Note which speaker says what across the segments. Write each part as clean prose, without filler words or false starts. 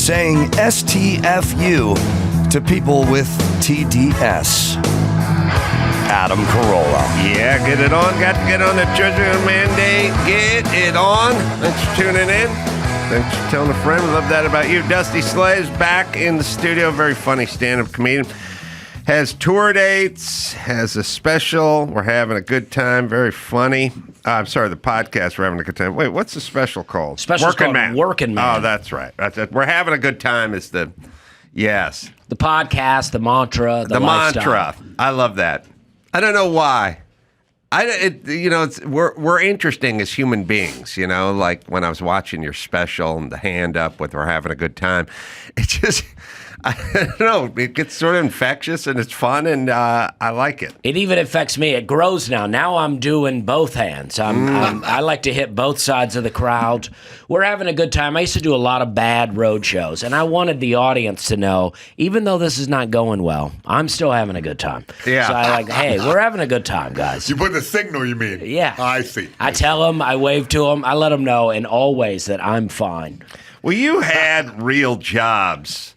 Speaker 1: saying STFU to people with TDS. Adam Carolla.
Speaker 2: Yeah, get it on. Got to get on the Judgment Mandate. Get it on. Thanks for tuning in. Thanks for telling a friend. We love that about you. Dusty Slay's back in the studio. Very funny stand-up comedian. Has tour dates, has a special. We're having a good time. Very funny. I'm sorry, the podcast, we're having a good time. Wait, what's the special called?
Speaker 3: Special's called Working Man.
Speaker 2: Oh, that's right. We're having a good time is the, yes.
Speaker 3: The podcast, the mantra, the lifestyle.
Speaker 2: Mantra. I love that. I don't know why. We're interesting as human beings, like when I was watching your special and the hand up with we're having a good time. It just, I don't know, it gets sort of infectious and it's fun and I like it.
Speaker 3: It even affects me. It grows now. Now I'm doing both hands. I like to hit both sides of the crowd. We're having a good time. I used to do a lot of bad road shows and I wanted the audience to know, even though this is not going well, I'm still having a good time.
Speaker 2: Yeah.
Speaker 3: So I hey, we're having a good time, guys.
Speaker 4: You put the signal, you mean?
Speaker 3: Yeah.
Speaker 4: I see.
Speaker 3: I tell them, I wave to them, I let them know in all ways that I'm fine.
Speaker 2: Well, you had real jobs.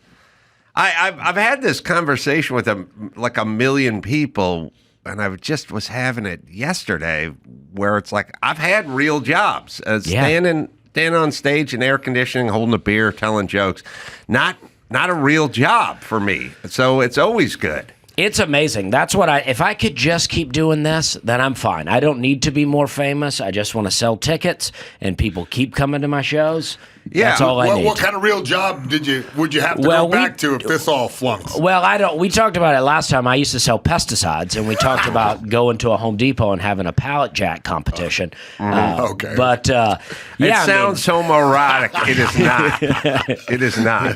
Speaker 2: I've had this conversation with a million people, and I just was having it yesterday, where it's like I've had real jobs, standing on stage in air conditioning, holding a beer, telling jokes. Not a real job for me, so it's always good.
Speaker 3: It's amazing. That's what if I could just keep doing this, then I'm fine. I don't need to be more famous. I just want to sell tickets and people keep coming to my shows.
Speaker 2: Yeah.
Speaker 3: That's all I need.
Speaker 4: What kind of real job would you have to go back to if this all flunks?
Speaker 3: Well, we talked about it last time. I used to sell pesticides, and we talked about going to a Home Depot and having a pallet jack competition.
Speaker 4: Okay.
Speaker 3: But
Speaker 2: it sounds homoerotic. It is not. It is not.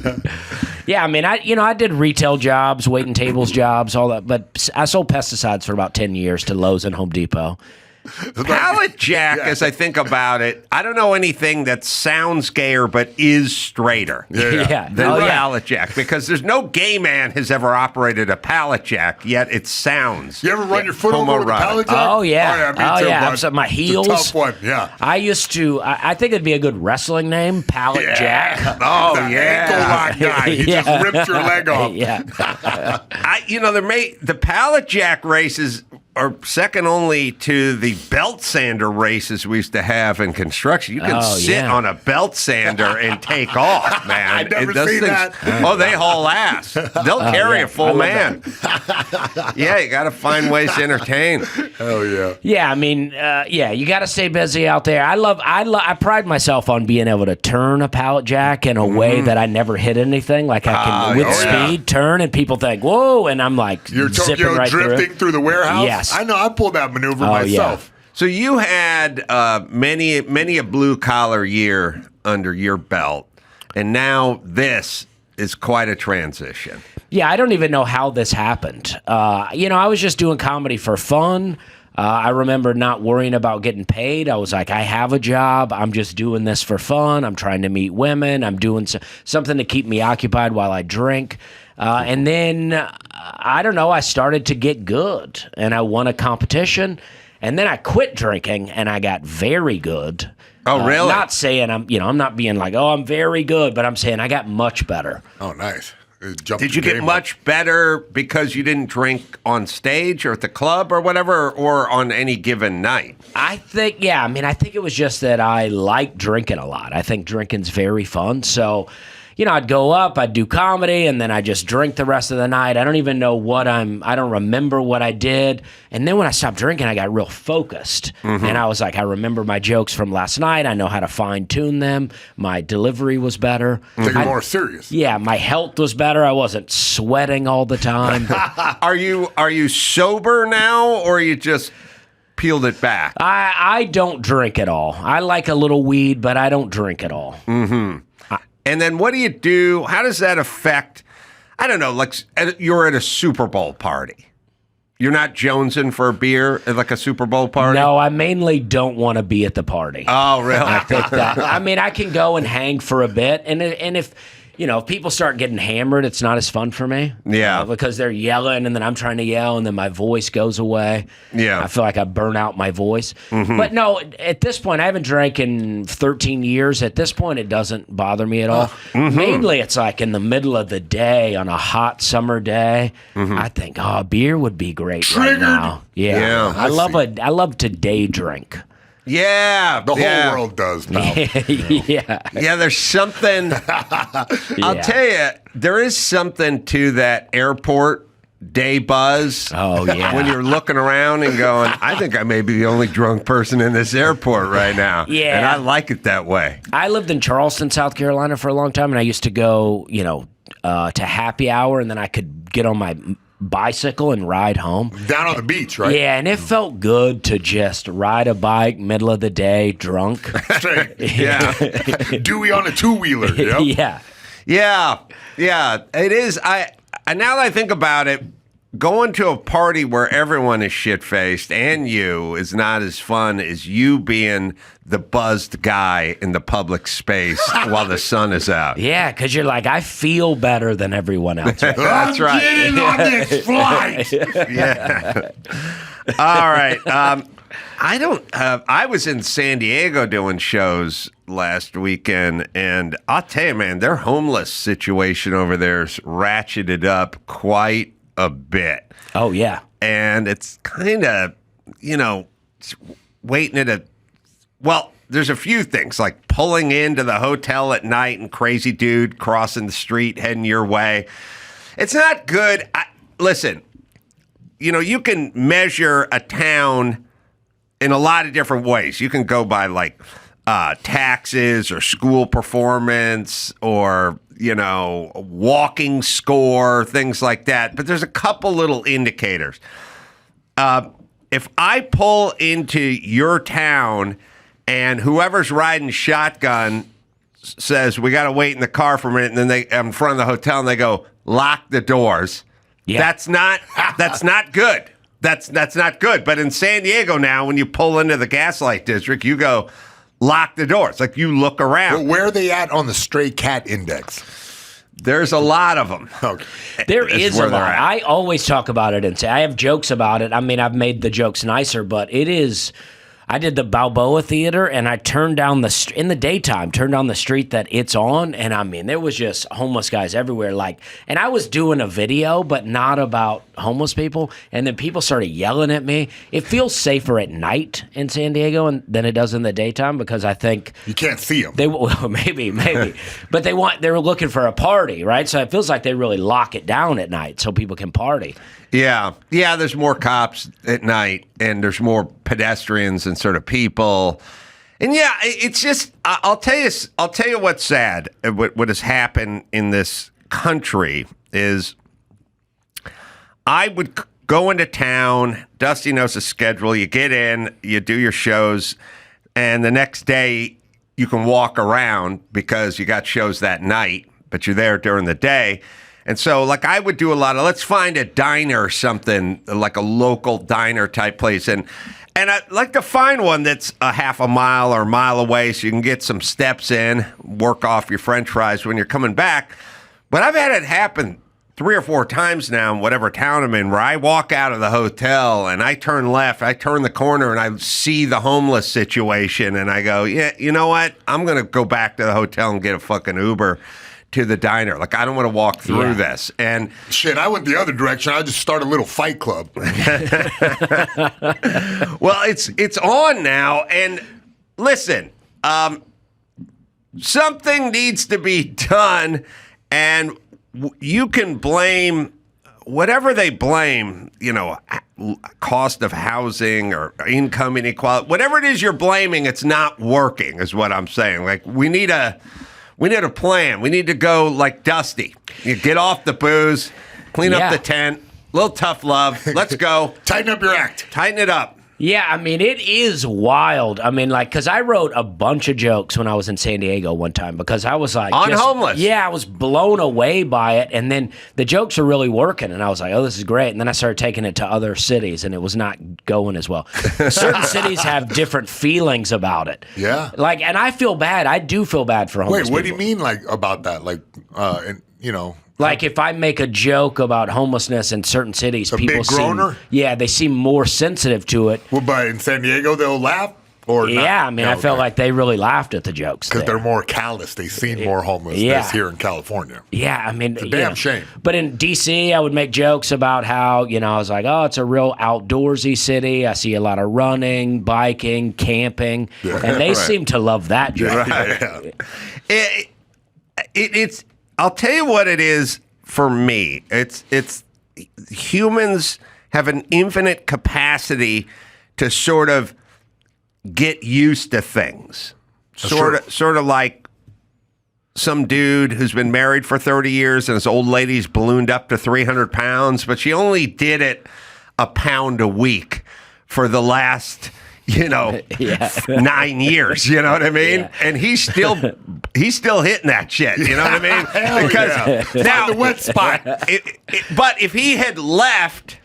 Speaker 3: Yeah, I mean, I did retail jobs, waiting tables jobs, all that, but I sold pesticides for about 10 years to Lowe's and Home Depot.
Speaker 2: Pallet jack, as I think about it, I don't know anything that sounds gayer but is straighter than pallet jack, because there's no gay man has ever operated a pallet jack, yet it sounds.
Speaker 4: You ever run your foot over with a pallet jack?
Speaker 3: Oh, yeah.
Speaker 4: Me too,
Speaker 3: So my heels.
Speaker 4: It's a tough one, yeah.
Speaker 3: I used to, I think it'd be a good wrestling name, Pallet Jack.
Speaker 2: Oh,
Speaker 4: the ankle lock guy. He just ripped your leg off.
Speaker 3: Yeah.
Speaker 2: The pallet jack races are second only to the belt sander races we used to have in construction. You can sit on a belt sander and take off, man.
Speaker 4: I've never seen that.
Speaker 2: Oh, they haul ass. They'll carry a full man. Yeah, you got to find ways to entertain.
Speaker 4: Oh, yeah.
Speaker 3: Yeah, I mean, you got to stay busy out there. I pride myself on being able to turn a pallet jack in a way that I never hit anything. Like I can, with speed, turn, and people think, whoa, and I'm like,
Speaker 4: you're
Speaker 3: zipping right
Speaker 4: drifting through the warehouse?
Speaker 3: Yes.
Speaker 4: I know. I pulled that maneuver myself.
Speaker 2: Yeah. So you had many a blue-collar year under your belt, and now this is quite a transition.
Speaker 3: Yeah, I don't even know how this happened. I was just doing comedy for fun. I remember not worrying about getting paid. I was like, I have a job. I'm just doing this for fun. I'm trying to meet women. I'm doing something to keep me occupied while I drink. And then, I don't know, I started to get good, and I won a competition, and then I quit drinking, and I got very good.
Speaker 2: Oh, really?
Speaker 3: Not saying I'm not being like, oh, I'm very good, but I'm saying I got much better.
Speaker 4: Oh, nice.
Speaker 2: Did you get much better because you didn't drink on stage or at the club or whatever, or on any given night?
Speaker 3: I think it was just that I like drinking a lot. I think drinking's very fun, so... I'd go up, I'd do comedy, and then I just drink the rest of the night. I don't even know I don't remember what I did. And then when I stopped drinking, I got real focused. Mm-hmm. And I was like, I remember my jokes from last night. I know how to fine tune them. My delivery was better.
Speaker 4: So you're more serious.
Speaker 3: Yeah, my health was better. I wasn't sweating all the time.
Speaker 2: Are you sober now, or you just peeled it back?
Speaker 3: I don't drink at all. I like a little weed, but I don't drink at all.
Speaker 2: Mm-hmm. And then what do you do? How does that affect, I don't know, like you're at a Super Bowl party. You're not jonesing for a beer at like a Super Bowl party?
Speaker 3: No, I mainly don't want to be at the party.
Speaker 2: Oh, really?
Speaker 3: I think that. I mean, I can go and hang for a bit, and if if people start getting hammered, it's not as fun for me.
Speaker 2: Yeah.
Speaker 3: Because they're yelling, and then I'm trying to yell, and then my voice goes away.
Speaker 2: Yeah.
Speaker 3: I feel like I burn out my voice. But no, at this point, I haven't drank in 13 years. At this point, it doesn't bother me at all. Mainly, it's like in the middle of the day on a hot summer day. I think, beer would be great right now. Yeah. I love to day drink.
Speaker 2: Yeah,
Speaker 4: the whole world does, pal.
Speaker 2: Yeah, there's something. I'll tell you, there is something to that airport day buzz.
Speaker 3: Oh, yeah.
Speaker 2: When you're looking around and going, I think I may be the only drunk person in this airport right now.
Speaker 3: Yeah.
Speaker 2: And I like it that way.
Speaker 3: I lived in Charleston, South Carolina for a long time, and I used to go, to happy hour, and then I could get on my bicycle and ride home.
Speaker 4: Down on the beach, right?
Speaker 3: Yeah, and it felt good to just ride a bike middle of the day drunk.
Speaker 4: Straight.
Speaker 2: Yeah.
Speaker 4: Dewey on a two-wheeler. Yep.
Speaker 2: Yeah. It is. I now that I think about it, going to a party where everyone is shit-faced and you is not as fun as you being the buzzed guy in the public space while the sun is out.
Speaker 3: Yeah, because you're like, I feel better than everyone else.
Speaker 2: That's right.
Speaker 4: I'm getting on this flight.
Speaker 2: Yeah. All right. I was in San Diego doing shows last weekend, and I'll tell you, man, their homeless situation over there's ratcheted up quite a bit.
Speaker 3: Oh, yeah.
Speaker 2: And it's kind of, waiting at there's a few things like pulling into the hotel at night and crazy dude crossing the street heading your way. It's not good. Listen, you can measure a town in a lot of different ways. You can go by like taxes or school performance or, walking score, things like that. But there's a couple little indicators. If I pull into your town and whoever's riding shotgun says, we got to wait in the car for a minute, and then I'm in front of the hotel and they go, lock the doors. Yeah. That's not good. That's not good. But in San Diego now, when you pull into the Gaslight District, you go, lock the doors. Like you look around.
Speaker 4: Well, where are they at on the stray cat index?
Speaker 2: There's a lot of them.
Speaker 4: Okay.
Speaker 3: There is a lot. I always talk about it and say I have jokes about it. I mean, I've made the jokes nicer, but it is. I did the Balboa Theater, and I turned down in the daytime, turned down the street that it's on, and I mean, there was just homeless guys everywhere. And I was doing a video, but not about homeless people, and then people started yelling at me. It feels safer at night in San Diego than it does in the daytime because I think
Speaker 4: you can't see them.
Speaker 3: Maybe, but they're looking for a party, right? So it feels like they really lock it down at night so people can party.
Speaker 2: Yeah. There's more cops at night, and there's more pedestrians and sort of people, and it's just. I'll tell you what's sad. What has happened in this country is, I would go into town. Dusty knows the schedule. You get in, you do your shows, and the next day you can walk around because you got shows that night, but you're there during the day. And so, I would do a lot of, let's find a diner or something, like a local diner type place. And I'd like to find one that's a half a mile or a mile away so you can get some steps in, work off your french fries when you're coming back. But I've had it happen 3 or 4 times now in whatever town I'm in where I walk out of the hotel and I turn left, I turn the corner and I see the homeless situation and I go, yeah, you know what? I'm going to go back to the hotel and get a fucking Uber to the diner. I don't want to walk through this. And
Speaker 4: shit, I went the other direction. I just start a little fight club.
Speaker 2: Well, it's on now. And listen, something needs to be done. And you can blame whatever they blame, cost of housing or income inequality, whatever it is you're blaming, it's not working is what I'm saying. We need a plan. We need to go like Dusty. You get off the booze, clean up the tent, a little tough love. Let's go.
Speaker 4: Tighten up your act.
Speaker 2: Tighten it up.
Speaker 3: Yeah, I mean, it is wild. I mean, like, because I wrote a bunch of jokes when I was in San Diego one time because I was like...
Speaker 2: On homeless.
Speaker 3: Yeah, I was blown away by it. And then the jokes are really working. And I was like, oh, this is great. And then I started taking it to other cities, and it was not going as well. Certain cities have different feelings about it.
Speaker 4: Yeah.
Speaker 3: Like, and I feel bad. I do feel bad for homeless
Speaker 4: Wait, what
Speaker 3: people.
Speaker 4: do you mean, like, about that? Like,
Speaker 3: Like if I make a joke about homelessness in certain cities, people
Speaker 4: big groaner?
Speaker 3: they seem more sensitive to it.
Speaker 4: Well, but in San Diego, they'll laugh? Or not?
Speaker 3: Yeah, I mean, I felt like they really laughed at the jokes.
Speaker 4: Because they're more callous. They've seen more homelessness here in California.
Speaker 3: Yeah, I mean,
Speaker 4: it's a damn shame.
Speaker 3: But in D.C., I would make jokes about how, I was like, oh, it's a real outdoorsy city. I see a lot of running, biking, camping. Yeah. And they seem to love that joke.
Speaker 2: Right. It's I'll tell you what it is for me. It's humans have an infinite capacity to sort of get used to things. Sort of like some dude who's been married for 30 years and his old lady's ballooned up to 300 pounds, but she only did it a pound a week for the last 9 years, you know what I mean? Yeah. And he's still hitting that shit, you know what I mean? Because now
Speaker 4: the wet spot.
Speaker 2: But if he had left,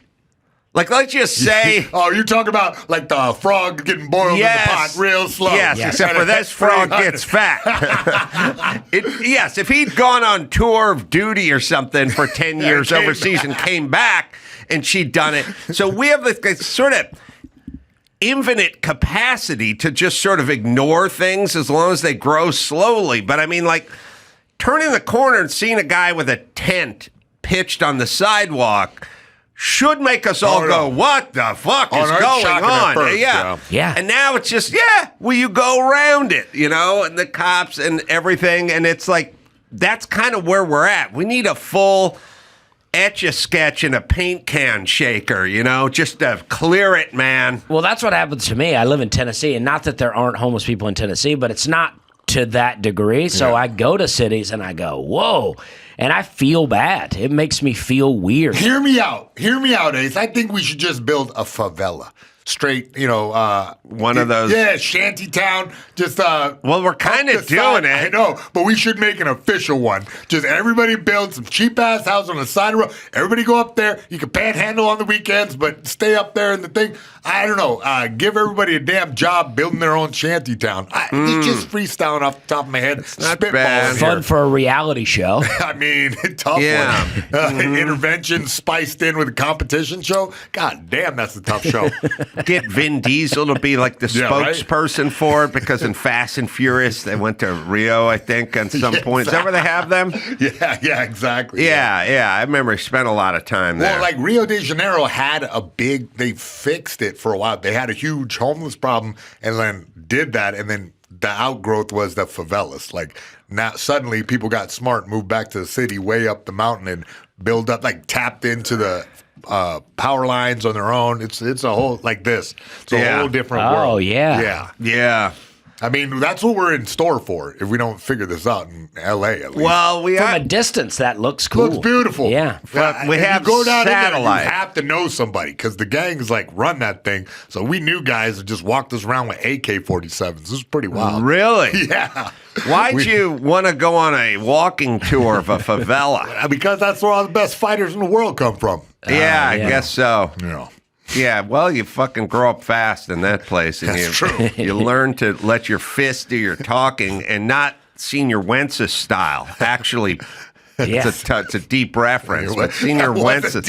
Speaker 2: like let's just say,
Speaker 4: you're talking about like the frog getting boiled in the pot real slow.
Speaker 2: Yes, except for this frog gets fat. If he'd gone on tour of duty or something for 10 years overseas and came back and she'd done it. So we have this sort of infinite capacity to just sort of ignore things as long as they grow slowly. But I mean, like turning the corner and seeing a guy with a tent pitched on the sidewalk should make us all go, what the fuck is going on?
Speaker 4: First,
Speaker 3: yeah.
Speaker 2: And now it's just, well, you go around it, and the cops and everything. And it's like, that's kind of where we're at. We need a full Etch-a-Sketch and a paint can shaker, just to clear it, man.
Speaker 3: Well, that's what happens to me. I live in Tennessee, and not that there aren't homeless people in Tennessee, but it's not to that degree. So I go to cities and I go, whoa, and I feel bad. It makes me feel weird.
Speaker 4: Hear me out, Ace. I think we should just build a favela. Straight,
Speaker 2: one of those.
Speaker 4: Yeah, shanty town. Just
Speaker 2: well, we're kind of doing it.
Speaker 4: I know, but we should make an official one. Just everybody build some cheap ass house on the side of the road. Everybody go up there. You can panhandle on the weekends, but stay up there in the thing. I don't know. Give everybody a damn job building their own shanty town. Just freestyling off the top of my head.
Speaker 2: It's not bad.
Speaker 3: Fun for a reality show.
Speaker 4: I mean, tough one. Intervention spiced in with a competition show. God damn, that's a tough show.
Speaker 2: Get Vin Diesel to be like the spokesperson for it, because in Fast and Furious they went to Rio, I think, at some point. Is that where they have them?
Speaker 4: Yeah, exactly.
Speaker 2: Yeah. I remember he spent a lot of time there.
Speaker 4: Well, like Rio de Janeiro had they fixed it for a while. They had a huge homeless problem and then did that, and then the outgrowth was the favelas. Like now suddenly people got smart, moved back to the city way up the mountain and built up, like tapped into the power lines on their own. It's a whole like this. It's a whole different world.
Speaker 3: Oh yeah.
Speaker 4: I mean, that's what we're in store for if we don't figure this out in L.A. at least.
Speaker 2: Well,
Speaker 3: from a distance, that looks cool.
Speaker 4: Looks beautiful.
Speaker 3: Yeah.
Speaker 2: We have
Speaker 4: go down
Speaker 2: satellite.
Speaker 4: In there, you have to know somebody because the gangs like run that thing. So we knew guys that just walked us around with AK-47s. This is pretty wild.
Speaker 2: Really?
Speaker 4: Yeah.
Speaker 2: Why'd you want to go on a walking tour of a favela?
Speaker 4: Because that's where all the best fighters in the world come from.
Speaker 2: Yeah, I guess so.
Speaker 4: Yeah.
Speaker 2: Yeah, well, you fucking grow up fast in that place, and
Speaker 4: That's true.
Speaker 2: You learn to let your fist do your talking, and not Senior Wences style. Actually, it's a deep reference, but Senior Wences.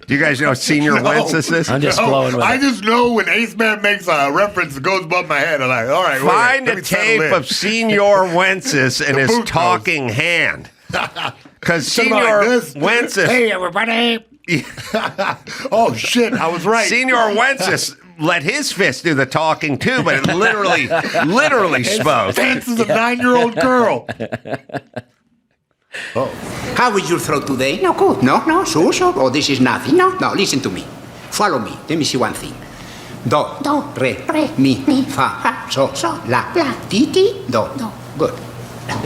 Speaker 2: Do you guys know what Senior Wences is?
Speaker 3: I'm just flowing with
Speaker 4: I just know when Ace Man makes a reference that goes above my head, I'm like, all right,
Speaker 2: find a tape of Senior Wences and his talking hand. Because Senior Wences.
Speaker 3: Hey, everybody.
Speaker 4: Oh shit! I was right.
Speaker 2: Senior Wences let his fist do the talking too, but it literally spoke.
Speaker 4: This is a 9-year-old girl.
Speaker 5: How is your throat today? No, good. No, so. Oh, this is nothing. No, listen to me. Follow me. Let me see one thing. Do, re, mi, fa, so, la, ti, do. Good.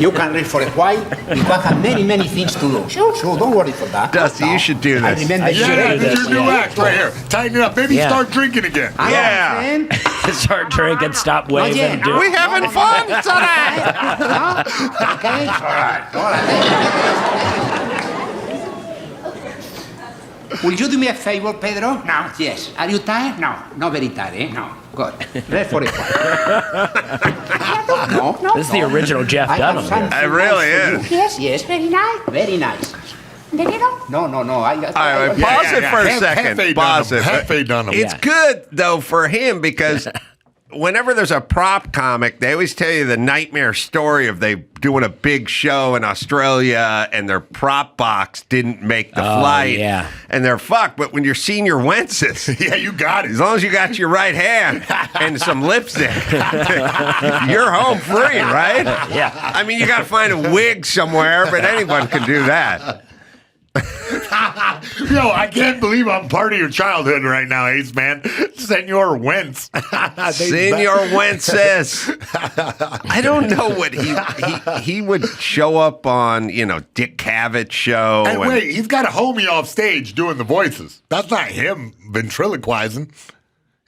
Speaker 5: You can read for a while because I have many, many things to do. Sure, don't worry for that.
Speaker 2: Dusty, you should do
Speaker 5: I
Speaker 2: this.
Speaker 5: remember
Speaker 4: Yeah,
Speaker 3: do
Speaker 4: this
Speaker 3: this,
Speaker 4: is your new act right here. Tighten it up. Maybe
Speaker 3: Yeah.
Speaker 4: start drinking again.
Speaker 2: Yeah.
Speaker 3: Start drinking, stop waving. do-
Speaker 2: We having fun tonight.
Speaker 5: Okay? All right. Will you do me a favor, Pedro? No. Yes. Are you tired? No. Not very tired, eh? No. Good. Rest for a while. No.
Speaker 3: This is the original Jeff
Speaker 5: I have
Speaker 3: Dunham.
Speaker 5: something
Speaker 2: It really
Speaker 5: nice for you.
Speaker 2: is.
Speaker 5: Yes, very nice. Very nice. No.
Speaker 2: All right, pause it for a second.
Speaker 4: Hefe
Speaker 2: Pause it.
Speaker 4: Hefe Dunham.
Speaker 2: It's good though for him because whenever there's a prop comic, they always tell you the nightmare story of they doing a big show in Australia and their prop box didn't make the flight.
Speaker 3: yeah.
Speaker 2: And they're fucked. But when you're Senior Wences,
Speaker 4: Yeah, you got it.
Speaker 2: as long as you got your right hand and some lipstick, you're home free, right?
Speaker 3: Yeah.
Speaker 2: I mean, you got to find a wig somewhere, but anyone can do that.
Speaker 4: Yo, I can't believe I'm part of your childhood right now, Ace, man. Senor Wentz.
Speaker 2: Senior Wences. I don't know what he would show up on, Dick Cavett's show.
Speaker 4: Hey, wait, he's got a homie off stage doing the voices. That's not him ventriloquizing.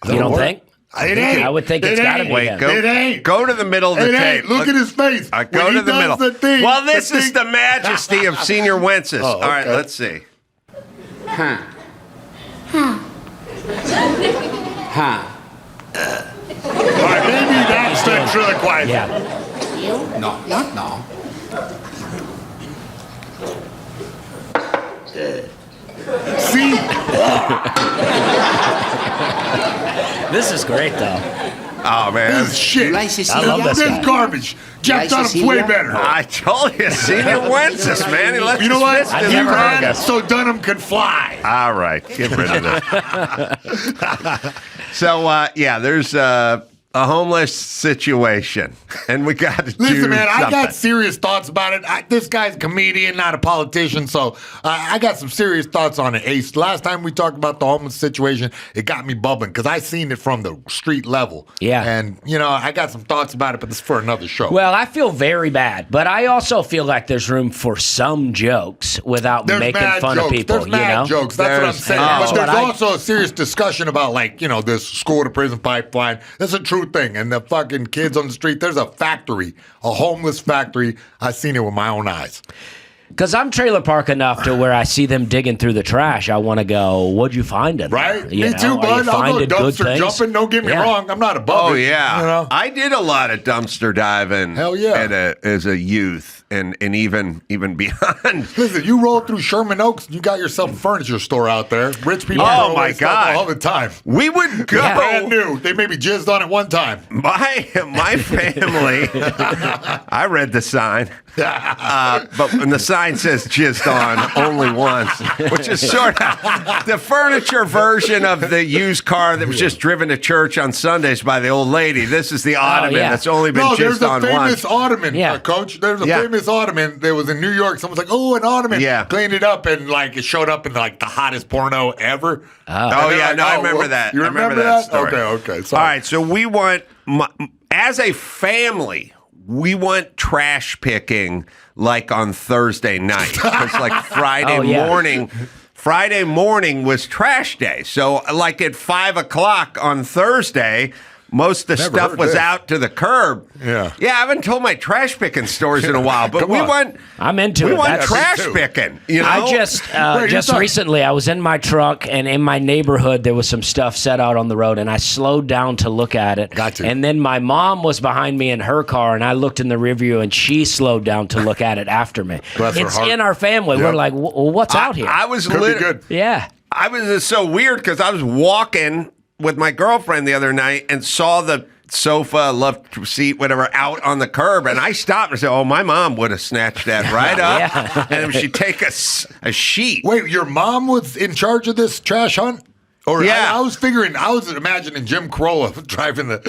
Speaker 3: You don't think?
Speaker 4: It ain't.
Speaker 3: I would think it's
Speaker 4: It
Speaker 3: gotta
Speaker 4: ain't.
Speaker 3: be
Speaker 2: Wait,
Speaker 3: him.
Speaker 2: go,
Speaker 4: It ain't.
Speaker 2: go to the middle of the
Speaker 4: It
Speaker 2: tape.
Speaker 4: ain't. Look at his face.
Speaker 2: Go
Speaker 4: When
Speaker 2: to
Speaker 4: he
Speaker 2: the
Speaker 4: does
Speaker 2: middle.
Speaker 4: the thing,
Speaker 2: well,
Speaker 4: the
Speaker 2: this is
Speaker 4: thing-
Speaker 2: the majesty of Senior Wences.
Speaker 4: Oh,
Speaker 2: All right,
Speaker 4: okay.
Speaker 2: let's see.
Speaker 5: Huh.
Speaker 4: All right, maybe that's ventriloquizing.
Speaker 3: Yeah.
Speaker 5: No.
Speaker 4: See?
Speaker 3: This is great, though.
Speaker 2: Oh, man.
Speaker 4: This is shit.
Speaker 5: You like
Speaker 4: This
Speaker 5: Cecilia?
Speaker 3: I love this guy.
Speaker 4: garbage. Jeff
Speaker 5: like
Speaker 4: Dunham's way
Speaker 5: Cecilia?
Speaker 4: better.
Speaker 2: I told you, Senior Wences, man. He left
Speaker 4: You know
Speaker 2: his
Speaker 4: what?
Speaker 2: fist
Speaker 3: I
Speaker 2: in
Speaker 4: He
Speaker 3: never
Speaker 2: the
Speaker 3: heard
Speaker 2: ground.
Speaker 3: of
Speaker 4: ran so Dunham could fly.
Speaker 2: All right, get rid of this. So, there's a homeless situation, and we got to do
Speaker 4: Listen, man, I got
Speaker 2: something.
Speaker 4: serious thoughts about it. This guy's a comedian, not a politician, so I got some serious thoughts on it, Ace. Last time we talked about the homeless situation, it got me bubbling because I seen it from the street level.
Speaker 3: Yeah.
Speaker 4: And, I got some thoughts about it, but this is for another show.
Speaker 3: Well, I feel very bad, but I also feel like there's room for some jokes without
Speaker 4: There's
Speaker 3: making
Speaker 4: mad
Speaker 3: fun
Speaker 4: jokes.
Speaker 3: of people.
Speaker 4: There's mad jokes. That's what I'm
Speaker 2: There's-
Speaker 4: saying.
Speaker 3: Oh.
Speaker 4: But there's
Speaker 3: But I-
Speaker 4: also a serious discussion about, this school to prison pipeline. That's a true thing. And the fucking kids on the street, there's a factory, a homeless factory. I seen it with my own eyes.
Speaker 3: Because I'm trailer park enough to where I see them digging through the trash. I want to go, what'd you find in there?
Speaker 4: Right?
Speaker 3: You
Speaker 4: Me
Speaker 3: know,
Speaker 4: too,
Speaker 3: are you
Speaker 4: bud. I'll go
Speaker 3: finding good
Speaker 4: dumpster
Speaker 3: things?
Speaker 4: jumping. Don't get me
Speaker 3: Yeah.
Speaker 4: wrong. I'm not above
Speaker 2: Oh
Speaker 4: it.
Speaker 2: yeah, I did a lot of dumpster diving.
Speaker 4: Hell yeah.
Speaker 2: as a youth, and even beyond.
Speaker 4: Listen, you roll through Sherman Oaks, you got yourself a furniture store out there. Rich people
Speaker 2: Oh,
Speaker 4: throw
Speaker 2: my
Speaker 4: away stuff
Speaker 2: God.
Speaker 4: all the time.
Speaker 2: We would go.
Speaker 3: Yeah.
Speaker 4: Brand new. They maybe jizzed on it one time.
Speaker 2: My family. I read the sign, but when the sign says "jizzed on" only once, which is sort of the furniture version of the used car that was just driven to church on Sundays by the old lady. This is the ottoman
Speaker 3: yeah.
Speaker 2: that's only been
Speaker 4: No, there's
Speaker 2: jizzed
Speaker 4: a
Speaker 2: on
Speaker 4: famous
Speaker 2: once.
Speaker 4: ottoman,
Speaker 3: Yeah.
Speaker 4: Coach. There's a
Speaker 2: Yeah.
Speaker 4: famous ottoman that was in New York. Someone's like, "Oh, an ottoman."
Speaker 2: Yeah.
Speaker 4: Cleaned it up and it showed up in the hottest porno ever.
Speaker 2: Oh
Speaker 4: And they're
Speaker 2: yeah,
Speaker 4: like,
Speaker 2: no, I
Speaker 4: "Oh,
Speaker 2: remember
Speaker 4: whoops."
Speaker 2: that.
Speaker 4: You
Speaker 2: I
Speaker 4: remember
Speaker 2: that
Speaker 4: that?
Speaker 2: story.
Speaker 4: Okay. Sorry.
Speaker 2: All right, so we want, as a family, we want trash picking like on Thursday night. Because like Friday
Speaker 3: Oh, yeah.
Speaker 2: morning was trash day. So like at 5 o'clock on Thursday, most of the
Speaker 4: Never
Speaker 2: stuff
Speaker 4: heard
Speaker 2: was
Speaker 4: this.
Speaker 2: out to the curb.
Speaker 4: Yeah.
Speaker 2: Yeah, I haven't told my trash picking stories in a while, but
Speaker 4: Come
Speaker 2: we
Speaker 4: on.
Speaker 2: want
Speaker 3: I'm into
Speaker 2: we
Speaker 3: it.
Speaker 2: want
Speaker 3: That's-
Speaker 2: trash
Speaker 4: Me too.
Speaker 2: picking. You know?
Speaker 3: I just
Speaker 4: Wait,
Speaker 3: just
Speaker 4: you're talking-
Speaker 3: recently I was in my truck and in my neighborhood there was some stuff set out on the road and I slowed down to look at it.
Speaker 4: Got to.
Speaker 3: And then my mom was behind me in her car and I looked in the rearview and she slowed down to look at it after me.
Speaker 4: Bless her
Speaker 3: It's
Speaker 4: heart.
Speaker 3: in our family.
Speaker 4: Yep.
Speaker 3: We're like, what's out here?
Speaker 2: I was
Speaker 4: Could be
Speaker 2: lit-
Speaker 4: good.
Speaker 3: yeah.
Speaker 2: I was just so weird because I was walking with my girlfriend the other night and saw the sofa, love seat, whatever, out on the curb, and I stopped and said, "Oh, my mom would have snatched that right up,
Speaker 3: Yeah.
Speaker 2: and she'd take a sheet."
Speaker 4: Wait, your mom was in charge of this trash hunt? Or
Speaker 2: Yeah.
Speaker 4: I was imagining Jim Carolla driving the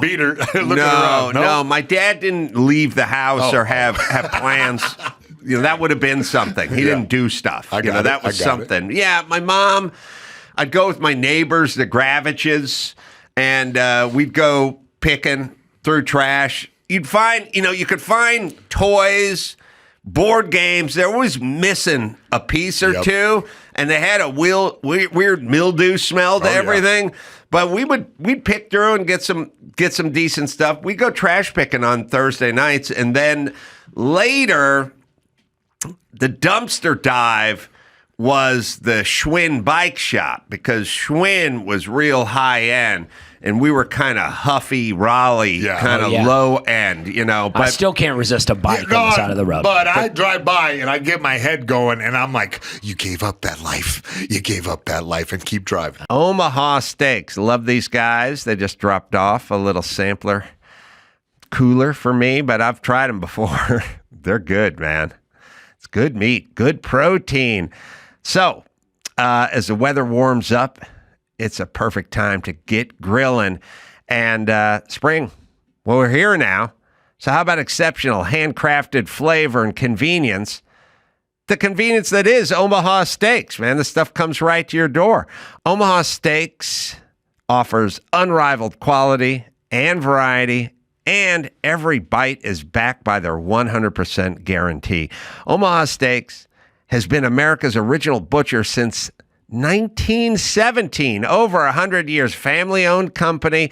Speaker 4: beater, looking
Speaker 2: no,
Speaker 4: around.
Speaker 2: no, my dad didn't leave the house
Speaker 4: Oh.
Speaker 2: or have plans. That would have been something. He didn't do stuff.
Speaker 4: I got it.
Speaker 2: That was
Speaker 4: I got it.
Speaker 2: something. Yeah, my mom. I'd go with my neighbors, the Graviches, and we'd go picking through trash. you'd find, you could find toys, board games. They're always missing a piece or two, and they had a weird mildew smell to everything. But we'd pick through and get some decent stuff. We go trash picking on Thursday nights, and then later, the dumpster dive was the Schwinn bike shop, because Schwinn was real high end and we were kind of huffy, Raleigh, kind of low end, But
Speaker 3: I still can't resist a bike on the side of the road.
Speaker 4: But I drive by and I get my head going and I'm like, you gave up that life. You gave up that life, and keep driving.
Speaker 2: Omaha Steaks, love these guys. They just dropped off a little sampler cooler for me, but I've tried them before. They're good, man. It's good meat, good protein. So, as the weather warms up, it's a perfect time to get grilling. And spring, well, we're here now. So how about exceptional handcrafted flavor and convenience? The convenience that is Omaha Steaks, man. The stuff comes right to your door. Omaha Steaks offers unrivaled quality and variety, and every bite is backed by their 100% guarantee. Omaha Steaks has been America's original butcher since 1917, over 100 years, family-owned company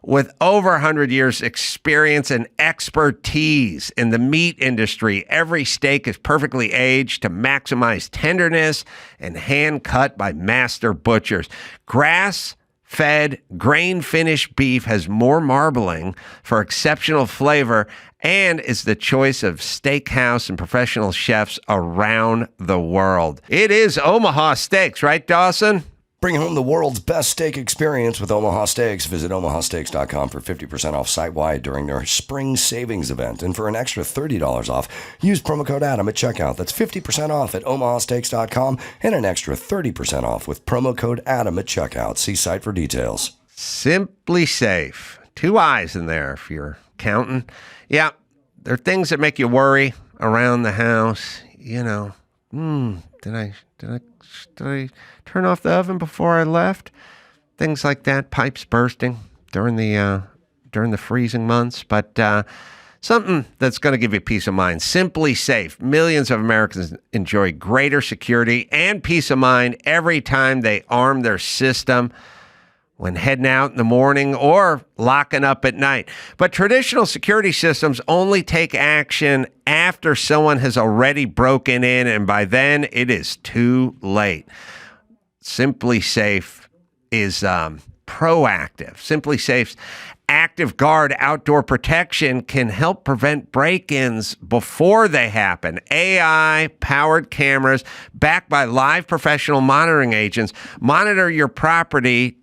Speaker 2: with over 100 years experience and expertise in the meat industry. Every steak is perfectly aged to maximize tenderness and hand-cut by master butchers. Grass-fed, grain-finished beef has more marbling for exceptional flavor and is the choice of steakhouse and professional chefs around the world. It is Omaha Steaks, right, Dawson?
Speaker 1: Bring home the world's best steak experience with Omaha Steaks. Visit omahasteaks.com for 50% off site-wide during their spring savings event. And for an extra $30 off, use promo code Adam at checkout. That's 50% off at omahasteaks.com and an extra 30% off with promo code Adam at checkout. See site for details.
Speaker 2: Simply Safe. 2 I's in there if you're counting. Yeah, there are things that make you worry around the house. Did I turn off the oven before I left? Things like that. Pipes bursting during the freezing months. But something that's going to give you peace of mind. Simply Safe. Millions of Americans enjoy greater security and peace of mind every time they arm their system when heading out in the morning or locking up at night. But traditional security systems only take action after someone has already broken in, and by then it is too late. Simply Safe is proactive. Simply Safe's Active Guard outdoor protection can help prevent break-ins before they happen. AI-powered cameras backed by live professional monitoring agents monitor your property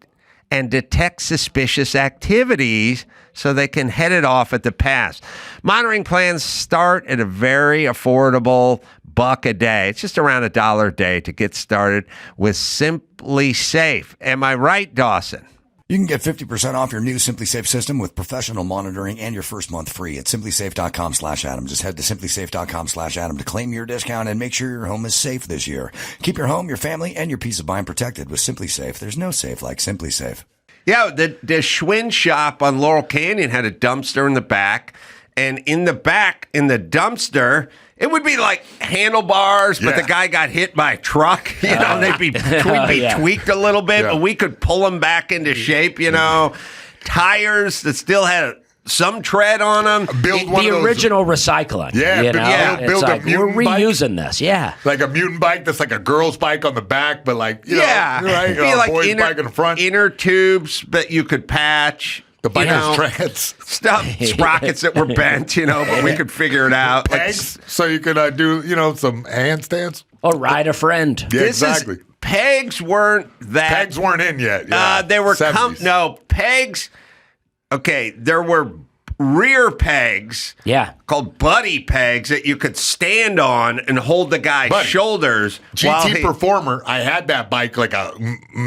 Speaker 2: and detect suspicious activities so they can head it off at the pass. Monitoring plans start at a very affordable $1 a day. It's just around $1 a day to get started with Simply Safe. Am I right, Dawson?
Speaker 1: You can get 50% off your new Simply Safe system with professional monitoring and your first month free at simplysafe.com/Adam. Just head to simplysafe.com/Adam to claim your discount and make sure your home is safe this year. Keep your home, your family, and your peace of mind protected with Simply Safe. There's no safe like Simply Safe.
Speaker 2: Yeah, the Schwinn shop on Laurel Canyon had a dumpster in the back, and in the back, in the dumpster, it would be like handlebars, but the guy got hit by a truck. They'd be tweaked a little bit, but we could pull them back into shape. Tires that still had some tread on them.
Speaker 4: Build one
Speaker 3: the
Speaker 4: of those
Speaker 3: original recycling.
Speaker 4: Build a
Speaker 3: we're
Speaker 4: mutant
Speaker 3: reusing this. Yeah,
Speaker 4: like a mutant bike that's like a girl's bike on the back, but like right,
Speaker 2: like
Speaker 4: boy's bike in the front.
Speaker 2: Inner tubes that you could patch.
Speaker 4: The bike has treads.
Speaker 2: Stuff, sprockets that were bent, but we could figure it out.
Speaker 4: Pegs, so you could do, some handstands.
Speaker 3: Or ride a friend.
Speaker 4: Yeah, exactly.
Speaker 2: Pegs weren't that.
Speaker 4: Pegs weren't in yet. Yeah.
Speaker 2: They were pegs. Okay, there were rear pegs.
Speaker 3: Yeah.
Speaker 2: Called buddy pegs that you could stand on and hold the guy's shoulders.
Speaker 4: GT Performer, I had that bike like a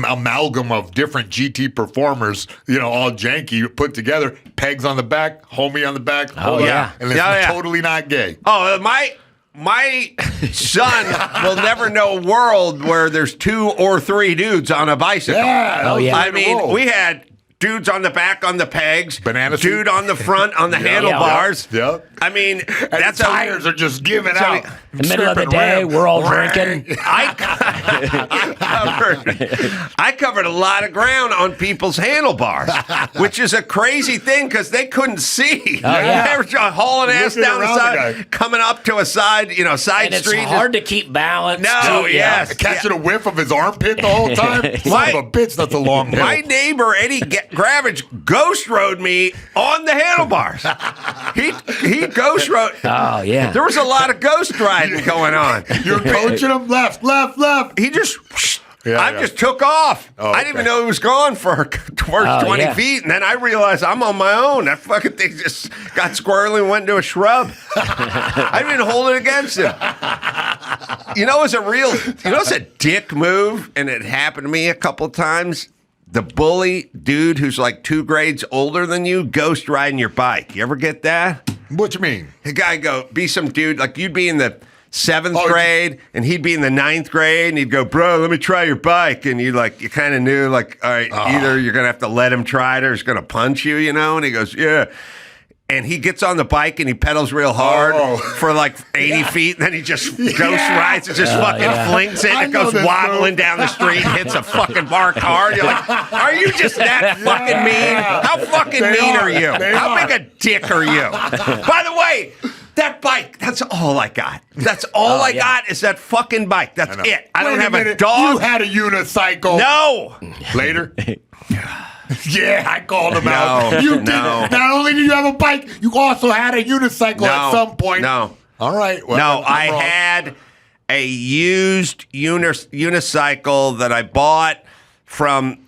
Speaker 4: amalgam of different GT Performers, all janky put together. Pegs on the back, homie on the back.
Speaker 3: Oh, yeah.
Speaker 4: And it's totally not gay.
Speaker 2: Oh, my son will never know a world where there's 2 or 3 dudes on a bicycle.
Speaker 4: Yeah.
Speaker 2: I mean, we had dudes on the back on the pegs,
Speaker 4: Banana
Speaker 2: dude
Speaker 4: suit.
Speaker 2: on the front on the handlebars.
Speaker 4: Yep.
Speaker 2: I mean,
Speaker 4: And
Speaker 2: that's
Speaker 4: the tires are just giving out.
Speaker 3: In the middle of the day, we're all drinking.
Speaker 2: I covered a lot of ground on people's handlebars, which is a crazy thing because they couldn't see.
Speaker 3: yeah.
Speaker 2: They were hauling ass
Speaker 4: Lifting
Speaker 2: down the
Speaker 4: around the
Speaker 2: side,
Speaker 4: guy.
Speaker 2: coming up to a side, side
Speaker 3: And it's
Speaker 2: street.
Speaker 3: hard to keep balance.
Speaker 2: No,
Speaker 3: too.
Speaker 2: yes.
Speaker 4: Catching a whiff of his armpit the whole time. Son of a bitch, that's a long hill.
Speaker 2: My neighbor Eddie Gravage ghost rode me on the handlebars. He ghost rode.
Speaker 3: Oh, yeah.
Speaker 2: There was a lot of ghost riding going on.
Speaker 4: You're coaching him left.
Speaker 2: He just.
Speaker 4: Yeah,
Speaker 2: I
Speaker 4: yeah.
Speaker 2: just took off.
Speaker 4: Oh,
Speaker 2: I didn't even
Speaker 4: okay.
Speaker 2: know he was gone for towards 20
Speaker 3: yeah.
Speaker 2: feet, and then I realized I'm on my own. That fucking thing just got squirrely and went into a shrub. I didn't even hold it against him. It's a dick move, and it happened to me a couple of times. The bully dude who's like 2 grades older than you ghost riding your bike. You ever get that?
Speaker 4: What you mean?
Speaker 2: The guy be some dude, like you'd be in the 7th
Speaker 4: Oh,
Speaker 2: grade and he'd be in the 9th grade and he'd go, bro, let me try your bike. And you kind of knew like, all right, either you're going to have to let him try it or he's going to punch you, And he goes, yeah. And he gets on the bike and he pedals real hard for like 80 feet. And then he just ghost rides and just fucking flings it. And it goes wobbling down the street, hits a fucking marked car. You're like, are you just that fucking mean? How fucking mean are you? How big a dick are you? By the way, that bike, that's all I got. That's all I got is that fucking bike. That's it. I don't have a dog.
Speaker 4: You had a unicycle.
Speaker 2: No.
Speaker 4: Later? Yeah, I called him out. You did.
Speaker 2: No.
Speaker 4: Not only did you have a bike, you also had a unicycle at some point.
Speaker 2: No.
Speaker 4: All right. Well,
Speaker 2: No,
Speaker 4: I'm wrong.
Speaker 2: had a used unicycle that I bought from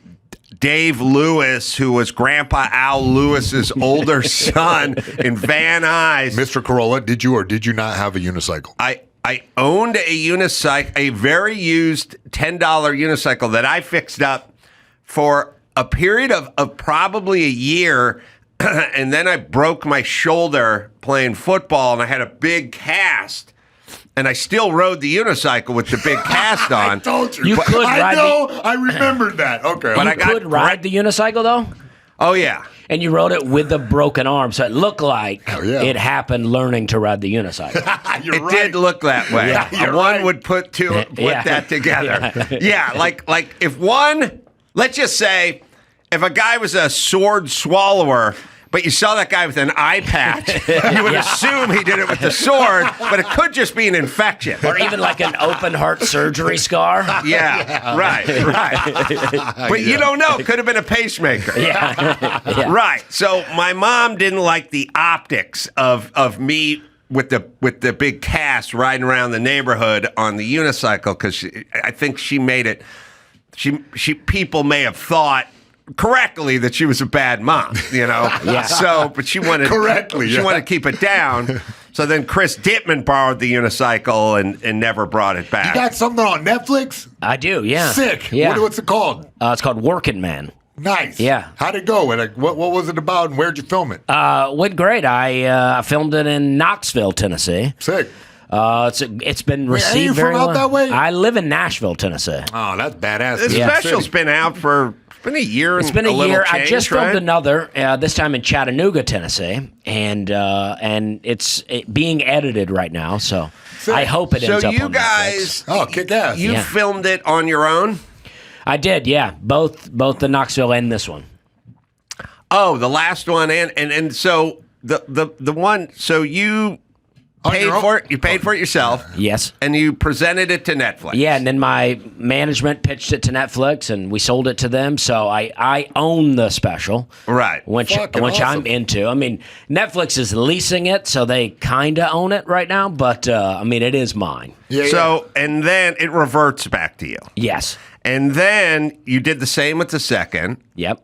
Speaker 2: Dave Lewis, who was Grandpa Al Lewis's older son in Van Nuys.
Speaker 4: Mr. Carolla, did you or did you not have a unicycle?
Speaker 2: I owned a unicycle, a very used $10 unicycle that I fixed up for a period of probably a year, and then I broke my shoulder playing football, and I had a big cast, and I still rode the unicycle with the big cast on.
Speaker 4: I told you.
Speaker 3: You could
Speaker 4: I
Speaker 3: ride
Speaker 4: know. I remembered that. Okay.
Speaker 2: But
Speaker 3: You
Speaker 2: I got
Speaker 3: could ride the unicycle, though?
Speaker 2: Oh, yeah.
Speaker 3: And you rode it with the broken arm, so it looked like
Speaker 4: yeah.
Speaker 3: it happened learning to ride the unicycle.
Speaker 4: You're
Speaker 2: It
Speaker 4: right.
Speaker 2: did look that way.
Speaker 4: you're
Speaker 2: One
Speaker 4: right.
Speaker 2: would put
Speaker 3: Yeah.
Speaker 2: that together. Yeah, like if one, let's just say, if a guy was a sword swallower, but you saw that guy with an eye patch, you would assume he did it with the sword, but it could just be an infection.
Speaker 3: Or even like an open heart surgery scar.
Speaker 2: Yeah, right. But you don't know. It could have been a pacemaker.
Speaker 3: Yeah.
Speaker 2: Right. So my mom didn't like the optics of me with the big cast riding around the neighborhood on the unicycle because I think she made it. People may have thought correctly that she was a bad mom,
Speaker 3: Yeah.
Speaker 2: So, but she wanted
Speaker 4: Correctly,
Speaker 2: She
Speaker 4: yeah.
Speaker 2: wanted to keep it down. So then Chris Dittman borrowed the unicycle and never brought it back.
Speaker 4: You got something on Netflix?
Speaker 3: I do, yeah.
Speaker 4: Sick.
Speaker 3: Yeah.
Speaker 4: What's it called?
Speaker 3: It's called Working Man.
Speaker 4: Nice.
Speaker 3: Yeah.
Speaker 4: How'd it go? And what was it about and where'd you film it?
Speaker 3: Went great. I filmed it in Knoxville, Tennessee.
Speaker 4: Sick.
Speaker 3: It's been
Speaker 4: Wait, are
Speaker 3: received
Speaker 4: you
Speaker 3: very
Speaker 4: from out
Speaker 3: well.
Speaker 4: that way?
Speaker 3: I live in Nashville, Tennessee.
Speaker 4: Oh, that's badass.
Speaker 2: This
Speaker 4: Yeah.
Speaker 2: special's been out for a year.
Speaker 3: It's been a
Speaker 2: little
Speaker 3: year. I
Speaker 2: change,
Speaker 3: just
Speaker 2: right?
Speaker 3: filmed another, this time in Chattanooga, Tennessee, and it's being edited right now. So I hope it ends
Speaker 2: So
Speaker 3: up
Speaker 2: you
Speaker 3: on
Speaker 2: guys,
Speaker 4: Oh, kick ass.
Speaker 2: you
Speaker 3: Yeah.
Speaker 2: filmed it on your own?
Speaker 3: Netflix. I did, yeah. Both the Knoxville and this one.
Speaker 2: Oh, the last one and so the one. So you
Speaker 4: On
Speaker 2: paid
Speaker 4: your own?
Speaker 2: for it. You paid for it yourself.
Speaker 3: Yes.
Speaker 2: And you presented it to Netflix.
Speaker 3: Yeah, and then my management pitched it to Netflix, and we sold it to them. So I own the special,
Speaker 2: Right.
Speaker 3: Which
Speaker 4: Fucking
Speaker 3: I'm
Speaker 4: awesome.
Speaker 3: into. I mean, Netflix is leasing it, so they kind of own it right now. But I mean, it is mine.
Speaker 4: Yeah,
Speaker 2: So and then it reverts back to you.
Speaker 3: Yes.
Speaker 2: And then you did the same with the second.
Speaker 3: Yep.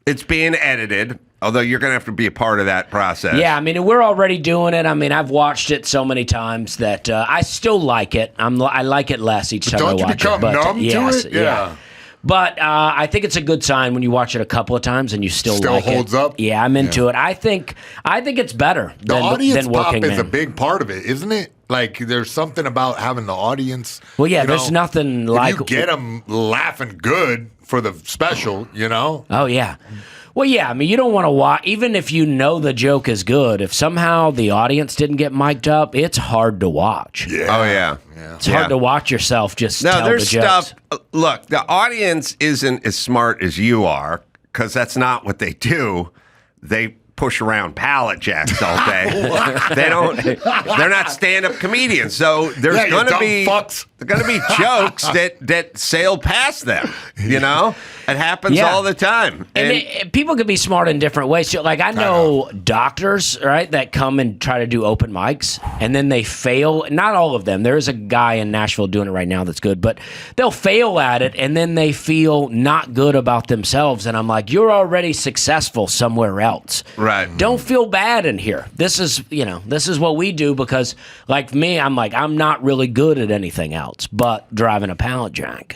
Speaker 2: It's being edited, although you're going to have to be a part of that process.
Speaker 3: Yeah, I mean, we're already doing it. I mean, I've watched it so many times that I still like it. I like it less each time I
Speaker 4: don't you
Speaker 3: watch
Speaker 4: become
Speaker 3: it. But
Speaker 4: numb to
Speaker 3: yes,
Speaker 4: it? Yeah.
Speaker 3: But I think it's a good sign when you watch it a couple of times and you still like
Speaker 4: holds
Speaker 3: it.
Speaker 4: up.
Speaker 3: Yeah, I'm into it. I think it's better
Speaker 4: The
Speaker 3: than
Speaker 4: audience
Speaker 3: than
Speaker 4: pop
Speaker 3: Working
Speaker 4: is
Speaker 3: Man.
Speaker 4: a big part of it, isn't it? Like, there's something about having the audience.
Speaker 3: Well, yeah,
Speaker 4: you
Speaker 3: there's
Speaker 4: know,
Speaker 3: nothing
Speaker 4: if
Speaker 3: like
Speaker 4: you get them laughing good for the special, you know.
Speaker 3: Oh yeah. Well, yeah. I mean, you don't want to watch, even if you know the joke is good. If somehow the audience didn't get mic'd up, it's hard to watch.
Speaker 4: Yeah.
Speaker 2: Oh yeah.
Speaker 3: It's hard to watch yourself just
Speaker 2: No,
Speaker 3: tell
Speaker 2: there's
Speaker 3: the jokes.
Speaker 2: stuff. Look, the audience isn't as smart as you are because that's not what they do. They push around pallet jacks all day. They're not stand-up comedians. So there's
Speaker 4: you
Speaker 2: gonna
Speaker 4: dumb
Speaker 2: be
Speaker 4: fucks.
Speaker 2: jokes that sail past them. You know, it happens
Speaker 3: Yeah.
Speaker 2: all the time.
Speaker 3: And people can be smart in different ways. So, like, I know doctors, right, that come and try to do open mics, and then they fail. Not all of them. There's a guy in Nashville doing it right now that's good, but they'll fail at it, and then they feel not good about themselves. And I'm like, you're already successful somewhere else.
Speaker 2: Right.
Speaker 3: Don't feel bad in here. This is what we do because, like me, I'm not really good at anything else but driving a pallet jack.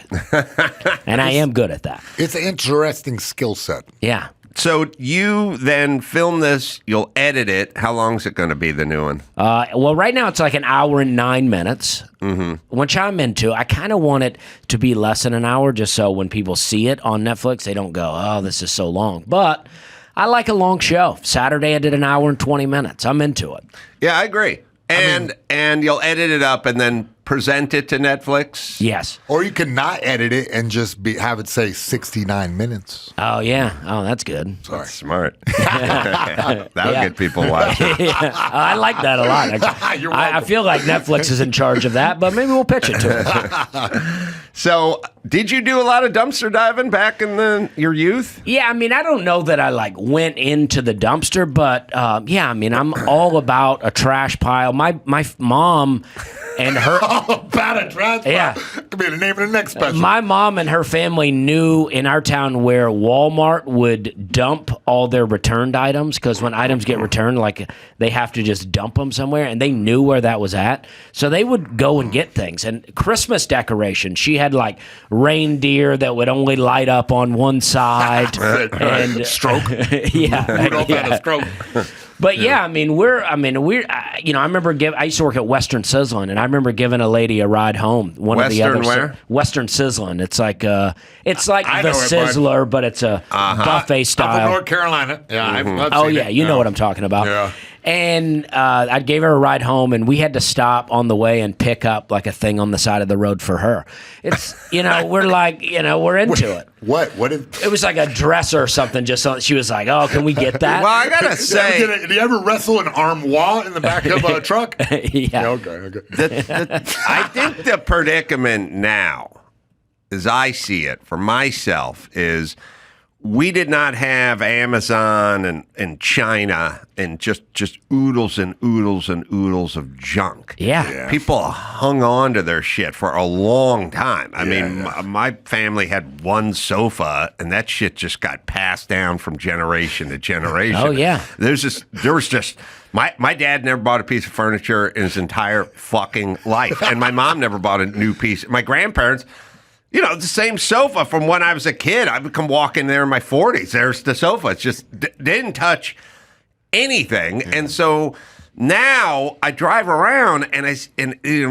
Speaker 3: And I am good at that.
Speaker 4: It's an interesting skill set.
Speaker 3: Yeah.
Speaker 2: So you then film this, you'll edit it. How long is it going to be, the new one?
Speaker 3: Well, right now it's like an hour and 9 minutes, which I'm into. I kind of want it to be less than an hour just so when people see it on Netflix, they don't go, oh, this is so long. But I like a long show. Saturday I did an hour and 20 minutes. I'm into it.
Speaker 2: Yeah, I agree. And you'll edit it up and then present it to Netflix?
Speaker 3: Yes.
Speaker 4: Or you can not edit it and just have it say 69 minutes.
Speaker 3: Oh, yeah. Oh, that's good.
Speaker 2: That's smart. That'll get people watching.
Speaker 3: Yeah. I like that a lot.
Speaker 4: You're
Speaker 3: I
Speaker 4: welcome.
Speaker 3: feel like Netflix is in charge of that, but maybe we'll pitch it to them.
Speaker 2: So, did you do a lot of dumpster diving back in your youth?
Speaker 3: Yeah, I mean, I don't know that I went into the dumpster, but yeah, I mean, I'm all about a trash pile. My mom and her
Speaker 4: About a trash pile.
Speaker 3: Yeah.
Speaker 4: Could be the name of the next special.
Speaker 3: my mom and her family knew in our town where Walmart would dump all their returned items because when items get returned, they have to just dump them somewhere, and they knew where that was at. So they would go and get things. And Christmas decorations, she had reindeer that would only light up on one side. And
Speaker 4: Stroke.
Speaker 3: yeah.
Speaker 4: Rudolph had a stroke.
Speaker 3: But yeah, I remember I used to work at Western Sizzlin', and I remember giving a lady a ride home.
Speaker 2: Western where?
Speaker 3: Western Sizzlin'. It's like
Speaker 4: I
Speaker 3: the
Speaker 4: know it, bud.
Speaker 3: Sizzler, but it's a buffet
Speaker 4: I'm
Speaker 3: style.
Speaker 4: from North Carolina. Yeah, I've
Speaker 3: Oh
Speaker 4: seen
Speaker 3: yeah,
Speaker 4: it.
Speaker 3: you know what I'm talking about.
Speaker 4: Yeah.
Speaker 3: And I gave her a ride home, and we had to stop on the way and pick up a thing on the side of the road for her. It's we're into it.
Speaker 4: What? What is?
Speaker 3: It was like a dresser or something. Just so she was like, "Oh, can we get that?"
Speaker 2: Well, I gotta say,
Speaker 4: Did you ever wrestle an armoire in the back of a truck?
Speaker 3: yeah.
Speaker 4: Okay.
Speaker 2: I think the predicament now, as I see it for myself, is we did not have Amazon and China and just oodles and oodles and oodles of junk.
Speaker 3: Yeah.
Speaker 2: People hung on to their shit for a long time. I mean, my family had one sofa, and that shit just got passed down from generation to generation.
Speaker 3: Oh, yeah.
Speaker 2: There was just my dad never bought a piece of furniture in his entire fucking life, and my mom never bought a new piece. My grandparents. The same sofa from when I was a kid. I would come walking there in my 40s. There's the sofa. It's just didn't touch anything.
Speaker 3: Yeah.
Speaker 2: And so now I drive around and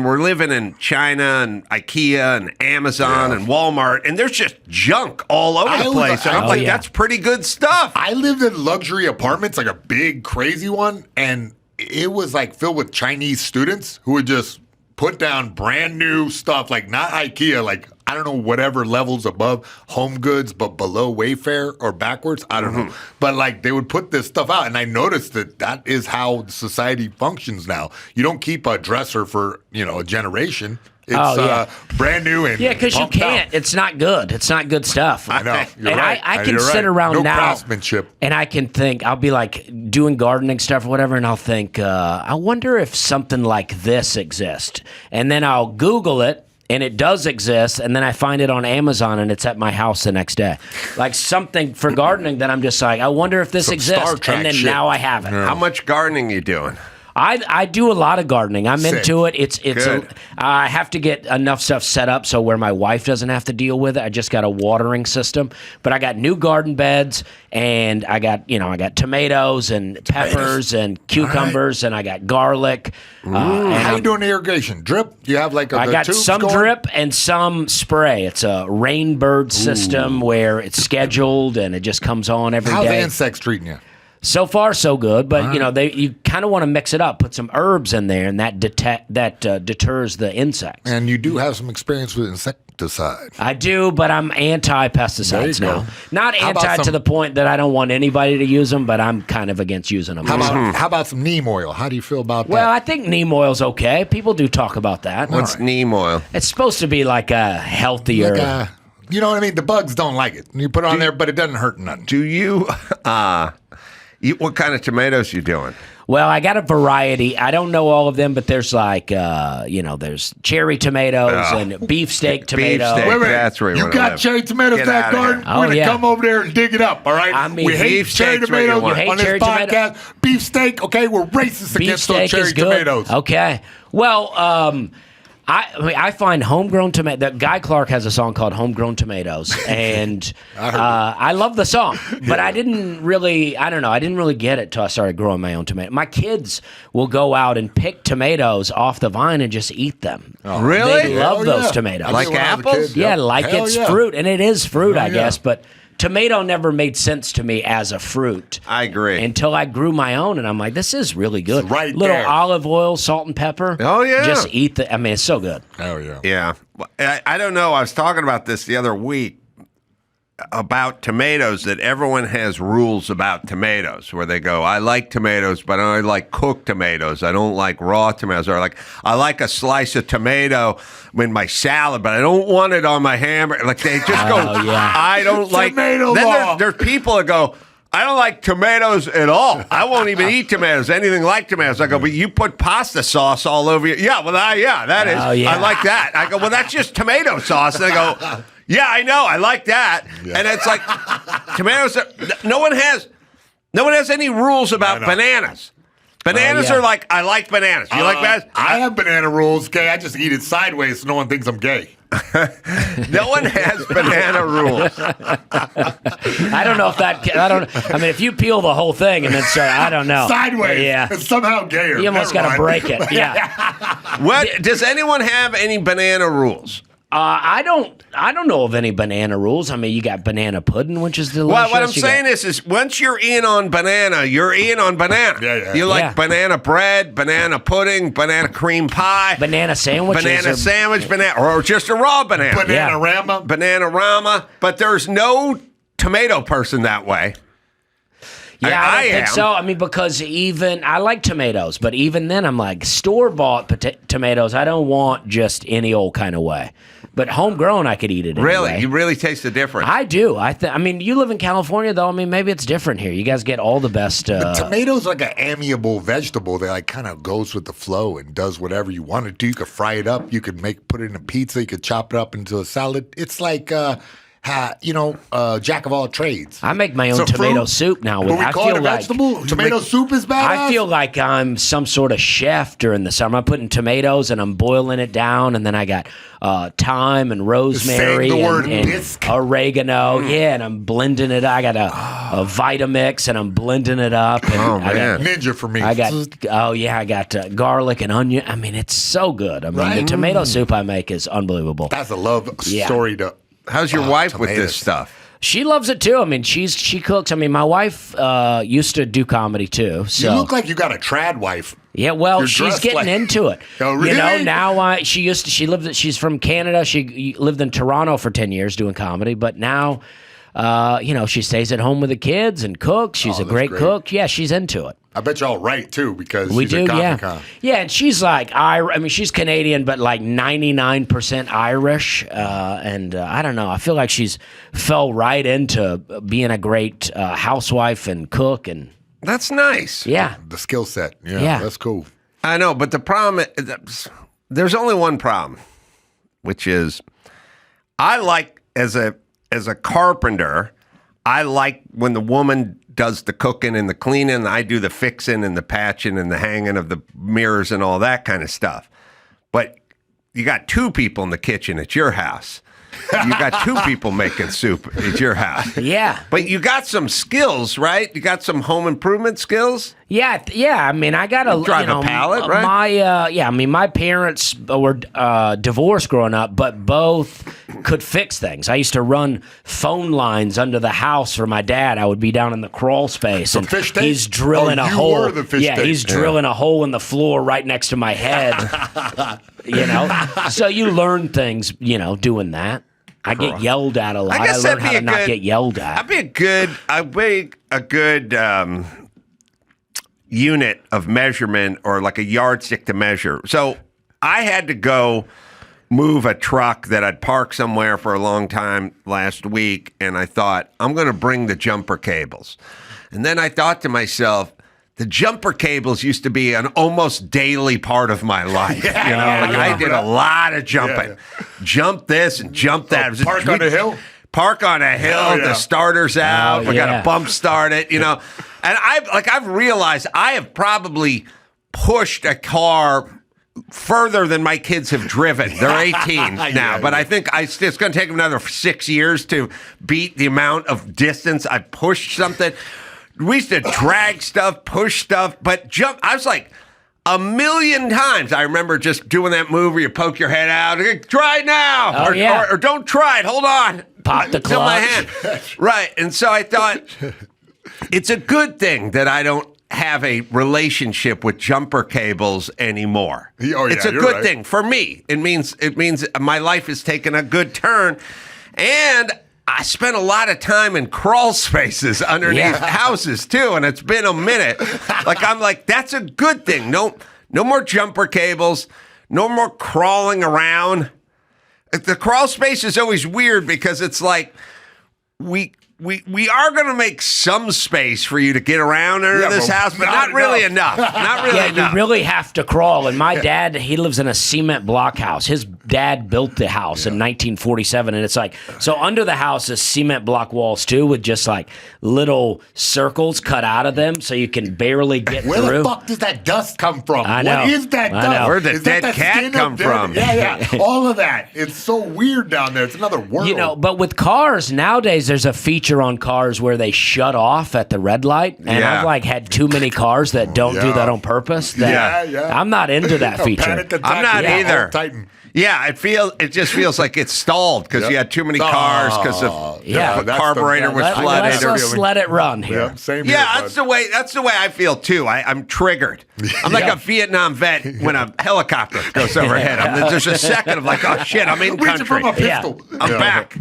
Speaker 2: we're living in China and IKEA and Amazon and Walmart, and there's just junk all over the place. And I'm like, that's pretty good stuff.
Speaker 4: I lived in luxury apartments, like a big, crazy one, and it was filled with Chinese students who would just put down brand new stuff, not IKEA, I don't know, whatever levels above Home Goods, but below Wayfair or backwards. I don't know. But they would put this stuff out, and I noticed that is how society functions now. You don't keep a dresser for, a generation. It's brand new and
Speaker 3: because you
Speaker 4: pumped
Speaker 3: can't.
Speaker 4: out.
Speaker 3: It's not good. It's not good stuff.
Speaker 4: I know. You're
Speaker 3: and
Speaker 4: right.
Speaker 3: I can
Speaker 4: You're
Speaker 3: sit
Speaker 4: right.
Speaker 3: around
Speaker 4: no
Speaker 3: now.
Speaker 4: craftsmanship.
Speaker 3: And I can think, I'll be doing gardening stuff or whatever, and I'll think, I wonder if something like this exists. And then I'll Google it, and it does exist, and then I find it on Amazon, and it's at my house the next day. Something for gardening that I'm just I wonder if this
Speaker 4: Some Star
Speaker 3: exists.
Speaker 4: Trek
Speaker 3: And then
Speaker 4: shit.
Speaker 3: now I have it.
Speaker 2: How much gardening you doing?
Speaker 3: I do a lot of gardening. I'm
Speaker 4: Sick.
Speaker 3: into it. It's
Speaker 2: Good.
Speaker 3: I have to get enough stuff set up so where my wife doesn't have to deal with it. I just got a watering system, but I got new garden beds, and I got tomatoes and peppers and cucumbers, and I got garlic. And
Speaker 4: How you doing the irrigation? Drip? You have like
Speaker 3: I
Speaker 4: the
Speaker 3: got
Speaker 4: tubes
Speaker 3: some
Speaker 4: going?
Speaker 3: drip and some spray. It's a rainbird system where it's scheduled and it just comes on every day.
Speaker 4: How's the insects treating you?
Speaker 3: So far, so good, but you kind of want to mix it up, put some herbs in there, and that deters the insects.
Speaker 4: And you do have some experience with insecticide.
Speaker 3: I do, but I'm anti-pesticides
Speaker 4: There you
Speaker 3: now.
Speaker 4: go.
Speaker 3: Not
Speaker 4: How about
Speaker 3: anti to
Speaker 4: some-
Speaker 3: the point that I don't want anybody to use them, but I'm kind of against using them.
Speaker 4: How about some neem oil? How do you feel about
Speaker 3: Well,
Speaker 4: that?
Speaker 3: I think neem oil's okay. People do talk about that.
Speaker 2: What's neem oil?
Speaker 3: It's supposed to be like a healthier.
Speaker 4: Like, you know what I mean? The bugs don't like it. You put it on there, but it doesn't hurt nothing.
Speaker 2: Do you? What kind of tomatoes you doing?
Speaker 3: Well, I got a variety. I don't know all of them, but there's like, there's cherry tomatoes and beefsteak tomatoes.
Speaker 2: Beefsteak.
Speaker 4: Wait, wait.
Speaker 2: That's where you
Speaker 4: you
Speaker 2: wanna
Speaker 4: got
Speaker 2: live.
Speaker 4: cherry tomatoes
Speaker 2: Get
Speaker 4: in that
Speaker 2: outta here.
Speaker 4: garden?
Speaker 3: Oh,
Speaker 4: We're going to
Speaker 3: yeah.
Speaker 4: come over there and dig it up, all right?
Speaker 3: I mean,
Speaker 4: we hate cherry
Speaker 2: beefsteak's what you
Speaker 4: tomatoes
Speaker 2: want.
Speaker 3: You hate
Speaker 4: on this
Speaker 3: cherry
Speaker 4: podcast. Beefsteak, okay? We're racist against those
Speaker 3: Beefsteak
Speaker 4: cherry
Speaker 3: is good.
Speaker 4: tomatoes.
Speaker 3: Okay. Well, I find homegrown tomato. That Guy Clark has a song called "Homegrown Tomatoes," and I love the song. But I didn't really. I don't know. I didn't really get it till I started growing my own tomato. My kids will go out and pick tomatoes off the vine and just eat them.
Speaker 2: Really?
Speaker 3: They love
Speaker 4: Hell
Speaker 3: those
Speaker 4: yeah.
Speaker 3: tomatoes.
Speaker 4: I did
Speaker 2: Like
Speaker 4: when I was a
Speaker 2: apples?
Speaker 4: kid,
Speaker 3: Yeah,
Speaker 4: yep.
Speaker 3: like
Speaker 4: Hell
Speaker 3: it's
Speaker 4: yeah.
Speaker 3: fruit, and it is fruit, I
Speaker 4: yeah.
Speaker 3: guess. But tomato never made sense to me as a fruit.
Speaker 2: I agree.
Speaker 3: Until I grew my own, and I'm like, this is really good.
Speaker 4: It's right
Speaker 3: Little
Speaker 4: there.
Speaker 3: olive oil, salt and pepper.
Speaker 2: Oh, yeah.
Speaker 3: Just eat the. I mean, it's so good.
Speaker 4: Hell yeah.
Speaker 2: Yeah. I don't know. I was talking about this the other week about tomatoes, that everyone has rules about tomatoes where they go, I like tomatoes, but I only like cooked tomatoes. I don't like raw tomatoes. Or like, I like a slice of tomato in my salad, but I don't want it on my hamburger. Like they just go,
Speaker 3: yeah.
Speaker 2: I don't like.
Speaker 4: Tomato
Speaker 2: Then
Speaker 4: law.
Speaker 2: there's people that go, I don't like tomatoes at all. I won't even eat tomatoes, anything like tomatoes. I go, but you put pasta sauce all over you. Yeah, well, that is.
Speaker 3: Oh, yeah.
Speaker 2: I like that. I go, well, that's just tomato sauce. And they go, yeah, I know. I like that.
Speaker 4: Yeah.
Speaker 2: And it's like tomatoes. No one has any rules about bananas. Bananas
Speaker 3: yeah.
Speaker 2: are like, I like bananas. You like bananas?
Speaker 4: I have banana rules, okay? I just eat it sideways so no one thinks I'm gay.
Speaker 2: No one has banana rules.
Speaker 3: I don't know if that. I mean, if you peel the whole thing and then start, I don't know.
Speaker 4: Sideways.
Speaker 3: Yeah.
Speaker 4: It's somehow gayer.
Speaker 3: You almost got to break it. Yeah.
Speaker 2: What does anyone have any banana rules?
Speaker 3: I don't know of any banana rules. I mean, you got banana pudding, which is delicious.
Speaker 2: Well, what I'm
Speaker 3: You
Speaker 2: saying
Speaker 3: got-
Speaker 2: is once you're in on banana, you're in on banana.
Speaker 4: Yeah.
Speaker 2: You like
Speaker 3: Yeah.
Speaker 2: banana bread, banana pudding, banana cream pie,
Speaker 3: banana sandwiches.
Speaker 2: banana sandwich, banana, or just a raw banana.
Speaker 4: Banana rama.
Speaker 2: Banana rama. But there's no tomato person that way.
Speaker 3: Yeah, I don't think
Speaker 2: am.
Speaker 3: so. I mean, because even I like tomatoes, but even then, I'm like store-bought tomatoes. I don't want just any old kind of way. But homegrown, I could eat it.
Speaker 2: Really?
Speaker 3: Anyway.
Speaker 2: You really taste the difference.
Speaker 3: I do. I mean, you live in California, though. I mean, maybe it's different here. You guys get all the best.
Speaker 4: Tomatoes like an amiable vegetable that like kind of goes with the flow and does whatever you want to do. You could fry it up. You could put it in a pizza. You could chop it up into a salad. It's like jack of all trades.
Speaker 3: I make my own
Speaker 4: So
Speaker 3: tomato
Speaker 4: fruit?
Speaker 3: soup now.
Speaker 4: But we
Speaker 3: I
Speaker 4: call
Speaker 3: feel
Speaker 4: it a
Speaker 3: like
Speaker 4: vegetable. Tomato soup is badass.
Speaker 3: I feel like I'm some sort of chef during the summer. I'm putting tomatoes and I'm boiling it down, and then I got thyme and rosemary
Speaker 4: Saying the word
Speaker 3: and
Speaker 4: bisque.
Speaker 3: oregano. Yeah, and I'm blending it. I got a Vitamix, and I'm blending it up. And
Speaker 2: Oh,
Speaker 3: I
Speaker 2: man.
Speaker 4: Ninja for me.
Speaker 3: I got garlic and onion. I mean, it's so good. I mean, the tomato soup I make is unbelievable.
Speaker 4: That's a love
Speaker 3: Yeah.
Speaker 4: story to.
Speaker 2: How's your wife with
Speaker 4: tomatoes.
Speaker 2: this stuff?
Speaker 3: She loves it too. I mean, she cooks. I mean, my wife used to do comedy too. So
Speaker 4: You look like you got a trad wife.
Speaker 3: yeah, well,
Speaker 4: You're
Speaker 3: she's
Speaker 4: dressed
Speaker 3: getting
Speaker 4: like-
Speaker 3: into it.
Speaker 4: Oh,
Speaker 3: You know,
Speaker 4: really?
Speaker 3: now she's from Canada. She lived in Toronto for 10 years doing comedy, but now, she stays at home with the kids and cooks. She's a
Speaker 4: that's
Speaker 3: great
Speaker 4: great.
Speaker 3: cook. Yeah, she's into it.
Speaker 4: I bet y'all right too because
Speaker 3: We
Speaker 4: she's
Speaker 3: do,
Speaker 4: a
Speaker 3: yeah.
Speaker 4: Comic-Con.
Speaker 3: Yeah, and she's like, I mean, she's Canadian, but like 99% Irish. And I don't know. I feel like she's fell right into being a great housewife and cook. And
Speaker 2: That's nice.
Speaker 3: yeah.
Speaker 4: The skill set. Yeah,
Speaker 3: Yeah.
Speaker 4: that's cool.
Speaker 2: I know, but the problem there's only one problem, which is I like as a carpenter, I like when the woman does the cooking and the cleaning. I do the fixing and the patching and the hanging of the mirrors and all that kind of stuff. But you got 2 people in the kitchen at your house. You got 2 people making soup at your house.
Speaker 3: Yeah.
Speaker 2: But you got some skills, right? You got some home improvement skills?
Speaker 3: Yeah. I mean, I got
Speaker 2: You drive a pallet, right?
Speaker 3: My parents were divorced growing up, but both could fix things. I used to run phone lines under the house for my dad. I would be down in the crawl space, and
Speaker 4: fish tape?
Speaker 3: he's drilling a
Speaker 4: You
Speaker 3: hole.
Speaker 4: were the fish tape.
Speaker 3: He's drilling a hole in the floor right next to my head. So you learn things, doing that. I get yelled at a lot. I learned how to not get yelled at.
Speaker 2: I'd be a good unit of measurement, or like a yardstick to measure. So I had to go move a truck that I'd parked somewhere for a long time last week, and I thought, I'm going to bring the jumper cables. And then I thought to myself, the jumper cables used to be an almost daily part of my life. I did a lot of jumping.
Speaker 4: Yeah.
Speaker 2: Jump this and jump that.
Speaker 4: Park on a hill?
Speaker 2: Park on a hill. The starter's out. We got to bump start it, And I've realized I have probably pushed a car further than my kids have driven. They're 18 now, but I think it's going to take them another 6 years to beat the amount of distance I pushed something. We used to drag stuff, push stuff, but jump. I was like, 1,000,000 times. I remember just doing that move where you poke your head out. Try it now. Or don't try it. Hold on.
Speaker 3: Pop the
Speaker 2: Till my
Speaker 3: clutch.
Speaker 2: hand. Right. And so I thought, it's a good thing that I don't have a relationship with jumper cables anymore. It's a good thing for me. It means my life has taken a good turn. And I spent a lot of time in crawl spaces underneath houses too, and it's been a minute. I'm like, that's a good thing. No more jumper cables, no more crawling around. The crawl space is always weird because it's like we are going to make some space for you to get around under this house, but not really enough. Not really enough.
Speaker 3: You really have to crawl. And my dad, he lives in a cement block house. His dad built the house in 1947, and it's like, so under the house is cement block walls too, with just like little circles cut out of them, so you can barely get
Speaker 4: Where
Speaker 3: through.
Speaker 4: the fuck does that dust come from?
Speaker 3: I know.
Speaker 4: What is that
Speaker 3: I
Speaker 4: dust?
Speaker 3: know.
Speaker 2: Where'd the
Speaker 4: Is that
Speaker 2: dead cat
Speaker 4: skin of
Speaker 2: come
Speaker 4: dead-
Speaker 2: from?
Speaker 4: Yeah. All of that. It's so weird down there. It's another world.
Speaker 3: But with cars nowadays, there's a feature on cars where they shut off at the red light, and I've had too many cars that don't do that on purpose. I'm not into that feature.
Speaker 4: Panic attack.
Speaker 2: I'm not either.
Speaker 4: Titan.
Speaker 2: Yeah, it just feels like it's stalled because you had too many cars because the carburetor was flooded.
Speaker 3: Let's let it run here.
Speaker 4: Yeah, same here,
Speaker 2: That's the way I feel too. I'm triggered. I'm like a Vietnam vet when a helicopter goes overhead. There's a second of like, oh shit, I'm in
Speaker 4: Reaching
Speaker 2: country.
Speaker 4: from a pistol.
Speaker 2: I'm back.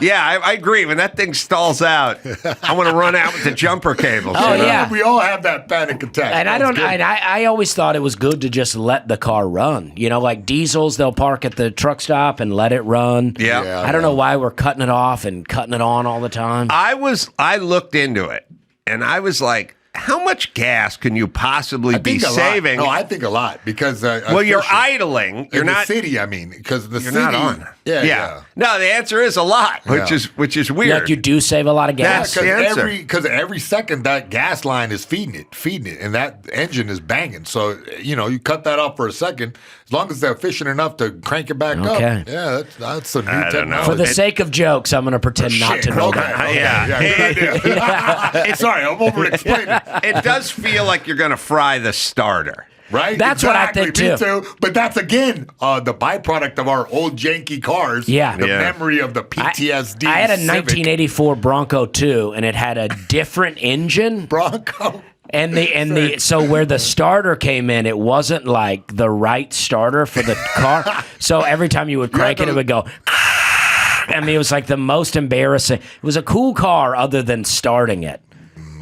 Speaker 4: Yeah.
Speaker 2: I agree. When that thing stalls out, I want to run out with the jumper cables.
Speaker 3: Oh, yeah.
Speaker 4: We all have that panic attack.
Speaker 3: And I always thought it was good to just let the car run. Like diesels, they'll park at the truck stop and let it run.
Speaker 2: Yeah.
Speaker 3: I don't know why we're cutting it off and cutting it on all the time.
Speaker 2: I looked into it, and I was like, how much gas can you possibly be saving?
Speaker 4: No, I think a lot because
Speaker 2: you're idling. You're
Speaker 4: in
Speaker 2: not
Speaker 4: the city. I mean, because the
Speaker 2: You're
Speaker 4: city.
Speaker 2: not on.
Speaker 4: Yeah.
Speaker 2: No, the answer is a lot, which is weird.
Speaker 3: Like you do save a lot of gas.
Speaker 2: That's the answer.
Speaker 4: Because every second that gas line is feeding it, and that engine is banging. So you cut that off for a second. As long as they're efficient enough to crank it back up. Yeah, that's a new technology.
Speaker 3: For the sake of jokes, I'm going to pretend not to know that.
Speaker 4: Good idea. Sorry, I'm over explaining.
Speaker 2: It does feel like you're going to fry the starter.
Speaker 4: Right?
Speaker 3: That's what I think,
Speaker 4: Me
Speaker 3: too.
Speaker 4: But that's, again, the byproduct of our old janky cars.
Speaker 3: Yeah.
Speaker 4: The memory of the PTSD.
Speaker 3: I had a
Speaker 4: Civic.
Speaker 3: 1984 Bronco 2, and it had a different engine.
Speaker 4: Bronco.
Speaker 3: And so where the starter came in, it wasn't like the right starter for the car. So every time you would crank it would go. I mean, it was like the most embarrassing. It was a cool car other than starting it.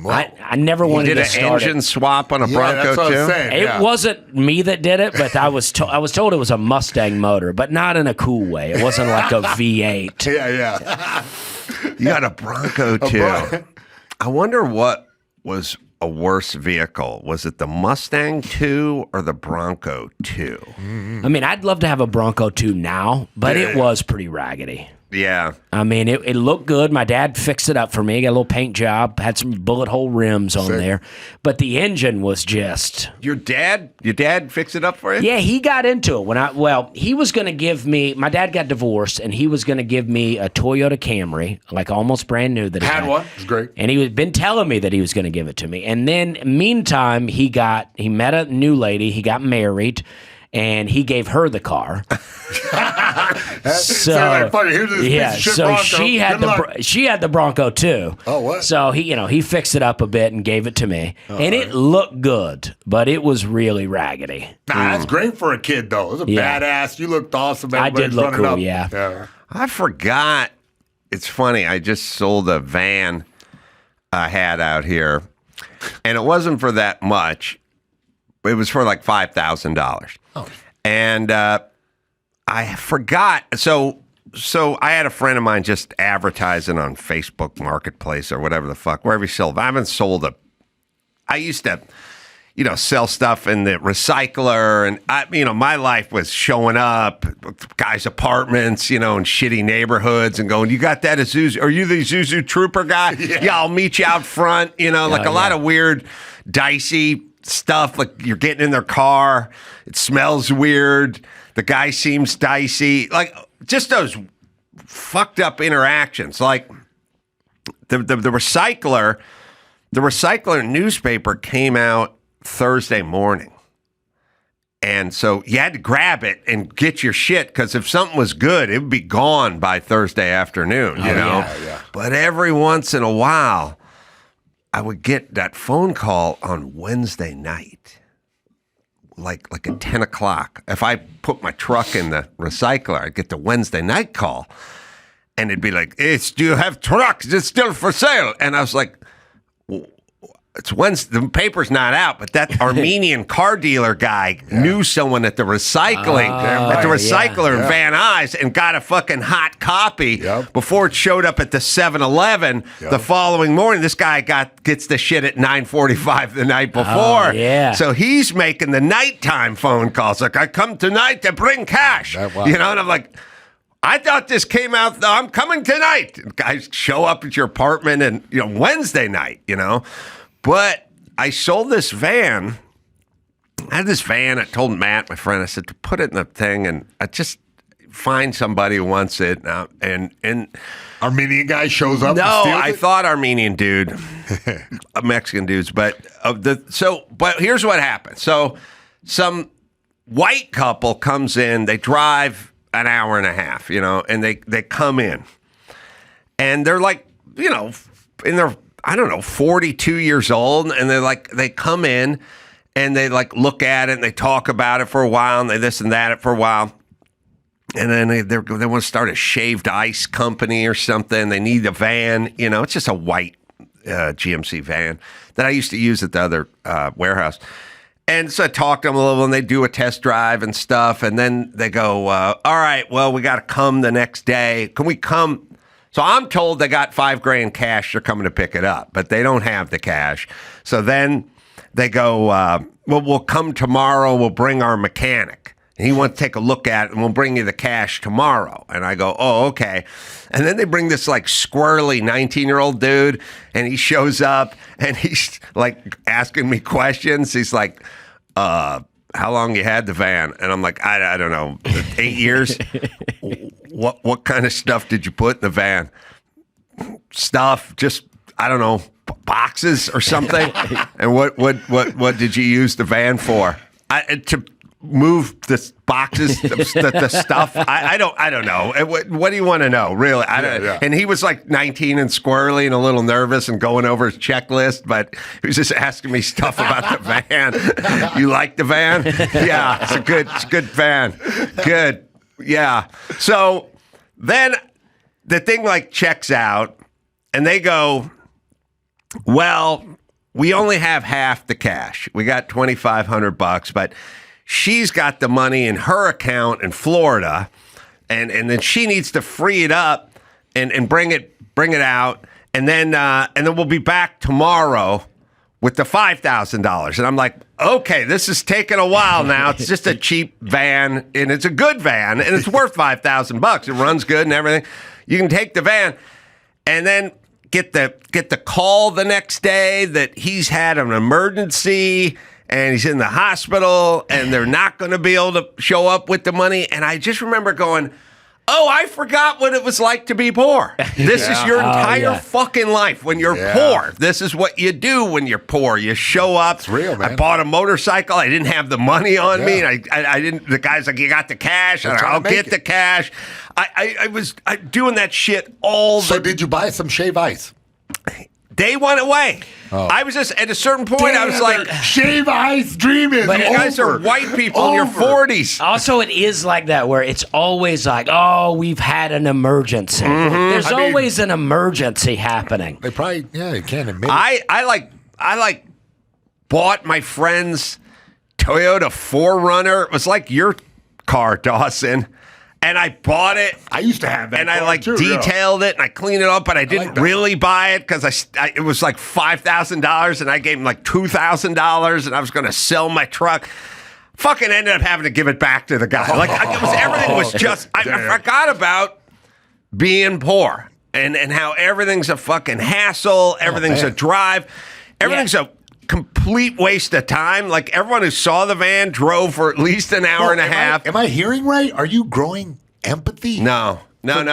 Speaker 3: I never wanted to start it.
Speaker 2: You did an engine swap on a Bronco
Speaker 4: that's what
Speaker 2: too?
Speaker 4: I'm saying,
Speaker 3: It wasn't me that did it, but I was told it was a Mustang motor, but not in a cool way. It wasn't like a V8.
Speaker 4: Yeah.
Speaker 2: You got a Bronco too. I wonder what was a worse vehicle. Was it the Mustang 2 or the Bronco 2?
Speaker 3: I mean, I'd love to have a Bronco 2 now, but it was pretty raggedy.
Speaker 2: Yeah.
Speaker 3: I mean, it looked good. My dad fixed it up for me. Got a little paint job. Had some bullet hole rims on there. But the engine was just...
Speaker 2: Your dad fixed it up for you?
Speaker 3: Yeah, he got into it. He was going to give me... My dad got divorced, and he was going to give me a Toyota Camry, like almost brand new. That he
Speaker 4: Had one. It was great.
Speaker 3: And he was been telling me that he was going to give it to me. And then, meantime, he met a new lady. He got married. And he gave her the car. She had the Bronco too.
Speaker 4: Oh, what?
Speaker 3: So he fixed it up a bit and gave it to me, and it looked good, but it was really raggedy.
Speaker 4: That's great for a kid though. It was a badass. You looked awesome.
Speaker 3: I did look cool.
Speaker 4: Up.
Speaker 3: Yeah.
Speaker 2: I forgot. It's funny. I just sold a van I had out here, and it wasn't for that much. It was for like $5,000. Oh. And I forgot. So I had a friend of mine just advertising on Facebook Marketplace or whatever the fuck, wherever he sold. I haven't sold I used to, sell stuff in the recycler, and my life was showing up guys' apartments, in shitty neighborhoods and going, "You got that Isuzu? Are you the Isuzu Trooper guy? Yeah, I'll meet you out front." A lot of weird, dicey stuff, like you're getting in their car, it smells weird, the guy seems dicey, like just those fucked up interactions. Like the recycler newspaper came out Thursday morning, and so you had to grab it and get your shit, because if something was good, it would be gone by Thursday afternoon.
Speaker 4: Yeah.
Speaker 2: But every once in a while I would get that phone call on Wednesday night, like at 10 o'clock. If I put my truck in the recycler, I'd get the Wednesday night call, and it'd be like, "Do you have trucks? Is it still for sale?" And I was like, "It's Wednesday. The paper's not out." But that Armenian car dealer guy knew someone at the recycling, at the recycler in Van Nuys, and got a fucking hot copy before it showed up at the 7-Eleven the following morning. This guy gets the shit at 9:45 the night before. So he's making the nighttime phone calls. Like, "I come tonight to bring cash." And I'm like, "I thought this came out. I'm coming tonight." And guys show up at your apartment and Wednesday night. But I sold this van. I had this van. I told Matt, my friend, I said, to put it in the thing, and I just find somebody who wants it. And
Speaker 4: Armenian guy shows up.
Speaker 2: No,
Speaker 4: and steals
Speaker 2: I
Speaker 4: it?
Speaker 2: thought Armenian dude, Mexican dudes. But here's what happened. So some white couple comes in. They drive an hour and a half, and they come in, and they're like, in their, 42 years old, and they come in and they look at it and they talk about it for a while, and they this and that for a while, and then they want to start a shaved ice company or something. They need a van, it's just a white GMC van that I used to use at the other warehouse. And so I talk to them a little, and they do a test drive and stuff, and then they go, "All right, well, we got to come the next day. Can we come?" So I'm told they got $5,000 cash. They're coming to pick it up, but they don't have the cash. So then they go, "Well, we'll come tomorrow. We'll bring our mechanic. And he wants to take a look at it, and we'll bring you the cash tomorrow." And I go, "Oh, okay." And then they bring this squirrely 19-year-old dude, and he shows up, and he's asking me questions. He's like, "How long you had the van?" And I'm like, I don't know, 8 years. What kind of stuff did you put in the van? Stuff, just, I don't know, boxes or something. And what did you use the van for? To move the boxes, the stuff. I don't know. What do you want to know, really? And he was 19 and squirrely and a little nervous and going over his checklist, but he was just asking me stuff about the van. "You like the van?" "Yeah, it's a good van. Good." Yeah. So then the thing checks out, and they go, "Well, we only have half the cash. We got $2,500, but she's got the money in her account in Florida, and then she needs to free it up and bring it out, and then we'll be back tomorrow with the $5,000. And I'm like, okay, this is taking a while now. It's just a cheap van, and it's a good van, and it's worth $5,000. It runs good and everything. You can take the van and then get the call the next day that he's had an emergency and he's in the hospital and they're not going to be able to show up with the money. And I just remember going, oh, I forgot what it was like to be poor. This is your entire fucking life when you're poor. This is what you do when you're poor. You show up. It's
Speaker 4: real, man.
Speaker 2: I bought a motorcycle. I didn't have the money on me. And I didn't. The guy's like, you got the cash? I'll get the cash. I was doing that shit all the
Speaker 4: So did you buy some shave ice?
Speaker 2: They went away. I was just, at a certain point, I was like,
Speaker 4: shave ice dream is
Speaker 3: But
Speaker 2: you
Speaker 3: over.
Speaker 2: guys are white people in your 40s.
Speaker 3: Also, it is like that where it's always like, oh, we've had an emergency. There's always an emergency happening.
Speaker 4: They probably, you can't admit it.
Speaker 2: I bought my friend's Toyota 4Runner. It was like your car, Dawson. And I bought it.
Speaker 4: I used to have that.
Speaker 2: And I
Speaker 4: car too,
Speaker 2: detailed it and I cleaned it up, but I didn't really buy it because it was like $5,000 and I gave him like $2,000 and I was going to sell my truck. Fucking ended up having to give it back to the guy. Everything was just, I forgot about being poor and how everything's a fucking hassle. Everything's a drive. Everything's a complete waste of time. Like everyone who saw the van drove for at least an hour and a half.
Speaker 4: Am I hearing right? Are you growing empathy?
Speaker 2: No.
Speaker 3: But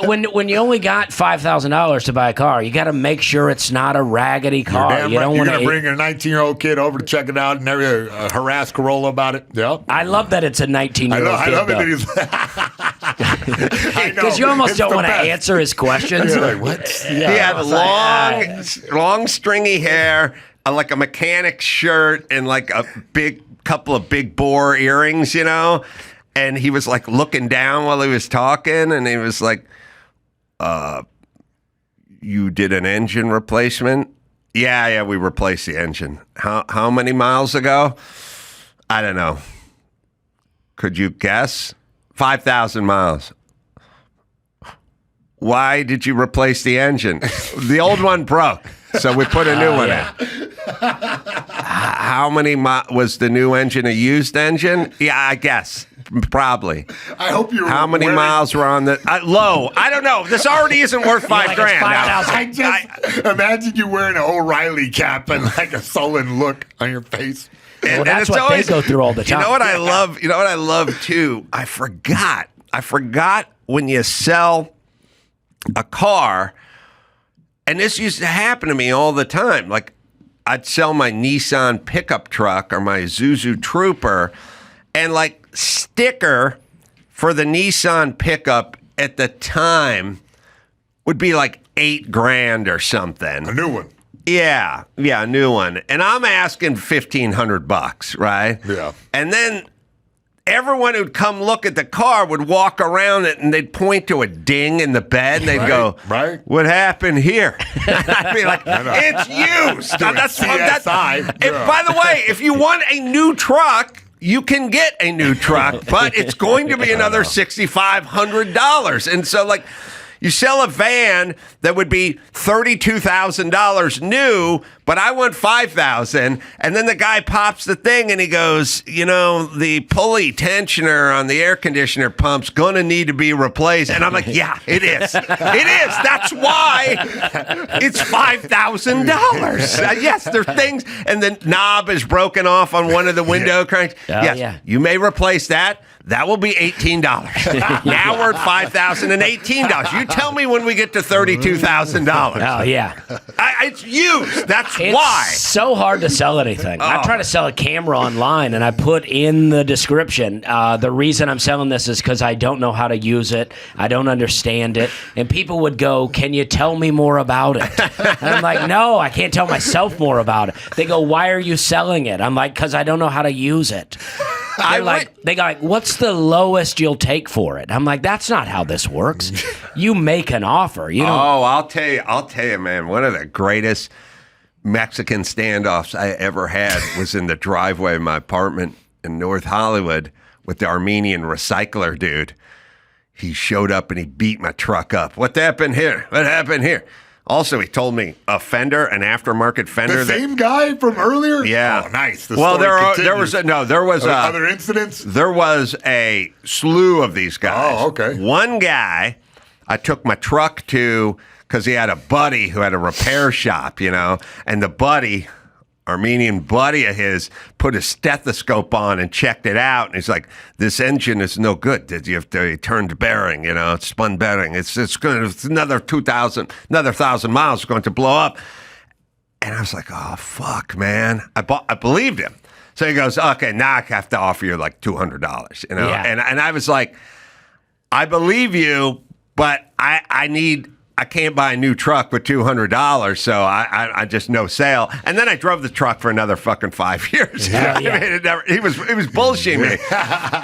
Speaker 3: when you only got $5,000 to buy a car, you got to make sure it's not a raggedy car. You don't want to
Speaker 4: bring a 19-year-old kid over to check it out and harass Carolla about it. Yep.
Speaker 3: I love that it's a 19-year-old kid.
Speaker 4: I love it that he's.
Speaker 3: Because you almost don't want to answer his questions.
Speaker 4: You're like, what?
Speaker 2: He had long, stringy hair, like a mechanic shirt, and like a couple of big bore earrings, you know. And he was like looking down while he was talking, and he was like, "You did an engine replacement?" Yeah, we replaced the engine. How many miles ago? I don't know. Could you guess? 5,000 miles. Why did you replace the engine? The old one broke, so we put a new one in. How many was the new engine a used engine? Yeah, I guess. Probably.
Speaker 4: I hope you're.
Speaker 2: How many miles were on the low? I don't know. This already isn't worth $5,000.
Speaker 4: I just imagine you wearing an O'Reilly cap and like a sullen look on your face.
Speaker 3: Well, that's what they go through all the time.
Speaker 2: You know what I love? You know what I love too? I forgot when you sell a car, and this used to happen to me all the time. Like I'd sell my Nissan pickup truck or my Isuzu Trooper, and like sticker for the Nissan pickup at the time would be like $8,000 or something.
Speaker 4: A new one.
Speaker 2: Yeah, a new one. And I'm asking $1,500, right?
Speaker 4: Yeah.
Speaker 2: And then everyone who'd come look at the car would walk around it and they'd point to a ding in the bed and they'd go, what happened here? I'd be like, it's used. That's
Speaker 4: CSI.
Speaker 2: And by the way, if you want a new truck, you can get a new truck, but it's going to be another $6,500. And so, like, you sell a van that would be $32,000 new, but I want $5,000. And then the guy pops the thing and he goes, you know, the pulley tensioner on the air conditioner pump's going to need to be replaced. And I'm like, yeah, it is. It is. That's why it's $5,000. Yes, there's things. And the knob is broken off on one of the window cranks. Yes, you may replace that. That will be $18. Now we're at $5,018. You tell me when we get to $32,000.
Speaker 3: Oh, yeah.
Speaker 2: It's used. That's
Speaker 3: it's
Speaker 2: why.
Speaker 3: It's so hard to sell anything. I try to sell a camera online, and I put in the description, the reason I'm selling this is because I don't know how to use it. I don't understand it. And people would go, can you tell me more about it? And I'm like, no, I can't tell myself more about it. They go, why are you selling it? I'm like, because I don't know how to use it. They go like, what's the lowest you'll take for it? I'm like, that's not how this works. You make an offer. You don't.
Speaker 2: Oh, I'll tell you, man. One of the greatest Mexican standoffs I ever had was in the driveway of my apartment in North Hollywood with the Armenian recycler dude. He showed up and he beat my truck up. What happened here? What happened here? Also, he told me a fender, an aftermarket fender.
Speaker 4: The same guy from earlier?
Speaker 2: Yeah.
Speaker 4: Oh, nice. The
Speaker 2: Well,
Speaker 4: story
Speaker 2: there was
Speaker 4: continues. Other incidents?
Speaker 2: There was a slew of these guys.
Speaker 4: Oh, okay.
Speaker 2: One guy I took my truck to because he had a buddy who had a repair shop, and the buddy, Armenian buddy of his, put a stethoscope on and checked it out, and he's like, "This engine is no good. Did you have to turn the bearing? It's spun bearing. It's another 1,000 miles is going to blow up." And I was like, "Oh fuck, man!" I believed him. So he goes, "Okay, now I have to offer you like $200,
Speaker 3: Yeah.
Speaker 2: And I was like, "I believe you, but I can't buy a new truck with $200, so I just no sale." And then I drove the truck for another fucking 5 years.
Speaker 3: Yeah, yeah.
Speaker 2: I mean, he was bullshitting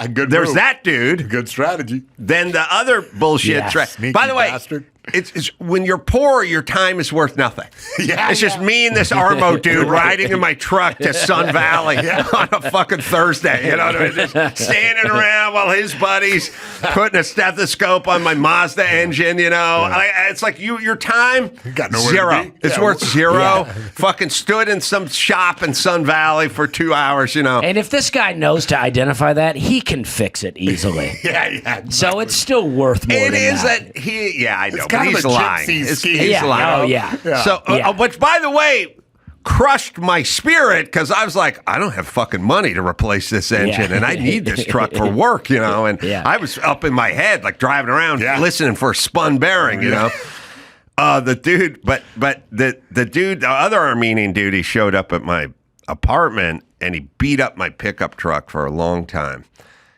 Speaker 2: me.
Speaker 4: Good
Speaker 2: There's
Speaker 4: move.
Speaker 2: that dude.
Speaker 4: Good strategy.
Speaker 2: Then the other bullshit
Speaker 3: Yeah,
Speaker 2: track.
Speaker 4: sneaky
Speaker 2: By the way,
Speaker 4: bastard.
Speaker 2: it's when you're poor, your time is worth nothing.
Speaker 4: Yeah,
Speaker 2: It's just me and this Armo dude riding in my truck to Sun Valley on a fucking Thursday. You know what I mean? Just standing around while his buddies putting a stethoscope on my Mazda engine. It's like your time
Speaker 4: got nowhere to
Speaker 2: zero.
Speaker 4: be.
Speaker 2: It's
Speaker 4: Yeah.
Speaker 2: worth zero. Fucking stood in some shop in Sun Valley for 2 hours.
Speaker 3: And if this guy knows to identify that, he can fix it easily.
Speaker 4: Yeah.
Speaker 3: So it's still worth more
Speaker 2: It
Speaker 3: than
Speaker 2: is
Speaker 3: that.
Speaker 2: that he, yeah, I know, but
Speaker 4: kind of
Speaker 2: he's
Speaker 4: a
Speaker 2: lying.
Speaker 4: gypsy scheme.
Speaker 2: He's
Speaker 3: Yeah.
Speaker 2: lying.
Speaker 3: Oh, yeah.
Speaker 4: Yeah.
Speaker 2: So,
Speaker 3: Yeah.
Speaker 2: which, by the way, crushed my spirit because I was like, I don't have fucking money to replace this engine,
Speaker 3: Yeah.
Speaker 2: and I need this truck for work, And
Speaker 3: Yeah.
Speaker 2: I was up in my head, like driving around, listening for a spun bearing, The dude, but the dude, the other Armenian dude, he showed up at my apartment and he beat up my pickup truck for a long time.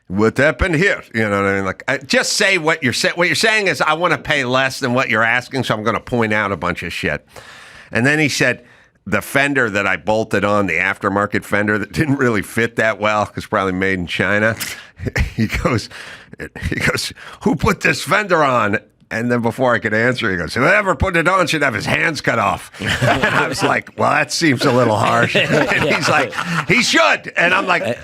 Speaker 2: What happened here? You know what I mean? Like, just say what you're saying. What you're saying is, I want to pay less than what you're asking, so I'm going to point out a bunch of shit. And then he said, the fender that I bolted on, the aftermarket fender that didn't really fit that well, because probably made in China. He goes, "Who put this fender on?" And then before I could answer, he goes, "Whoever put it on should have his hands cut off." And I was like, "Well, that seems a little harsh." And he's like, "He should." And I'm like,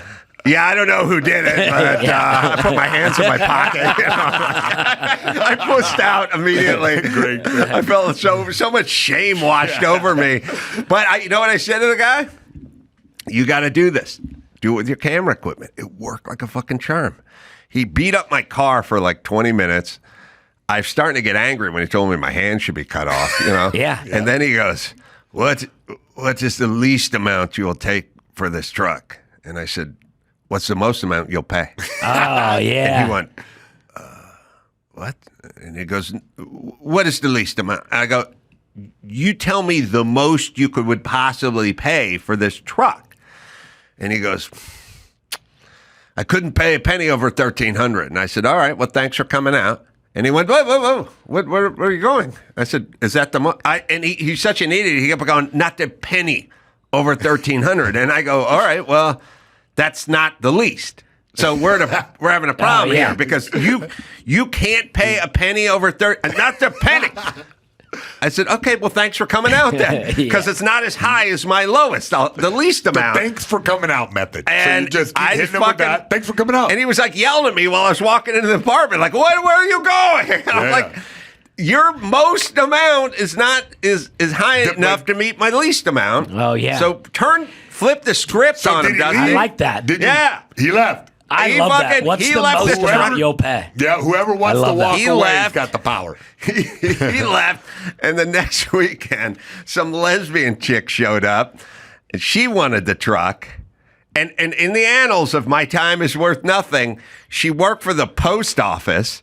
Speaker 2: "Yeah, I don't know who did it, but I put my hands in my pocket." I pushed out immediately.
Speaker 4: Great.
Speaker 2: I felt so much shame washed over me. But you know what I said to the guy? You got to do this. Do it with your camera equipment. It worked like a fucking charm. He beat up my car for like 20 minutes. I'm starting to get angry when he told me my hand should be cut off,
Speaker 3: Yeah.
Speaker 2: And then he goes, what is the least amount you'll take for this truck? And I said, "What's the most amount you'll pay?"
Speaker 3: Oh, yeah.
Speaker 2: And he went, "What?" And he goes, "What is the least amount?" And I go, "You tell me the most you would possibly pay for this truck." And he goes, "I couldn't pay a penny over $1,300. And I said, "All right, well, thanks for coming out." And he went, "Whoa. Where are you going?" I said, "Is that the most?" And he's such an idiot. He kept going, "Not the penny over $1,300. And I go, "All right, well, that's not the least." So we're having a problem
Speaker 3: yeah.
Speaker 2: here because you can't pay a penny over not the penny. I said, "Okay, well, thanks for coming out then, because it's not as high as my lowest, the least amount."
Speaker 4: Thanks for coming out method.
Speaker 2: And
Speaker 4: so you just keep hitting him with that. Thanks for coming out.
Speaker 2: And he was like yelling at me while I was walking into the apartment, like, where are you going? And I'm like, your most amount is not is high enough to meet my least amount.
Speaker 3: Oh, yeah.
Speaker 2: So flip the script on him, Dusty.
Speaker 3: I like that.
Speaker 4: Did you?
Speaker 2: Yeah.
Speaker 4: He left.
Speaker 3: I love that. What's
Speaker 2: he
Speaker 3: the
Speaker 2: left
Speaker 3: most
Speaker 2: the
Speaker 3: amount
Speaker 2: truck.
Speaker 3: you'll pay?
Speaker 4: Yeah, whoever wants
Speaker 3: I
Speaker 4: to
Speaker 3: love that.
Speaker 4: walk
Speaker 2: He
Speaker 4: away
Speaker 2: left.
Speaker 4: has got the power.
Speaker 2: He left, and the next weekend, some lesbian chick showed up, and she wanted the truck. And in the annals of my time is worth nothing, she worked for the post office,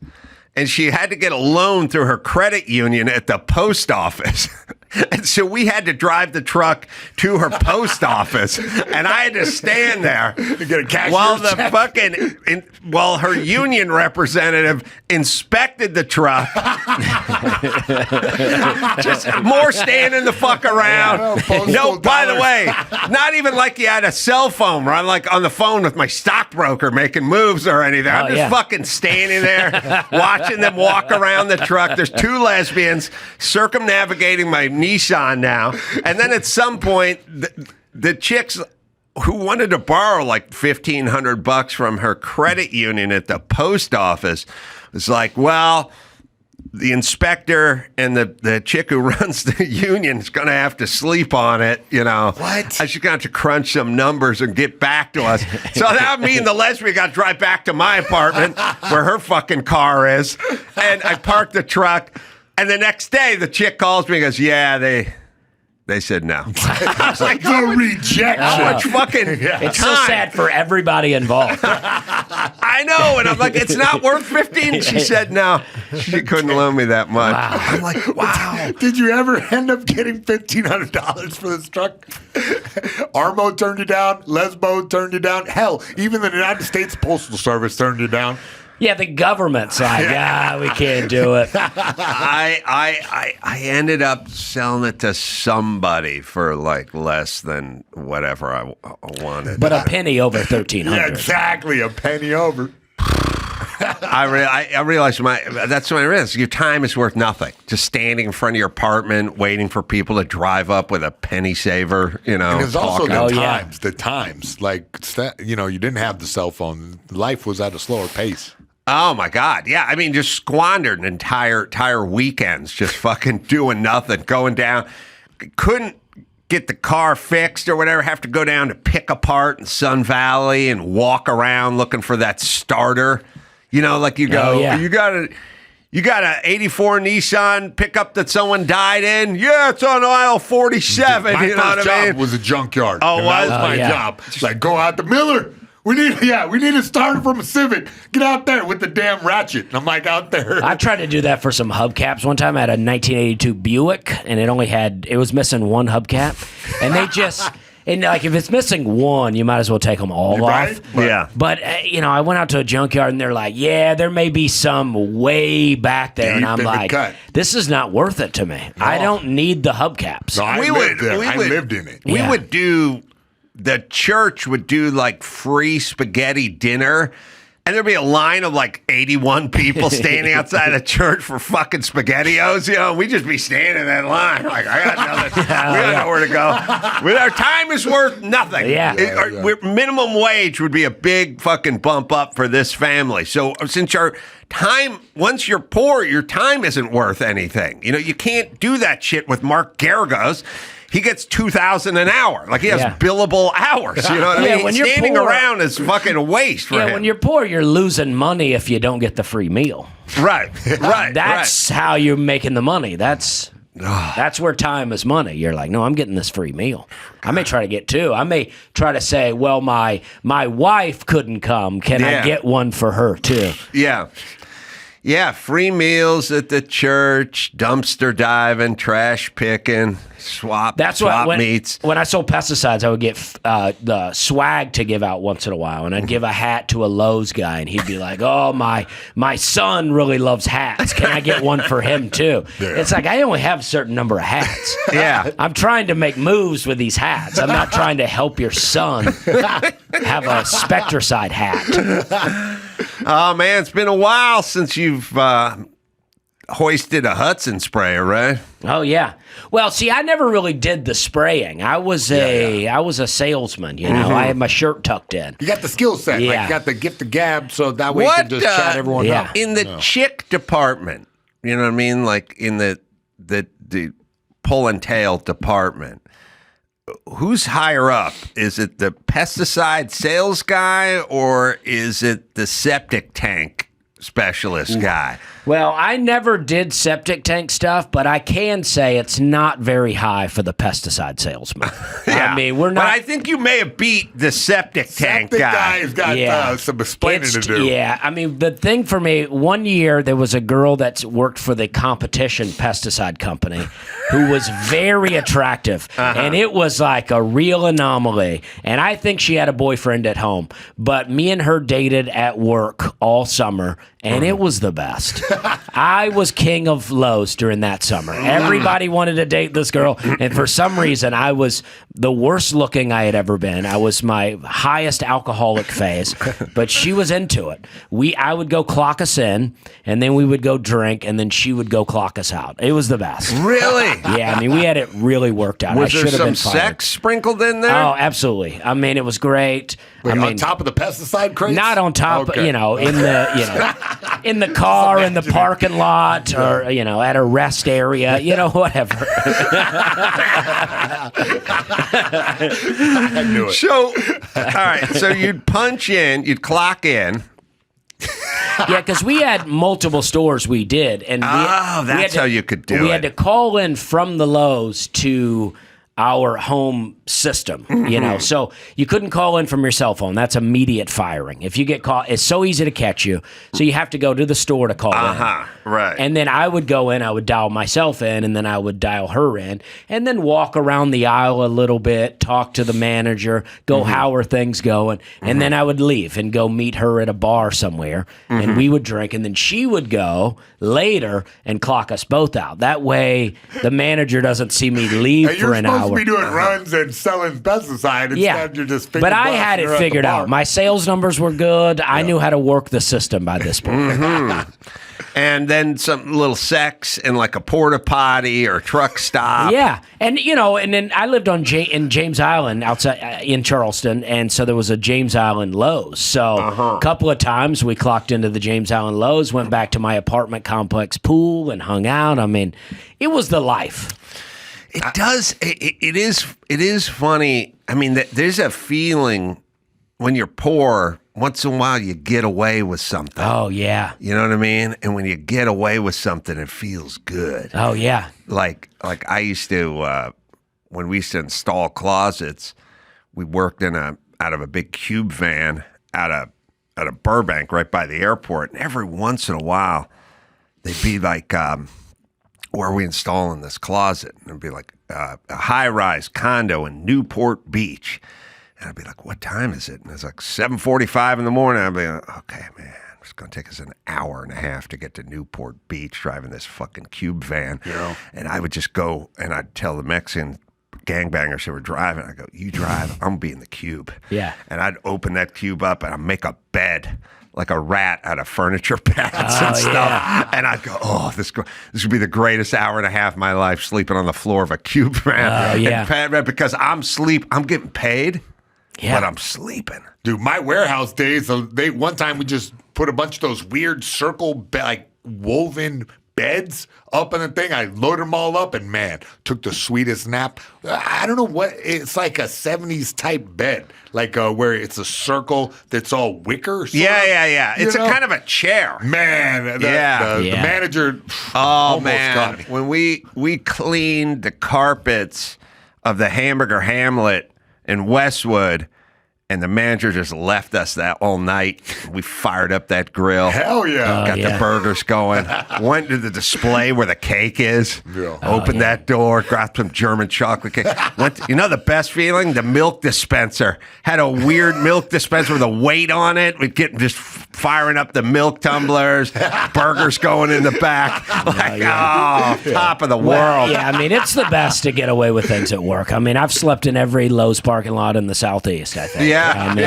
Speaker 2: and she had to get a loan through her credit union at the post office. And so we had to drive the truck to her post office, and I had to stand there
Speaker 4: get a cashier's
Speaker 2: while the
Speaker 4: check.
Speaker 2: while her union representative inspected the truck. Just more standing the fuck around.
Speaker 4: Yeah,
Speaker 2: No, by the
Speaker 4: dollars.
Speaker 2: way, not even like you had a cell phone where I'm like on the phone with my stockbroker making moves or anything. I'm just fucking standing there watching them walk around the truck. There's two lesbians circumnavigating my Nissan now. And then at some point, the chicks who wanted to borrow like $1,500 from her credit union at the post office was like, well, the inspector and the chick who runs the union is going to have to sleep on it, you know.
Speaker 4: What?
Speaker 2: She's going to have to crunch some numbers and get back to us. So now me and the lesbian got to drive back to my apartment where her fucking car is. And I parked the truck. And the next day, the chick calls me and goes, yeah, they said no. I was like,
Speaker 4: The rejection.
Speaker 2: how much fucking
Speaker 3: It's so
Speaker 2: time?
Speaker 3: sad for everybody involved.
Speaker 2: I know. And I'm like, it's not worth 15. She said no. She couldn't loan me that much.
Speaker 3: Wow.
Speaker 2: I'm like, wow.
Speaker 4: Did you ever end up getting $1,500 for this truck? Armo turned you down. Lesbo turned you down. Hell, even the United States Postal Service turned you down.
Speaker 3: Yeah, the government's like, we can't do it.
Speaker 2: I ended up selling it to somebody for like less than whatever I wanted.
Speaker 3: But a penny over 1,300.
Speaker 4: Yeah, exactly. A penny over.
Speaker 2: I realized that's my risk. Your time is worth nothing. Just standing in front of your apartment, waiting for people to drive up with a penny saver. You know,
Speaker 4: And there's also
Speaker 2: talking.
Speaker 4: the times. Like, you didn't have the cell phone. Life was at a slower pace.
Speaker 2: Oh my God. Yeah. I mean, just squandered entire weekends just fucking doing nothing, going down. Couldn't get the car fixed or whatever. Have to go down to Pick Apart in Sun Valley and walk around looking for that starter. You know, like you go, you got a 84 Nissan pickup that someone died in. Yeah, it's on aisle 47.
Speaker 4: My
Speaker 2: you know
Speaker 4: first
Speaker 2: what I
Speaker 4: job
Speaker 2: mean?
Speaker 4: was a junkyard.
Speaker 2: Oh,
Speaker 4: And that
Speaker 2: was?
Speaker 4: was my
Speaker 3: yeah.
Speaker 4: job. Like, go out to Miller. We need a starter from a Civic. Get out there with the damn ratchet. And I'm like out there.
Speaker 3: I tried to do that for some hubcaps. One time I had a 1982 Buick, and it was missing one hubcap. And they just, and like if it's missing one, you might as well take them all
Speaker 4: Right?
Speaker 3: off.
Speaker 2: Yeah.
Speaker 3: But, I went out to a junkyard, and they're like, yeah, there may be some way back there. And
Speaker 4: Deep
Speaker 3: I'm
Speaker 4: in the
Speaker 3: like,
Speaker 4: cut.
Speaker 3: this is not worth it to me. I don't need the hubcaps.
Speaker 4: No, I lived in it.
Speaker 2: We
Speaker 3: Yeah.
Speaker 2: would do, the church would do like free spaghetti dinner. And there'd be a line of like 81 people standing outside the church for fucking SpaghettiOs. You know, we'd just be standing in that line. Like, I got nothing. We don't know where to go. Our time is worth nothing. Minimum wage would be a big fucking bump up for this family. So since your time, once you're poor, your time isn't worth anything. You know, you can't do that shit with Mark Geragos. He gets $2,000 an hour. Like he has billable hours. You know what I mean?
Speaker 3: when you're
Speaker 2: Standing
Speaker 3: poor-
Speaker 2: around is fucking a waste for him.
Speaker 3: When you're poor, you're losing money if you don't get the free meal.
Speaker 2: Right.
Speaker 3: That's how you're making the money. That's where time is money. You're like, no, I'm getting this free meal. I may try to get two. I may try to say, well, my wife couldn't come. Can I get one for her too?
Speaker 2: Yeah. Yeah, free meals at the church, dumpster diving, trash picking, swap meats.
Speaker 3: When I sold pesticides, I would get the swag to give out once in a while, and I'd give a hat to a Lowe's guy, and he'd be like, "Oh, my son really loves hats. Can I get one for him too?" It's like I only have a certain number of hats.
Speaker 2: Yeah,
Speaker 3: I'm trying to make moves with these hats. I'm not trying to help your son have a Spectricide hat.
Speaker 2: Oh man, it's been a while since you've hoisted a Hudson sprayer, right?
Speaker 3: Oh yeah. Well, see, I never really did the spraying. I was a salesman. You know, I had my shirt tucked in.
Speaker 4: You got the skill set.
Speaker 3: Yeah.
Speaker 4: Like you got the gift of gab, so that way you can just chat everyone up.
Speaker 2: In the chick department, you know what I mean? Like in the pull and tail department. Who's higher up? Is it the pesticide sales guy or is it the septic tank specialist guy?
Speaker 3: Well, I never did septic tank stuff, but I can say it's not very high for the pesticide salesman. I mean, we're not.
Speaker 2: But I think you may have beat the septic tank
Speaker 4: Septic
Speaker 2: guy.
Speaker 4: guy's got some explaining to do.
Speaker 3: Yeah, I mean, the thing for me, one year there was a girl that worked for the competition pesticide company who was very attractive, and it was like a real anomaly. And I think she had a boyfriend at home, but me and her dated at work all summer, and it was the best. I was king of Lowe's during that summer. Everybody wanted to date this girl, and for some reason, I was the worst looking I had ever been. I was my highest alcoholic phase, but she was into it. I would go clock us in, and then we would go drink, and then she would go clock us out. It was the best.
Speaker 2: Really?
Speaker 3: Yeah, I mean, we had it really worked out.
Speaker 2: Was
Speaker 3: I should
Speaker 2: there
Speaker 3: have
Speaker 2: some
Speaker 3: been fired.
Speaker 2: sex sprinkled in there?
Speaker 3: Oh, absolutely. I mean, it was great.
Speaker 4: Wait,
Speaker 3: I mean,
Speaker 4: on top of the pesticide crates?
Speaker 3: not on top,
Speaker 4: Okay.
Speaker 3: in the, in the car, in the parking lot, or at a rest area, whatever.
Speaker 4: I knew it.
Speaker 2: So, all right. So you'd punch in, you'd clock in.
Speaker 3: Yeah, because we had multiple stores we did. And
Speaker 2: that's how you could do it.
Speaker 3: We had to call in from the Lowe's to our home system, so you couldn't call in from your cell phone. That's immediate firing. If you get caught, it's so easy to catch you. So you have to go to the store to call in.
Speaker 2: Right.
Speaker 3: And then I would go in, I would dial myself in, and then I would dial her in, and then walk around the aisle a little bit, talk to the manager, go, how are things going? And then I would leave and go meet her at a bar somewhere, and we would drink, and then she would go later and clock us both out. That way, the manager doesn't see me leave for an hour.
Speaker 4: You're supposed to be doing runs and selling pesticide. Instead, you're just
Speaker 3: but I had it figured out. My sales numbers were good. I knew how to work the system by this point.
Speaker 2: And then some little sex in like a porta potty or truck stop.
Speaker 3: Yeah, and and then I lived in James Island outside in Charleston, and so there was a James Island Lowe's. So a couple of times we clocked into the James Island Lowe's, went back to my apartment complex pool, and hung out. I mean, it was the life.
Speaker 2: It does. It is funny. I mean, there's a feeling when you're poor. Once in a while, you get away with something.
Speaker 3: Oh yeah.
Speaker 2: You know what I mean? And when you get away with something, it feels good.
Speaker 3: Oh yeah.
Speaker 2: Like I used to when we used to install closets, we worked out of a big cube van out of Burbank, right by the airport. And every once in a while, they'd be like, where are we installing this closet? And it'd be like a high-rise condo in Newport Beach. And I'd be like, what time is it? And it's like 7:45 in the morning. I'd be like, okay, man, it's going to take us an hour and a half to get to Newport Beach driving this fucking cube van. Yeah. And I would just go and I'd tell the Mexican gangbangers who were driving, I go, you drive, I'm going to be in the cube.
Speaker 3: Yeah.
Speaker 2: And I'd open that cube up and I'd make a bed like a rat out of furniture pads and stuff. Yeah. And I'd go, this would be the greatest hour and a half of my life, sleeping on the floor of a cube van. Because I'm getting paid. Yeah. But I'm sleeping.
Speaker 4: Dude, my warehouse days, one time we just put a bunch of those weird circle, woven beds up in the thing. I loaded them all up and, man, took the sweetest nap. I don't know what, it's like a 70s type bed, where it's a circle that's all wicker.
Speaker 2: Yeah. It's a kind of a chair.
Speaker 4: Man, the manager almost got me.
Speaker 2: When we cleaned the carpets of the Hamburger Hamlet in Westwood, and the manager just left us that all night. We fired up that grill.
Speaker 4: Hell yeah.
Speaker 2: Got the burgers going. Went to the display where the cake is. Yeah. Opened that door, grabbed some German chocolate cake. The best feeling? The milk dispenser. Had a weird milk dispenser with a weight on it. We'd get just firing up the milk tumblers, burgers going in the back. Top of the world.
Speaker 3: Well, yeah, I mean, it's the best to get away with things at work. I mean, I've slept in every Lowe's parking lot in the Southeast, I think.
Speaker 2: Yeah.
Speaker 3: I mean,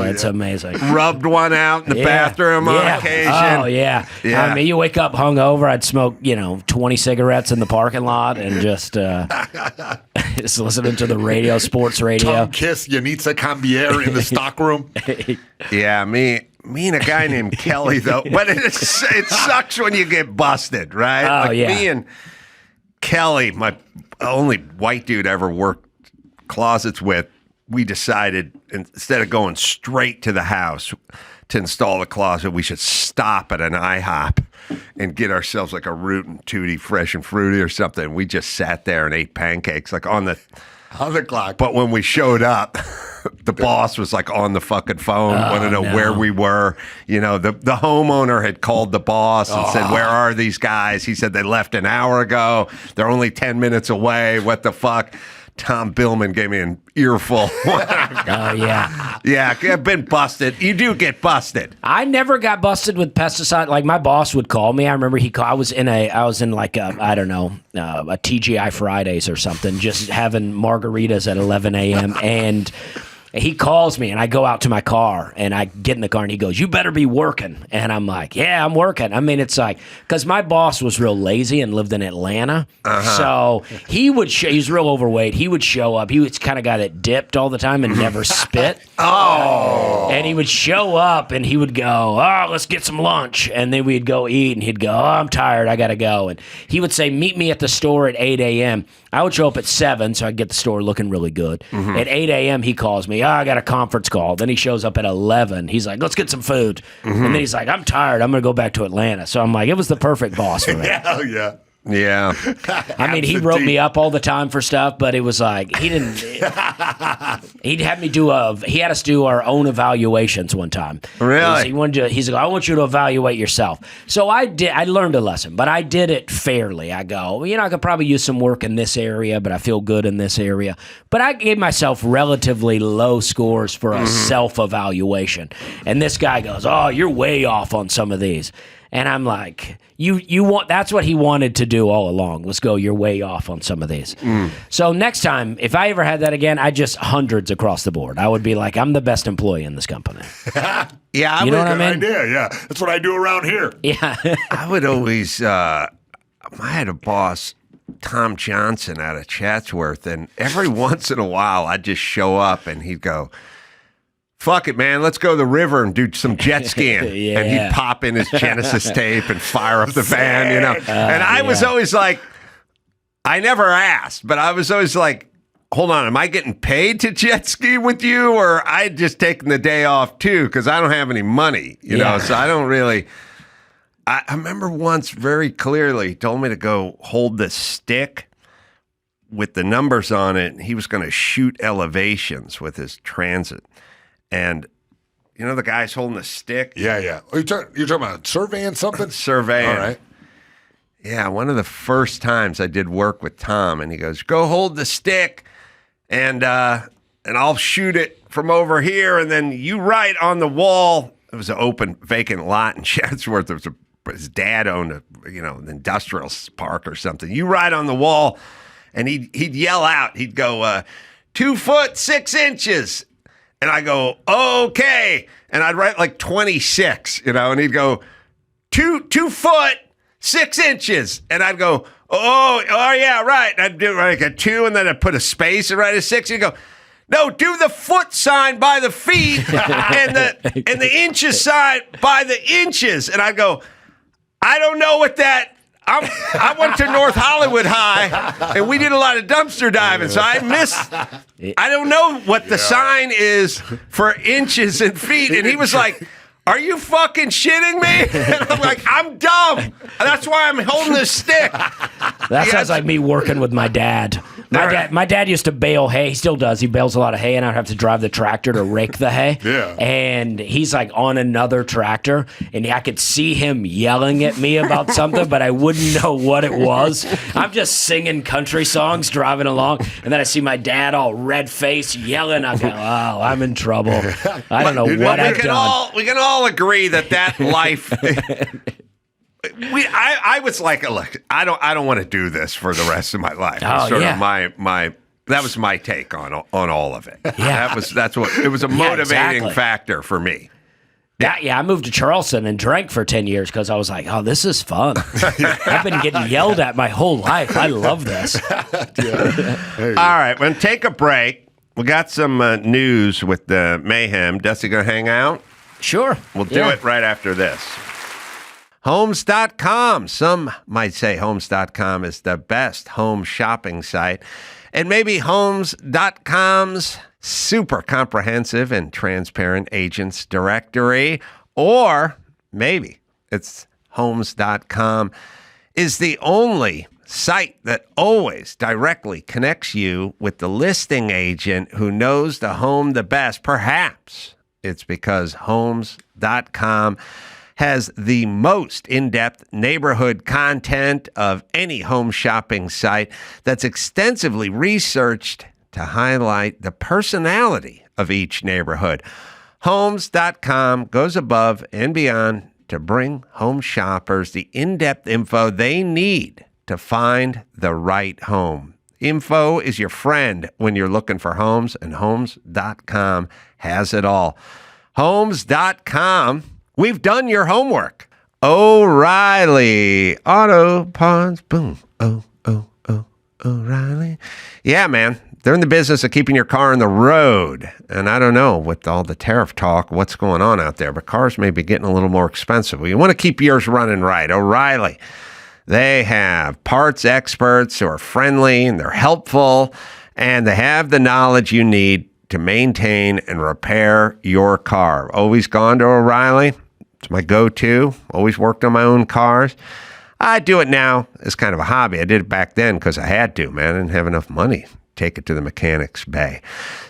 Speaker 3: it's amazing.
Speaker 2: Rubbed one out in the bathroom on occasion.
Speaker 3: Oh, yeah. I mean, you wake up hungover, I'd smoke, 20 cigarettes in the parking lot and just listening to the radio, sports radio.
Speaker 4: Tongue kiss Unicycle Cambier in the stockroom.
Speaker 2: Yeah, me and a guy named Kelly, though. But it sucks when you get busted, right? Me and Kelly, my only white dude I ever worked closets with, we decided instead of going straight to the house to install the closet, we should stop at an IHOP and get ourselves like a Root and Tootie Fresh and Fruity or something. We just sat there and ate pancakes on the
Speaker 4: clock.
Speaker 2: But when we showed up, the boss was on the fucking phone, wanted to know where we were. The homeowner had called the boss and said, where are these guys? He said they left an hour ago. They're only 10 minutes away. What the fuck? Tom Billman gave me an earful.
Speaker 3: Yeah,
Speaker 2: I've been busted. You do get busted.
Speaker 3: I never got busted with pesticide. Like, my boss would call me. I remember I was in a TGI Fridays or something, just having margaritas at 11 a.m. he calls me, and I go out to my car, and I get in the car, and he goes, "You better be working." And I'm like, "Yeah, I'm working." I mean, it's like, because my boss was real lazy and lived in Atlanta. So he would, he's real overweight. He would show up. He was kind of guy that dipped all the time and never spit. And he would show up, and he would go, "Oh, let's get some lunch." And then we'd go eat, and he'd go, "Oh, I'm tired. I got to go." And he would say, "Meet me at the store at 8 a.m. I would show up at 7, so I'd get the store looking really good. At 8 a.m., he calls me, "Oh, I got a conference call." Then he shows up at 11. He's like, "Let's get some food." And then he's like, "I'm tired. I'm going to go back to Atlanta." So I'm like, it was the perfect boss for me.
Speaker 4: Hell yeah.
Speaker 2: Yeah.
Speaker 3: I mean, he wrote me up all the time for stuff, but it was like, he didn't, he'd have me he had us do our own evaluations one time.
Speaker 2: Really?
Speaker 3: He's like, "I want you to evaluate yourself." So I learned a lesson, but I did it fairly. I go, I could probably use some work in this area, but I feel good in this area. But I gave myself relatively low scores for a self-evaluation. And this guy goes, "Oh, you're way off on some of these." And I'm like, that's what he wanted to do all along, was go, "You're way off on some of these." So next time, if I ever had that again, I just hundreds across the board. I would be like, "I'm the best employee in this company."
Speaker 2: Yeah.
Speaker 3: You know what I mean?
Speaker 4: Idea, yeah. That's what I do around here.
Speaker 3: Yeah.
Speaker 2: I would always, I had a boss, Tom Johnson, out of Chatsworth, and every once in a while I'd just show up and he'd go, "Fuck it, man. Let's go to the river and do some jet skiing."
Speaker 3: Yeah.
Speaker 2: And he'd pop in his Genesis tape and fire up the van, And I was always like, I never asked, but I was always like, hold on, am I getting paid to jet ski with you, or I just taking the day off too? Because I don't have any money, you know, so I don't really. I remember once very clearly, he told me to go hold the stick with the numbers on it. And he was going to shoot elevations with his transit. And, the guy's holding a stick?
Speaker 4: Yeah, yeah. You're talking about surveying something?
Speaker 2: Surveying.
Speaker 4: All right.
Speaker 2: Yeah, one of the first times I did work with Tom, and he goes, "Go hold the stick, and I'll shoot it from over here, and then you write on the wall." It was an open, vacant lot in Chatsworth. His dad owned an industrial park or something. "You write on the wall," and he'd yell out. He'd go, 2 foot 6 inches. And I go, "Okay." And I'd write like 26, and he'd go, 2 foot 6 inches. And I'd go, oh yeah, right. And I'd do like a 2, and then I'd put a space and write a 6. And he'd go, "No, do the foot sign by the feet and the inches sign by the inches." And I'd go, "I don't know what that. I went to North Hollywood High, and we did a lot of dumpster diving, so I missed. I don't know what the sign is for inches and feet." And he was like, "Are you fucking shitting me?" And I'm like, "I'm dumb. That's why I'm holding this stick."
Speaker 3: That sounds like me working with my dad. My dad used to bale hay. He still does. He bales a lot of hay, and I'd have to drive the tractor to rake the hay.
Speaker 4: Yeah.
Speaker 3: And he's like on another tractor, and I could see him yelling at me about something, but I wouldn't know what it was. I'm just singing country songs, driving along, and then I see my dad all red-faced yelling. I go, "Oh, I'm in trouble. I don't know what I've done."
Speaker 2: We can all agree that life. I was like, "Look, I don't want to do this for the rest of my life."
Speaker 3: Oh,
Speaker 2: sort
Speaker 3: yeah.
Speaker 2: of my that was my take on all of it.
Speaker 3: Yeah.
Speaker 2: That's what it was, a motivating
Speaker 3: exactly.
Speaker 2: factor for me.
Speaker 3: I moved to Charleston and drank for 10 years because I was like, "Oh, this is fun." I've been getting yelled at my whole life. I love this.
Speaker 2: All right, we're going to take a break. We got some news with the Mayhem. Dusty going to hang out?
Speaker 3: Sure.
Speaker 2: We'll do it right after this. Homes.com. Some might say Homes.com is the best home shopping site. And maybe Homes.com's super comprehensive and transparent agents directory. Or maybe it's Homes.com is the only site that always directly connects you with the listing agent who knows the home the best. Perhaps it's because Homes.com has the most in-depth neighborhood content of any home shopping site that's extensively researched to highlight the personality of each neighborhood. Homes.com goes above and beyond to bring home shoppers the in-depth info they need to find the right home. Info is your friend when you're looking for homes, and Homes.com has it all. Homes.com, we've done your homework. O'Reilly Auto Parts, boom. O'Reilly. Yeah, man. They're in the business of keeping your car on the road. And I don't know, with all the tariff talk, what's going on out there, but cars may be getting a little more expensive. Well, you want to keep yours running right. O'Reilly. They have parts experts who are friendly and they're helpful, and they have the knowledge you need to maintain and repair your car. Always gone to O'Reilly. It's my go-to. Always worked on my own cars. I do it now as kind of a hobby. I did it back then because I had to, man. I didn't have enough money to take it to the mechanics bay.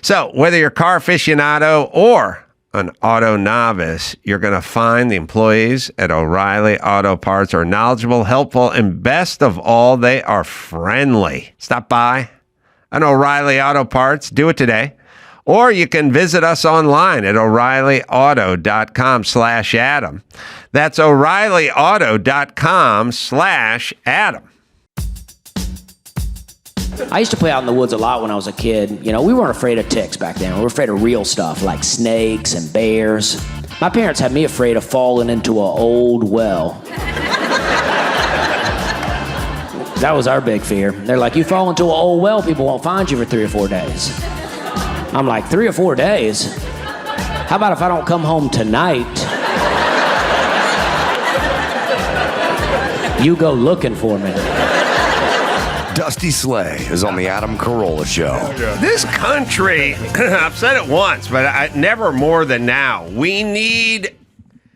Speaker 2: So whether you're a car aficionado or an auto novice, you're going to find the employees at O'Reilly Auto Parts are knowledgeable, helpful, and best of all, they are friendly. Stop by an O'Reilly Auto Parts. Do it today. Or you can visit us online at O'ReillyAuto.com/Adam. That's O'ReillyAuto.com/Adam.
Speaker 3: I used to play out in the woods a lot when I was a kid. You know, we weren't afraid of ticks back then. We were afraid of real stuff like snakes and bears. My parents had me afraid of falling into an old well. That was our big fear. They're like, you fall into an old well, people won't find you for 3 or 4 days. I'm like, 3 or 4 days? How about if I don't come home tonight? You go looking for me.
Speaker 1: Dusty Slay is on the Adam Carolla Show.
Speaker 2: This country, I've said it once, but never more than now. We need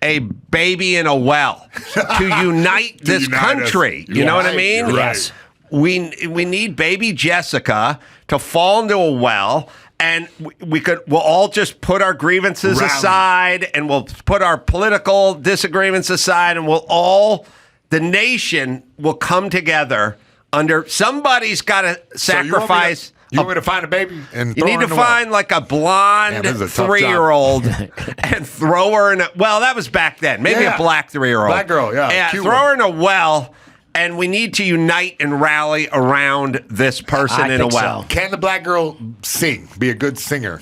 Speaker 2: a baby in a well to unite this country. You know what I mean?
Speaker 3: Yes.
Speaker 2: We need baby Jessica to fall into a well, and we'll all just put our grievances aside, and we'll put our political disagreements aside, and the nation will come together under somebody's got to sacrifice.
Speaker 4: You want me to find a baby and
Speaker 2: you need to find like a blonde 3-year-old and throw her in a, well, that was back then. Maybe a black 3-year-old.
Speaker 4: Black girl, yeah.
Speaker 2: Throw her in a well, and we need to unite and rally around this person in a well.
Speaker 4: So. Can the black girl sing? Be a good singer?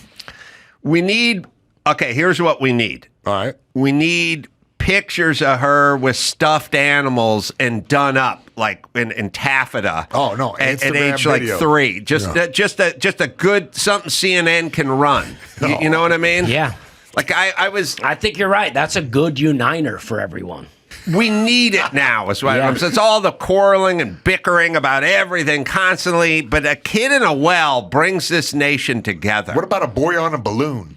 Speaker 2: Here's what we need.
Speaker 4: All right.
Speaker 2: We need pictures of her with stuffed animals and done up like in taffeta.
Speaker 4: Oh no!
Speaker 2: At age like 3, just a good something CNN can run. You know what I mean?
Speaker 3: Yeah.
Speaker 2: Like I
Speaker 3: think you're right. That's a good uniter for everyone.
Speaker 2: We need it now. Is what it's all the quarreling and bickering about everything constantly. But a kid in a well brings this nation together.
Speaker 4: What about a boy on a balloon?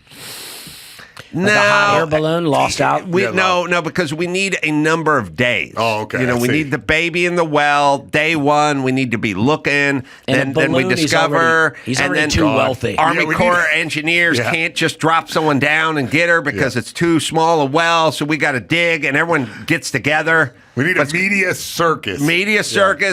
Speaker 3: Like a hot air balloon lost out?
Speaker 2: No, because we need a number of days.
Speaker 4: Oh, okay.
Speaker 2: You know, we need the baby in the well. Day 1, we need to be looking.
Speaker 3: And
Speaker 2: then we discover.
Speaker 3: He's already too wealthy.
Speaker 2: Army Corps engineers can't just drop someone down and get her because it's too small a well, so we got to dig, and everyone gets together.
Speaker 4: We need a media circus.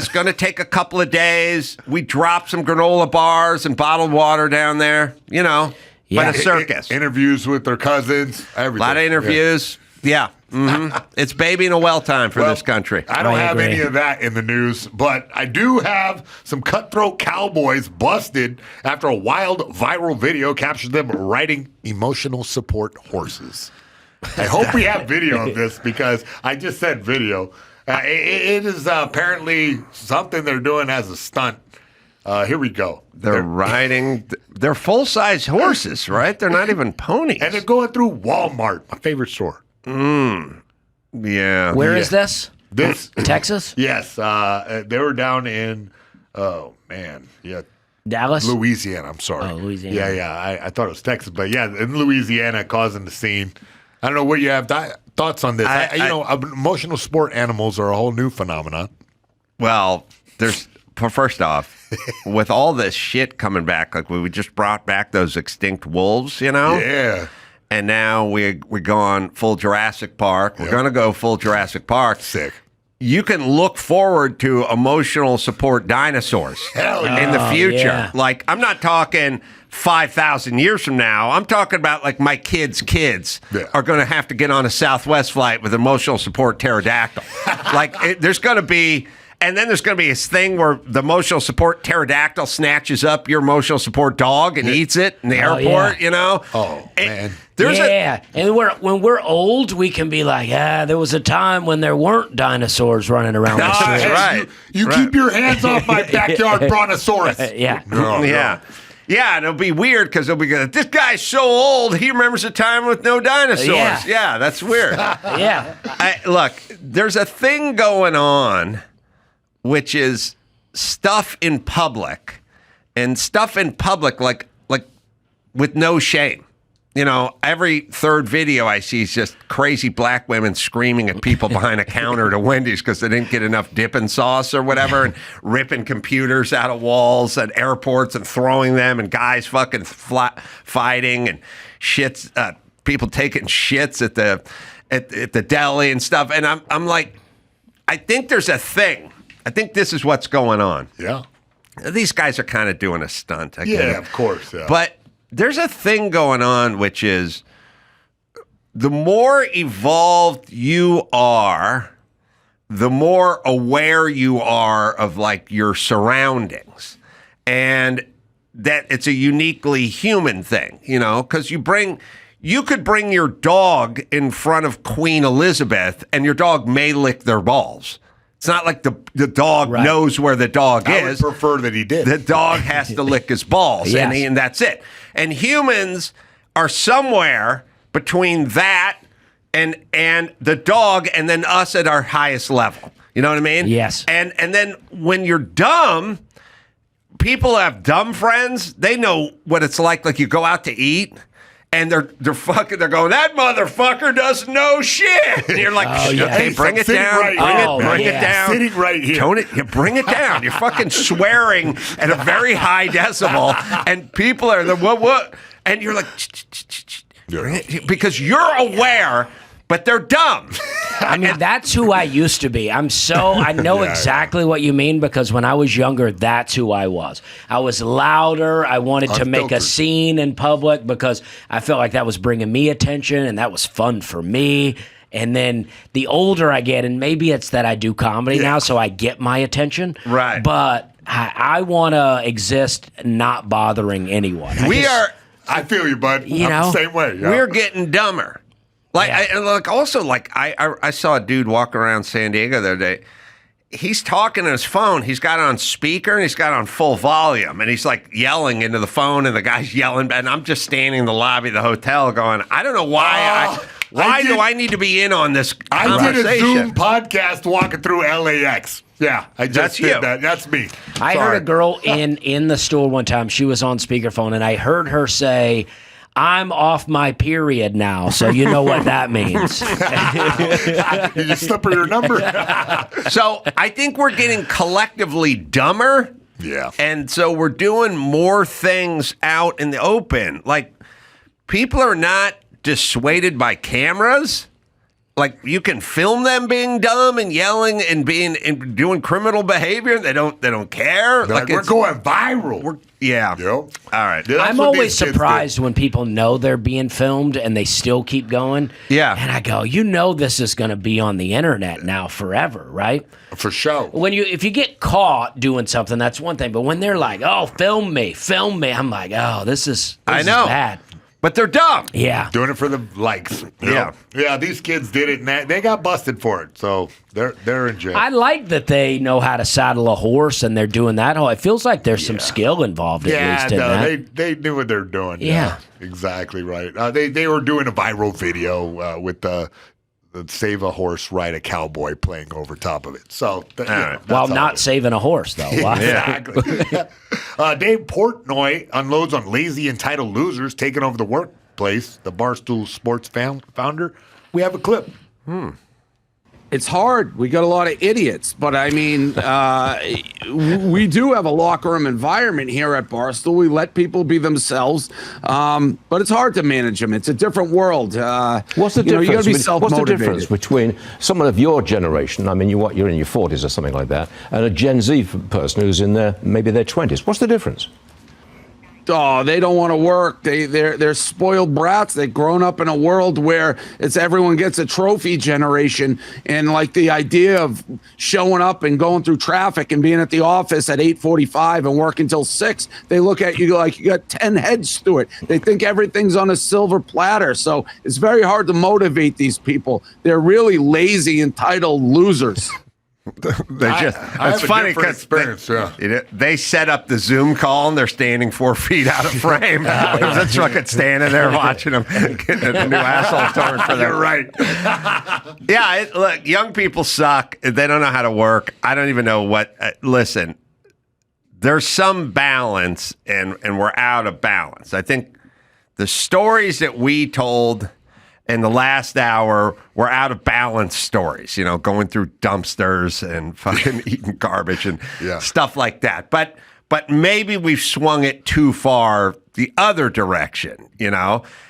Speaker 2: Going to take a couple of days. We drop some granola bars and bottled water down there, you know.
Speaker 3: Yeah.
Speaker 2: But a circus.
Speaker 4: Interviews with their cousins, everything.
Speaker 2: A lot of interviews. Yeah. Mm-hmm. It's baby in a well time for this country.
Speaker 4: I don't have any of that in the news, but I do have some cutthroat cowboys busted after a wild viral video captured them riding emotional support horses. I hope we have video of this because I just said video. It is apparently something they're doing as a stunt. Here we go.
Speaker 2: They're riding. They're full-size horses, right? They're not even ponies.
Speaker 4: And they're going through Walmart, my favorite store.
Speaker 2: Yeah.
Speaker 3: Where is this?
Speaker 4: This
Speaker 3: Texas?
Speaker 4: Yes. They were down in,
Speaker 3: Dallas?
Speaker 4: Louisiana. I'm sorry.
Speaker 3: Oh, Louisiana.
Speaker 4: Yeah. I thought it was Texas, but yeah, in Louisiana, causing the scene. I don't know what you have thoughts on this. Emotional sport animals are a whole new phenomenon.
Speaker 2: Well, first off, with all this shit coming back, like we just brought back those extinct wolves, you know?
Speaker 4: Yeah.
Speaker 2: And now we're going full Jurassic Park. We're going to go full Jurassic Park.
Speaker 4: Sick.
Speaker 2: You can look forward to emotional support dinosaurs in the future.
Speaker 3: Yeah.
Speaker 2: Like, I'm not talking 5,000 years from now. I'm talking about like my kids' are going to have to get on a Southwest flight with emotional support pterodactyl. There's going to be And then there's going to be this thing where the emotional support pterodactyl snatches up your emotional support dog and eats it in the airport, you know?
Speaker 4: Oh, man.
Speaker 2: And
Speaker 3: when we're old, we can be like, there was a time when there weren't dinosaurs running around the street.
Speaker 2: That's right.
Speaker 4: You keep your hands off my backyard brontosaurus.
Speaker 3: Yeah.
Speaker 2: Yeah, and it'll be weird because they'll be going, this guy's so old, he remembers a time with no dinosaurs. Yeah, that's weird. Look, there's a thing going on, which is stuff in public, and stuff in public like with no shame. You know, every third video I see is just crazy black women screaming at people behind a counter at a Wendy's because they didn't get enough dipping sauce or whatever, and ripping computers out of walls at airports and throwing them, and guys fucking fighting, and shits, people taking shits at the deli and stuff. And I'm like, I think there's a thing. I think this is what's going on.
Speaker 4: Yeah.
Speaker 2: These guys are kind of doing a stunt. I get it.
Speaker 4: Of course. Yeah.
Speaker 2: But there's a thing going on, which is the more evolved you are, the more aware you are of like your surroundings, and that it's a uniquely human thing, you know, because you could bring your dog in front of Queen Elizabeth and your dog may lick their balls. It's not like the dog knows where the dog is.
Speaker 4: I would prefer that he did.
Speaker 2: The dog has to lick his balls, and that's it. And humans are somewhere between that and the dog, and then us at our highest level. You know what I mean?
Speaker 3: Yes.
Speaker 2: And then when you're dumb, people have dumb friends. They know what it's like. Like you go out to eat, and they're going, that motherfucker doesn't know shit. And you're like, okay, bring it down. Bring it down.
Speaker 4: Sitting right here.
Speaker 2: Tone it, bring it down. You're fucking swearing at a very high decibel, and people are the what? And you're like, because you're aware, but they're dumb.
Speaker 3: I mean, that's who I used to be. I know exactly what you mean, because when I was younger, that's who I was. I was louder. I wanted to make a scene in public because I felt like that was bringing me attention, and that was fun for me. And then the older I get, and maybe it's that I do comedy now, so I get my attention.
Speaker 2: Right.
Speaker 3: But I want to exist not bothering anyone.
Speaker 4: I feel you, bud.
Speaker 3: You
Speaker 4: I'm
Speaker 3: know,
Speaker 4: the same way. Yeah.
Speaker 2: We're getting dumber. Like, I saw a dude walk around San Diego the other day. He's talking on his phone. He's got it on speaker and he's got it on full volume. And he's like yelling into the phone, and the guy's yelling. And I'm just standing in the lobby of the hotel going, I don't know why. Why do I need to be in on this conversation?
Speaker 4: I did a Zoom podcast walking through LAX. Yeah, I just did that. That's me.
Speaker 3: I heard a girl in the store one time. She was on speakerphone, and I heard her say, I'm off my period now, so you know what that means.
Speaker 4: You just slip her your number.
Speaker 2: So I think we're getting collectively dumber.
Speaker 4: Yeah.
Speaker 2: And so we're doing more things out in the open. Like, people are not dissuaded by cameras. Like, you can film them being dumb and yelling and doing criminal behavior. They don't care.
Speaker 4: Like we're going viral.
Speaker 2: Yeah.
Speaker 4: Yep.
Speaker 2: All right.
Speaker 3: I'm always surprised when people know they're being filmed and they still keep going.
Speaker 2: Yeah.
Speaker 3: And I go, this is going to be on the internet now forever, right?
Speaker 4: For sure.
Speaker 3: If you get caught doing something, that's one thing. But when they're like, oh, film me, I'm like, oh, this is bad.
Speaker 2: But they're dumb.
Speaker 3: Yeah.
Speaker 4: Doing it for the likes.
Speaker 2: Yeah.
Speaker 4: Yeah, these kids did it, and they got busted for it. So they're in jail.
Speaker 3: I like that they know how to saddle a horse, and they're doing that. It feels like there's some skill involved, at least in that.
Speaker 4: They knew what they're doing.
Speaker 3: Yeah.
Speaker 4: Exactly right. They were doing a viral video with the Save a Horse, Ride a Cowboy playing over top of it. So,
Speaker 3: while not saving a horse, though.
Speaker 4: Exactly. Dave Portnoy unloads on lazy, entitled losers taking over the workplace. The Barstool Sports founder. We have a clip.
Speaker 6: It's hard. We got a lot of idiots, but I mean, we do have a locker room environment here at Barstool. We let people be themselves, but it's hard to manage them. It's a different world.
Speaker 7: What's the difference?
Speaker 6: You got to be self-motivated.
Speaker 7: What's the difference between someone of your generation, I mean, you're in your 40s or something like that, and a Gen Z person who's in maybe their 20s? What's the difference?
Speaker 6: they don't want to work. They're spoiled brats. They've grown up in a world where it's everyone gets a trophy generation, and like the idea of showing up and going through traffic and being at the office at 8:45 and working till 6, they look at you like you got 10 heads to it. They think everything's on a silver platter. So it's very hard to motivate these people. They're really lazy, entitled losers.
Speaker 2: It's funny because they set up the Zoom call and they're standing 4 feet out of frame. That's fucking standing there watching them getting a new asshole torn for them.
Speaker 4: You're right.
Speaker 2: Look, young people suck. They don't know how to work. I don't even know what. Listen, there's some balance, and we're out of balance. I think the stories that we told in the last hour were out of balance stories, going through dumpsters and fucking eating garbage and stuff like that. But maybe we've swung it too far the other direction,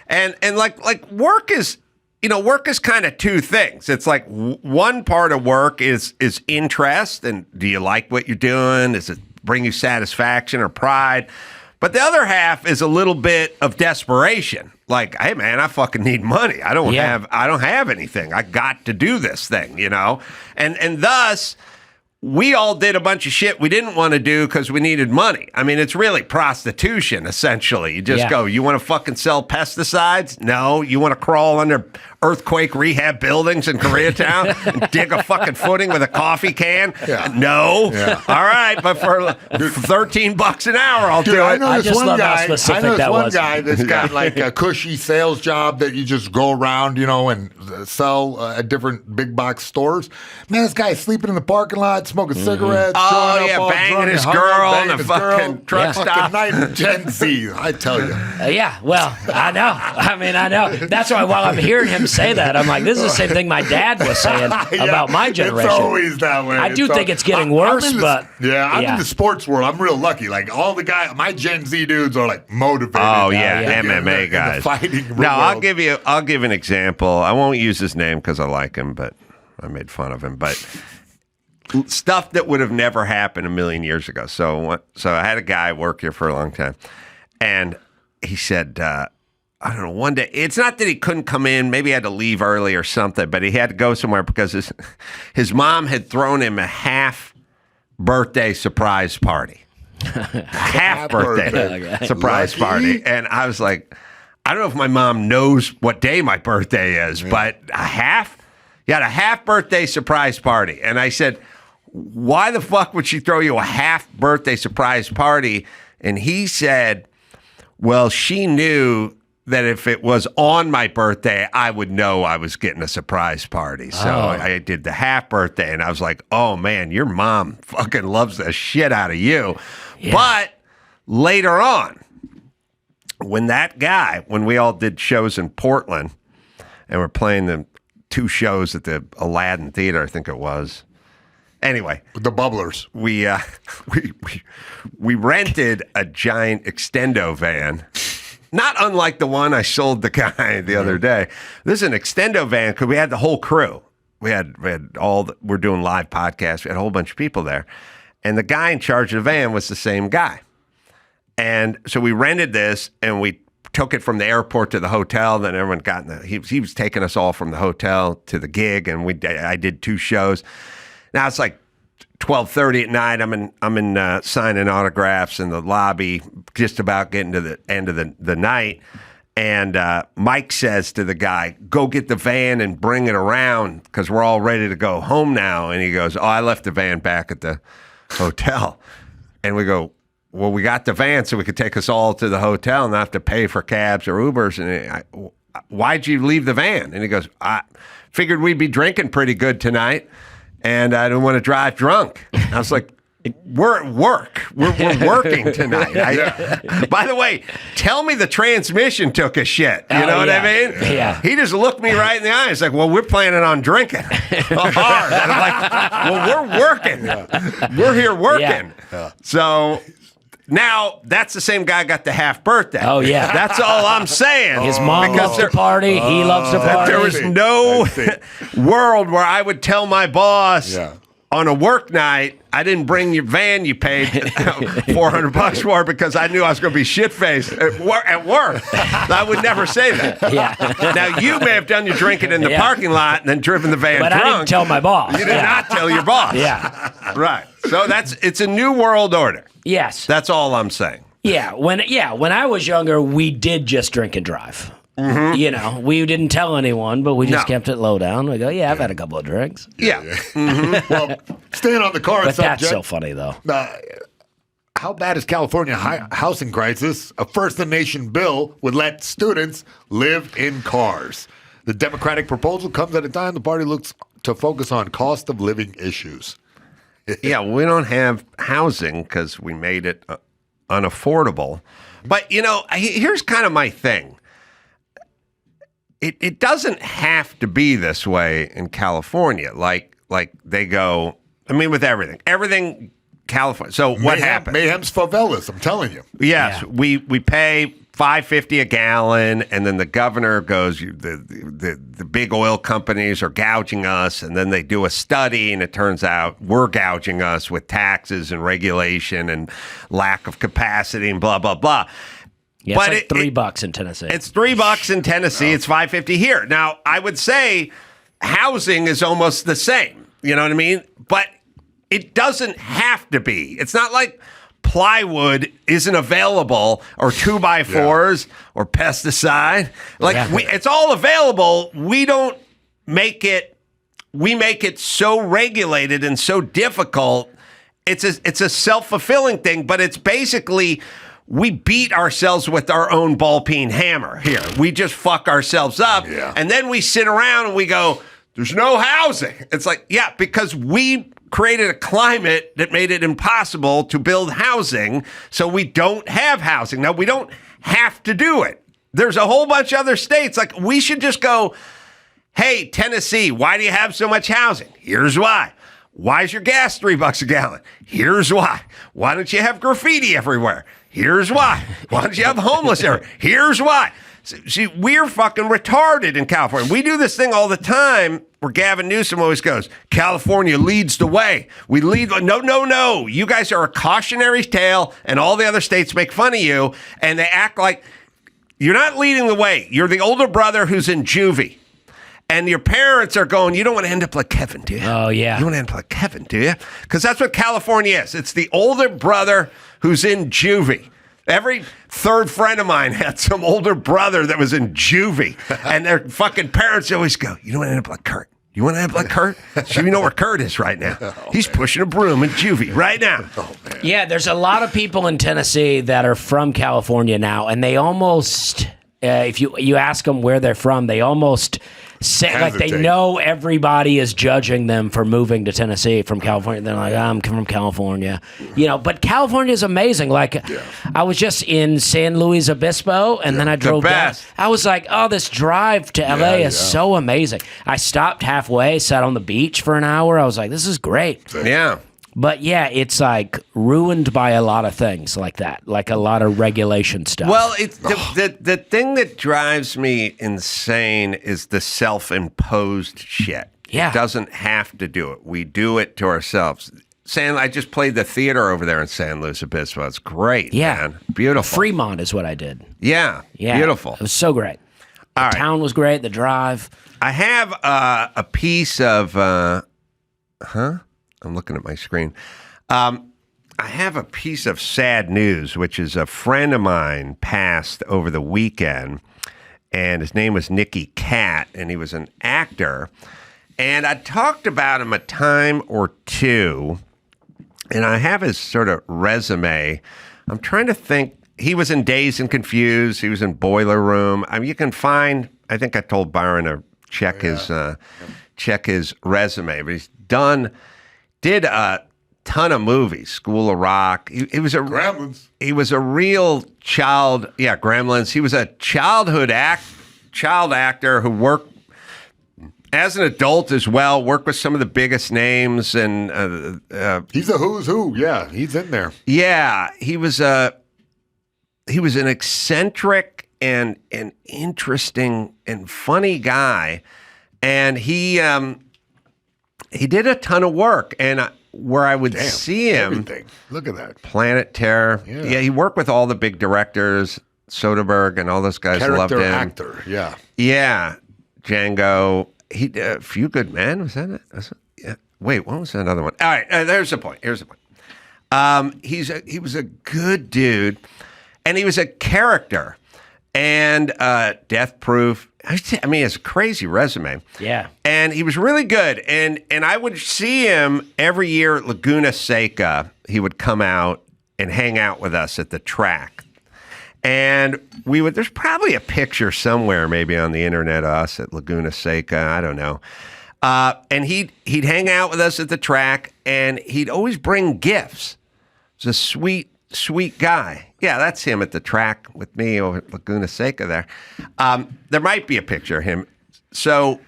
Speaker 2: And like work is, work is kind of two things. It's like one part of work is interest, and do you like what you're doing? Does it bring you satisfaction or pride? But the other half is a little bit of desperation. Like, hey man, I fucking need money. I don't have anything. I got to do this thing, And thus we all did a bunch of shit we didn't want to do because we needed money. I mean, it's really prostitution, essentially. You just go, you want to fucking sell pesticides? No. You want to crawl under earthquake rehab buildings in Koreatown and dig a fucking footing with a coffee can? No. All right, but for $13 an hour, I'll do it.
Speaker 3: I just love how specific that was.
Speaker 4: Guy that's got like a cushy sales job that you just go around, and sell at different big box stores. Man, this guy's sleeping in the parking lot, smoking cigarettes.
Speaker 2: Banging his girl in the fucking truck stop.
Speaker 4: Night Gen Z, I tell you.
Speaker 3: Well, I know. I know. That's why while I'm hearing him say that, I'm like, this is the same thing my dad was saying about my generation.
Speaker 4: It's always that way.
Speaker 3: I do think it's getting worse, but...
Speaker 4: I'm in the sports world. I'm real lucky. Like, all the guys, my Gen Z dudes are like motivated.
Speaker 2: Oh, yeah, MMA guys. I'll give an example. I won't use his name because I like him, but I made fun of him. But stuff that would have never happened a million years ago. So I had a guy work here for a long time, and he said, I don't know, one day, it's not that he couldn't come in, maybe he had to leave early or something, but he had to go somewhere because his mom had thrown him a half birthday surprise party. Half birthday surprise party. And I was like, I don't know if my mom knows what day my birthday is, but a half? You had a half birthday surprise party. And I said, why the fuck would she throw you a half birthday surprise party? And he said, well, she knew that if it was on my birthday, I would know I was getting a surprise party. So I did the half birthday, and I was like, oh, man, your mom fucking loves the shit out of you. Yeah. But later on, when we all did shows in Portland, and we're playing the 2 shows at the Aladdin Theater, I think it was. Anyway,
Speaker 4: the Bubblers.
Speaker 2: We rented a giant extendo van. Not unlike the one I sold the guy the other day. This is an extendo van because we had the whole crew. We had we're doing live podcasts. We had a whole bunch of people there. And the guy in charge of the van was the same guy. And so we rented this and we took it from the airport to the hotel. Then everyone got he was taking us all from the hotel to the gig, and I did 2 shows. Now it's like 12:30 at night. I'm in signing autographs in the lobby, just about getting to the end of the night. And Mike says to the guy, go get the van and bring it around because we're all ready to go home now. And he goes, oh, I left the van back at the hotel. And we go, well, we got the van so we could take us all to the hotel and not have to pay for cabs or Ubers. And why'd you leave the van? And he goes, I figured we'd be drinking pretty good tonight. And I don't want to drive drunk. I was like, we're at work. We're working tonight. By the way, tell me the transmission took a shit. You know what I mean?
Speaker 3: Yeah.
Speaker 2: He just looked me right in the eye. He's like, well, we're planning on drinking hard. And I'm like, well, we're working. We're here working. Yeah. So now that's the same guy got the half birthday.
Speaker 3: Oh, yeah.
Speaker 2: That's all I'm saying.
Speaker 3: His mom loves to party. He loves to party.
Speaker 2: There was no world where I would tell my boss, on a work night, I didn't bring your van you paid $400 for because I knew I was going to be shit-faced at work. I would never say that.
Speaker 3: Yeah.
Speaker 2: Now, you may have done your drinking in the parking lot and then driven the van
Speaker 3: But
Speaker 2: drunk.
Speaker 3: I didn't tell my boss.
Speaker 2: You did not tell your boss.
Speaker 3: Yeah.
Speaker 2: Right. So it's a new world order.
Speaker 3: Yes.
Speaker 2: That's all I'm saying.
Speaker 3: Yeah. When I was younger, we did just drink and drive.
Speaker 2: Mm-hmm.
Speaker 3: You know, we didn't tell anyone, but we just
Speaker 2: No.
Speaker 3: kept it low down. We go, yeah, I've had a couple of drinks.
Speaker 2: Yeah.
Speaker 4: Well, staying on the car
Speaker 3: But
Speaker 4: subject.
Speaker 3: that's so funny, though.
Speaker 4: How bad is California housing crisis? A first-in-nation bill would let students live in cars. The Democratic proposal comes at a time the party looks to focus on cost of living issues.
Speaker 2: Yeah, we don't have housing because we made it unaffordable. But, you know, here's kind of my thing. It doesn't have to be this way in California. Like they go, I mean, with everything California. So what happened?
Speaker 4: Mayhem's favelas, I'm telling you.
Speaker 2: Yes,
Speaker 3: Yeah.
Speaker 2: we pay $5.50 a gallon, and then the governor goes, the big oil companies are gouging us, and then they do a study, and it turns out we're gouging us with taxes and regulation and lack of capacity and blah, blah, blah.
Speaker 3: Yeah,
Speaker 2: But
Speaker 3: it's like $3 in Tennessee.
Speaker 2: It's $3 in Tennessee. It's $5.50 here. Now, I would say housing is almost the same. You know what I mean? But it doesn't have to be. It's not like plywood isn't available, or 2x4s, or pesticide. Like it's all available. We don't make it. We make it so regulated and so difficult. It's a self-fulfilling thing, but it's basically. We beat ourselves with our own ball-peen hammer here. We just fuck ourselves up.
Speaker 4: Yeah.
Speaker 2: And then we sit around and we go, there's no housing. It's like, yeah, because we created a climate that made it impossible to build housing, so we don't have housing. Now, we don't have to do it. There's a whole bunch of other states. Like, we should just go, hey, Tennessee, why do you have so much housing? Here's why. Why is your gas $3 a gallon? Here's why. Why don't you have graffiti everywhere? Here's why. Why don't you have homeless everywhere? Here's why. See, we're fucking retarded in California. We do this thing all the time where Gavin Newsom always goes, California leads the way. We lead. No. You guys are a cautionary tale, and all the other states make fun of you, and they act like you're not leading the way. You're the older brother who's in juvie. And your parents are going, you don't want to end up like Kevin, do you?
Speaker 3: Oh, yeah.
Speaker 2: You don't want to end up like Kevin, do you? Because that's what California is. It's the older brother who's in juvie. Every third friend of mine had some older brother that was in juvie. And their fucking parents always go, you don't want to end up like Kurt. You want to end up like Kurt? So you know where Kurt is right now. He's pushing a broom in juvie right now.
Speaker 3: Yeah, there's a lot of people in Tennessee that are from California now, and they almost, if you ask them where they're from, they almost say, like they know everybody is judging them for moving to Tennessee from California. They're like, I'm from California, you know. But California is amazing. Like, I was just in San Luis Obispo, and then I drove down. I was like, oh, this drive to LA is so amazing. I stopped halfway, sat on the beach for an hour. I was like, this is great.
Speaker 2: Yeah.
Speaker 3: But yeah, it's like ruined by a lot of things like that, like a lot of regulation stuff.
Speaker 2: Well, it's the thing that drives me insane is the self-imposed shit.
Speaker 3: Yeah.
Speaker 2: It doesn't have to do it. We do it to ourselves. I just played the theater over there in San Luis Obispo. It's great, man. Beautiful.
Speaker 3: Fremont is what I did.
Speaker 2: Yeah. Beautiful.
Speaker 3: It was so great. The town was great. The drive.
Speaker 2: I have a piece of... I'm looking at my screen. I have a piece of sad news, which is a friend of mine passed over the weekend, and his name was Nicky Cat, and he was an actor. And I talked about him a time or two, and I have his sort of resume. I'm trying to think. He was in Dazed and Confused. He was in Boiler Room. I mean, you can find. I think I told Byron to check his resume, but he's did a ton of movies. School of Rock. He was a
Speaker 4: Gremlins.
Speaker 2: He was a real child. Yeah, Gremlins. He was a child actor who worked as an adult as well. Worked with some of the biggest names, and
Speaker 4: he's a who's who. Yeah, he's in there.
Speaker 2: Yeah, he was an eccentric and interesting and funny guy, and he he did a ton of work, and where I would see him,
Speaker 4: everything. Look at that.
Speaker 2: Planet Terror. Yeah, he worked with all the big directors, Soderbergh, and all those guys loved him.
Speaker 4: Actor, yeah.
Speaker 2: Yeah, Django. He did A Few Good Men. Was that it? Yeah. Wait, what was that other one? All right, here's the point. He was a good dude, and he was a character, and Death Proof. I mean, it's a crazy resume.
Speaker 3: Yeah.
Speaker 2: And he was really good. And I would see him every year at Laguna Seca. He would come out and hang out with us at the track. And there's probably a picture somewhere maybe on the internet of us at Laguna Seca. I don't know. And he'd hang out with us at the track, and he'd always bring gifts. He's a sweet guy. Yeah, that's him at the track with me over at Laguna Seca there. There might be a picture of him. So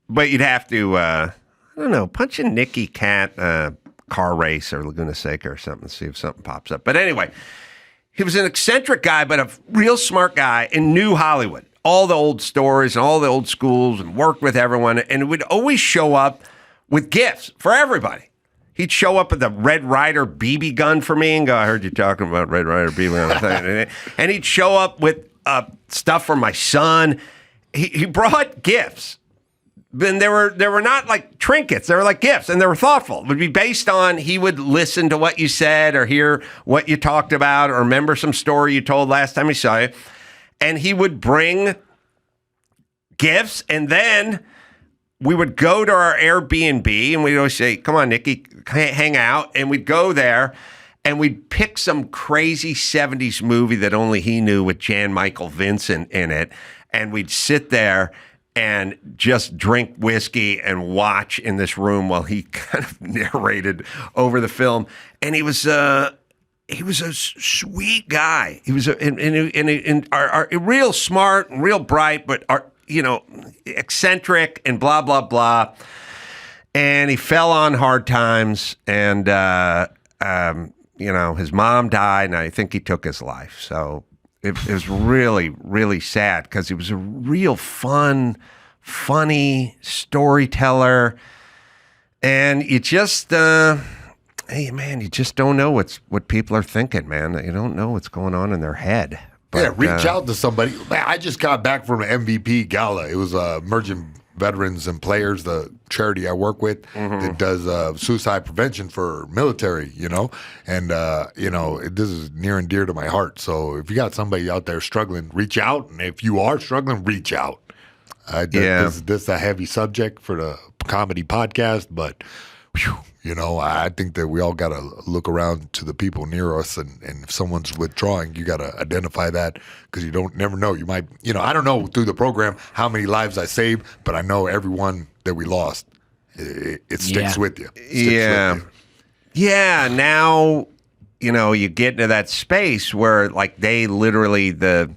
Speaker 2: but you'd have to, I don't know, punch in Nicky Cat car race or Laguna Seca or something, see if something pops up. But anyway, he was an eccentric guy, but a real smart guy and knew Hollywood. All the old stores and all the old schools, and worked with everyone, and would always show up with gifts for everybody. He'd show up with a Red Ryder BB gun for me and go, I heard you talking about Red Ryder BB gun. And he'd show up with stuff for my son. He brought gifts. Then they were not like trinkets. They were like gifts, and they were thoughtful. It would be based on, he would listen to what you said or hear what you talked about or remember some story you told last time he saw you. And he would bring gifts, and then we would go to our Airbnb, and we'd always say, come on, Nikki, hang out. And we'd go there, and we'd pick some crazy 70s movie that only he knew with Jan Michael Vincent in it. And we'd sit there and just drink whiskey and watch in this room while he kind of narrated over the film. And he was a sweet guy. He was a real smart and real bright, but eccentric and blah, blah, blah. And he fell on hard times, and, his mom died, and I think he took his life. So it was really, really sad, because he was a real funny storyteller. And you just, hey, man, you just don't know what people are thinking, man. You don't know what's going on in their head. But,
Speaker 4: reach out to somebody. Man, I just got back from an MVP gala. It was Emerging Veterans and Players, the charity I work with that does suicide prevention for military, And, this is near and dear to my heart. So if you got somebody out there struggling, reach out. And if you are struggling, reach out. This is a heavy subject for the comedy podcast, but I think that we all got to look around to the people near us, and if someone's withdrawing, you got to identify that, because you never know. You might, I don't know through the program how many lives I saved, but I know everyone that we lost, it sticks with you.
Speaker 2: Yeah. Now, you get into that space where, like, they literally, the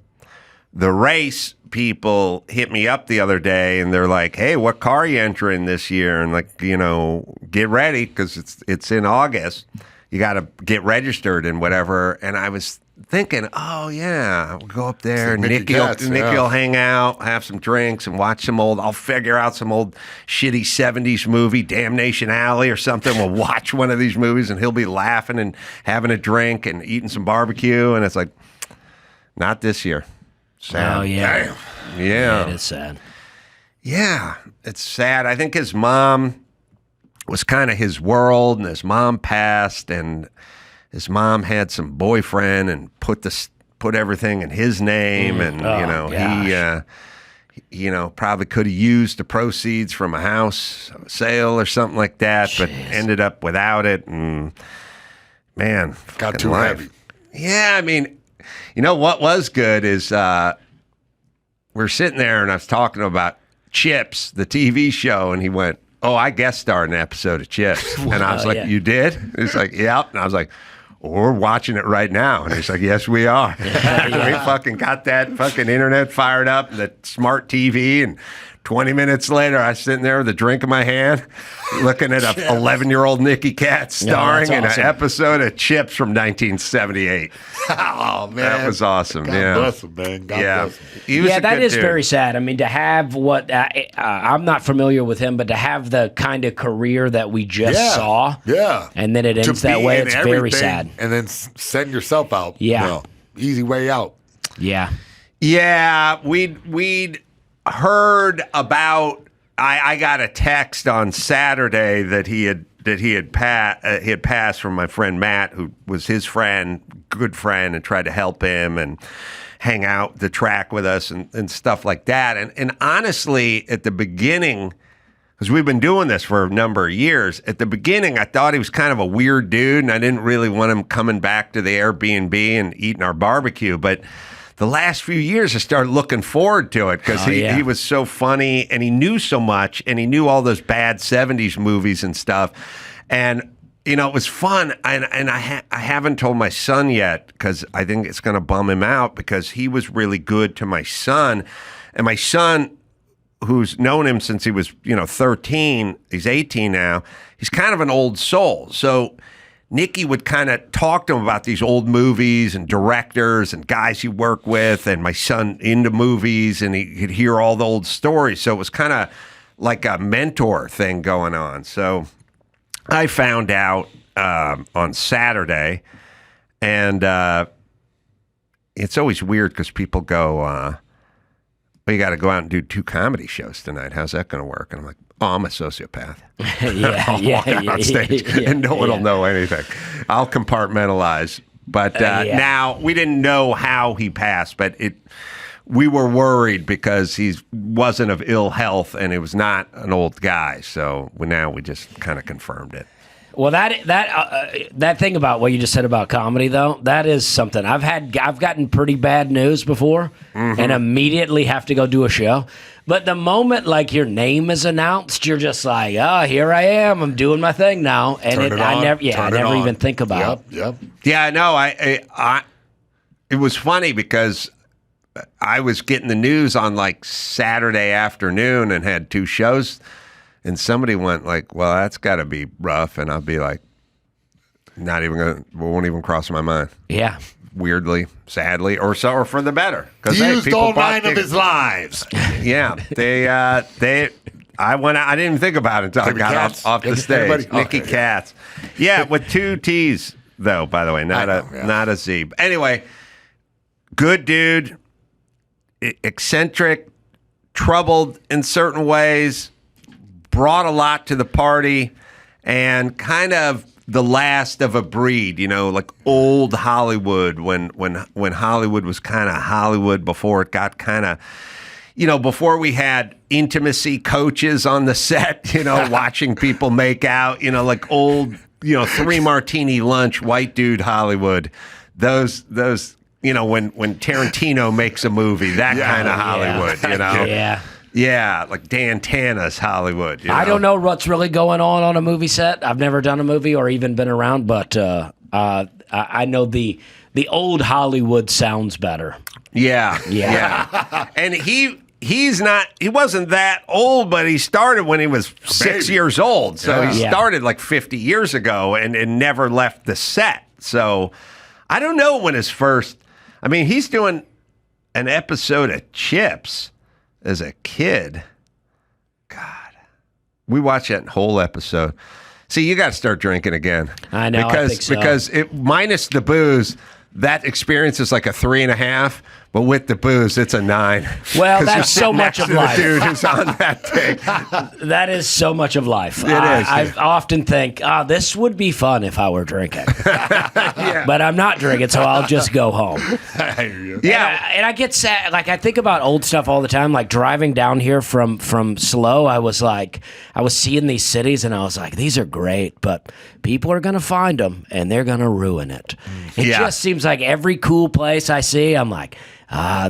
Speaker 2: race people hit me up the other day, and they're like, hey, what car are you entering this year? And, like, get ready, because it's in August. You got to get registered and whatever. And I was thinking, oh, yeah, we'll go up there. Nicky will hang out, have some drinks, and watch I'll figure out some old shitty 70s movie, Damnation Alley or something. We'll watch one of these movies, and he'll be laughing and having a drink and eating some barbecue. And it's like, not this year. Sad.
Speaker 3: Oh, yeah.
Speaker 2: Damn. Yeah.
Speaker 3: It is sad.
Speaker 2: Yeah, it's sad. I think his mom was kind of his world, and his mom passed, and his mom had some boyfriend and put everything in his name, and he probably could have used the proceeds from a house sale or something like that. Jeez. But ended up without it, and man,
Speaker 4: got too heavy.
Speaker 2: Yeah, I mean, what was good is we're sitting there, and I was talking about Chips, the TV show, and he went, oh, I guest starred in an episode of Chips. And I was like, you did? He's like, yep. And I was like, we're watching it right now. And he's like, yes, we are. We fucking got that fucking internet fired up, the smart TV, and 20 minutes later, I was sitting there with a drink in my hand, looking at an 11-year-old Nikki Cat starring in an episode of Chips from 1978.
Speaker 4: Oh, man.
Speaker 2: That was awesome.
Speaker 4: God bless him, man. God bless him.
Speaker 2: He was a
Speaker 3: that
Speaker 2: good
Speaker 3: is
Speaker 2: dude.
Speaker 3: very sad. I mean, to have what I'm not familiar with him, but to have the kind of career that we just saw, and then it ends that way, it's very sad.
Speaker 4: And then send yourself out.
Speaker 3: Yeah.
Speaker 4: No, easy way out.
Speaker 3: Yeah.
Speaker 2: Yeah, we'd heard about. I got a text on Saturday that he had passed from my friend Matt, who was his friend, good friend, and tried to help him and hang out the track with us and stuff like that. And honestly, at the beginning, because we've been doing this for a number of years, at the beginning I thought he was kind of a weird dude, and I didn't really want him coming back to the Airbnb and eating our barbecue, but the last few years, I started looking forward to it because he was so funny and he knew so much and he knew all those bad 70s movies and stuff. And, you know, it was fun. And I haven't told my son yet because I think it's going to bum him out because he was really good to my son. And my son, who's known him since he was, 13, he's 18 now, he's kind of an old soul. So Nicky would kind of talk to him about these old movies and directors and guys he worked with, and my son into movies, and he could hear all the old stories. So it was kind of like a mentor thing going on. So I found out on Saturday, and it's always weird because people go, well, you got to go out and do 2 comedy shows tonight. How's that going to work? And I'm like, oh, I'm a sociopath. Walking on stage and no one will know anything. I'll compartmentalize. But now we didn't know how he passed, but we were worried because he wasn't of ill health and he was not an old guy. So now we just kind of confirmed it.
Speaker 3: Well, that thing about what you just said about comedy, though, that is something I've gotten pretty bad news before, and immediately have to go do a show. But the moment like your name is announced, you're just like, oh, here I am. I'm doing my thing now, and I never even think about.
Speaker 4: Yep.
Speaker 2: Yeah, no, it was funny because I was getting the news on like Saturday afternoon and had 2 shows. And somebody went like, well, that's got to be rough. And I'll be like, won't even cross my mind.
Speaker 3: Yeah.
Speaker 2: Weirdly, sadly, or for the better.
Speaker 4: He used all 9 of his lives.
Speaker 2: Yeah. I didn't even think about it until I got off the stage. Nicky Cat. Yeah, with 2 T's, though, by the way, not a Z. But anyway, good dude, eccentric, troubled in certain ways, brought a lot to the party, and kind of the last of a breed, like old Hollywood when Hollywood was kind of Hollywood before it got kind of, before we had intimacy coaches on the set, watching people make out, like old, 3 martini lunch, white dude Hollywood. Those when Tarantino makes a movie, that kind of Hollywood,
Speaker 3: Yeah.
Speaker 2: Yeah, like Dan Tana's Hollywood.
Speaker 3: I don't know what's really going on a movie set. I've never done a movie or even been around, but I know the old Hollywood sounds better.
Speaker 2: Yeah. And he wasn't that old, but he started when he was 6 years old. So he started like 50 years ago and never left the set. So I don't know when his first, he's doing an episode of Chips as a kid. God, we watched that whole episode. See, you got to start drinking again.
Speaker 3: I know, I think so.
Speaker 2: Because it minus the booze, that experience is like a 3.5. But with the booze, it's a 9.
Speaker 3: Well, that's so much of life.
Speaker 2: The dude who's on that thing.
Speaker 3: That is so much of life.
Speaker 2: It is.
Speaker 3: I often think, this would be fun if I were drinking. But I'm not drinking, so I'll just go home.
Speaker 2: Yeah.
Speaker 3: And I get sad. Like, I think about old stuff all the time. Like, driving down here from SLO, I was seeing these cities, and I was like, these are great, but people are going to find them, and they're going to ruin it. It just seems like every cool place I see, I'm like,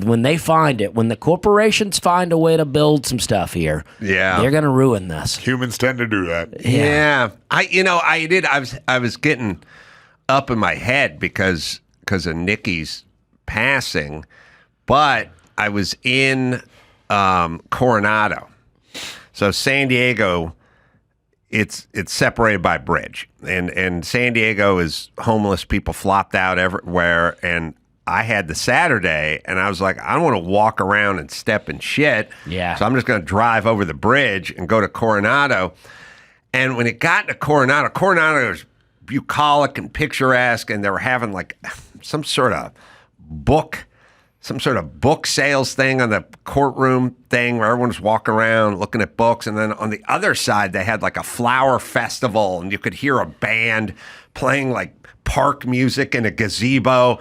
Speaker 3: when they find it, when the corporations find a way to build some stuff here, they're going to ruin this.
Speaker 4: Humans tend to do that.
Speaker 2: Yeah. I was getting up in my head because of Nicky's passing, but I was in Coronado So San Diego, it's separated by a bridge, and San Diego is homeless. People flopped out everywhere, and I had the Saturday, and I was like, I don't want to walk around and step in shit.
Speaker 3: Yeah.
Speaker 2: So I'm just going to drive over the bridge and go to Coronado. And when it got to Coronado was bucolic and picturesque, and they were having like some sort of book sales thing on the courtroom thing where everyone was walking around looking at books. And then on the other side, they had like a flower festival, and you could hear a band playing like park music in a gazebo.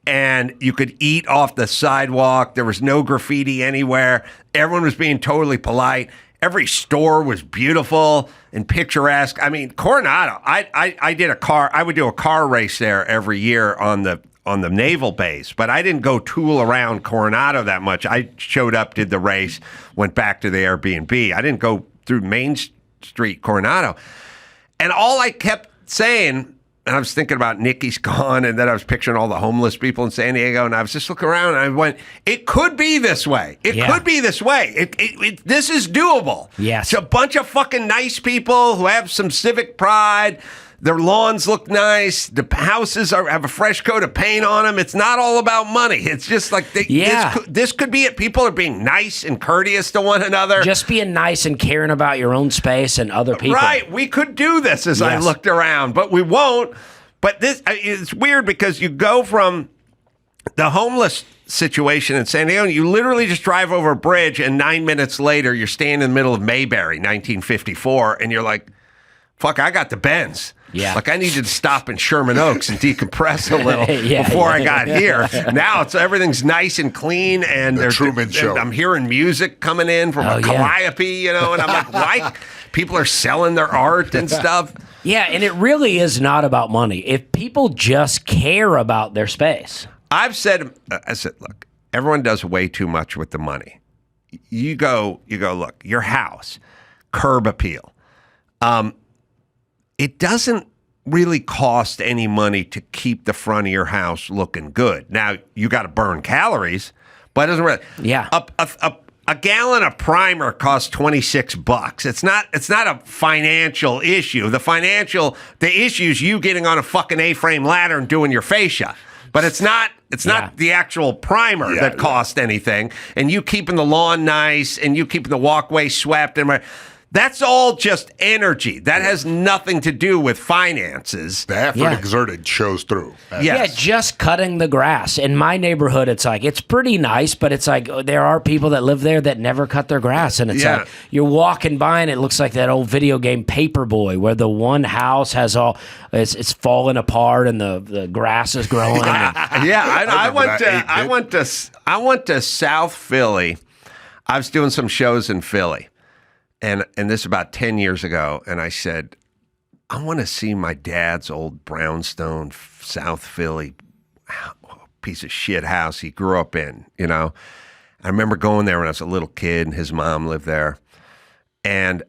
Speaker 2: And you could eat off the sidewalk. There was no graffiti anywhere. Everyone was being totally polite. Every store was beautiful and picturesque. I mean, Coronado, I would do a car race there every year on the naval base, but I didn't go tool around Coronado that much. I showed up, did the race, went back to the Airbnb. I didn't go through Main Street, Coronado. And all I kept saying, and I was thinking about Nikki's gone, and then I was picturing all the homeless people in San Diego, and I was just looking around, and I went, it could be this way. It could be this way. This is doable.
Speaker 3: Yes.
Speaker 2: It's a bunch of fucking nice people who have some civic pride. Their lawns look nice. The houses have a fresh coat of paint on them. It's not all about money. It's just like this could be it. People are being nice and courteous to one another.
Speaker 3: Just being nice and caring about your own space and other people.
Speaker 2: Right. We could do this as I looked around, but we won't. But it's weird because you go from the homeless situation in San Diego, you literally just drive over a bridge, and 9 minutes later, you're standing in the middle of Mayberry, 1954, and you're like, fuck, I got the Benz.
Speaker 3: Yeah.
Speaker 2: Like I needed to stop in Sherman Oaks and decompress a little before I got here. Now everything's nice and clean, and
Speaker 4: the Truman Show.
Speaker 2: I'm hearing music coming in from a calliope, and I'm like, why? People are selling their art and stuff.
Speaker 3: Yeah, and it really is not about money. If people just care about their space.
Speaker 2: I said, look, everyone does way too much with the money. You go, look, your house, curb appeal. It doesn't really cost any money to keep the front of your house looking good. Now, you got to burn calories, but it doesn't really.
Speaker 3: Yeah.
Speaker 2: A gallon of primer costs $26. It's not a financial issue. The issue is you getting on a fucking A-frame ladder and doing your fascia. But it's not the actual primer that cost anything. And you keeping the lawn nice, and you keeping the walkway swept, and that's all just energy. That has nothing to do with finances.
Speaker 4: The effort exerted shows through.
Speaker 3: Yeah, just cutting the grass. In my neighborhood, it's like, it's pretty nice, but it's like there are people that live there that never cut their grass. And it's like you're walking by and it looks like that old video game Paperboy where the one house has it's falling apart and the grass is growing.
Speaker 2: I went to South Philly. I was doing some shows in Philly. And this is about 10 years ago, and I said, I want to see my dad's old brownstone South Philly piece of shit house he grew up in, I remember going there when I was a little kid, and his mom lived there. And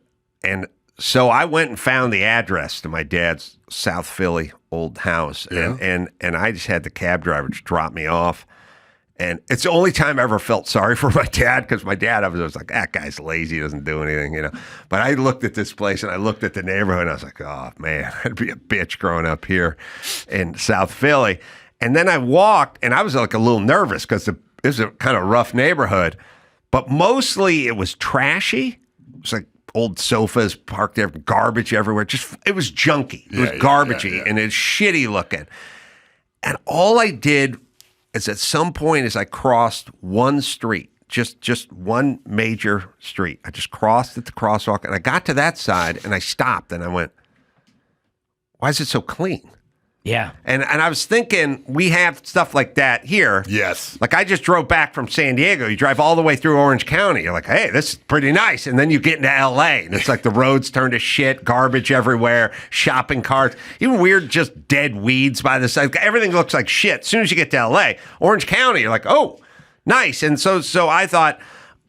Speaker 2: so I went and found the address to my dad's South Philly old house, and I just had the cab driver just drop me off. And it's the only time I ever felt sorry for my dad, because my dad, I was like, that guy's lazy, doesn't do anything, But I looked at this place and I looked at the neighborhood and I was like, oh, man, I'd be a bitch growing up here in South Philly. And then I walked and I was like a little nervous because it was a kind of rough neighborhood, but mostly it was trashy. It was like old sofas parked there, garbage everywhere. It was junky. It was garbagey and it's shitty looking. And all I did is at some point as I crossed one street, just one major street, I just crossed at the crosswalk and I got to that side and I stopped and I went, why is it so clean?
Speaker 3: Yeah.
Speaker 2: And I was thinking we have stuff like that here.
Speaker 4: Yes.
Speaker 2: Like I just drove back from San Diego. You drive all the way through Orange County. You're like, hey, this is pretty nice. And then you get into LA and it's like the roads turn to shit, garbage everywhere, shopping carts, even weird just dead weeds by the side. Everything looks like shit. As soon as you get to LA, Orange County, you're like, oh, nice. And so I thought,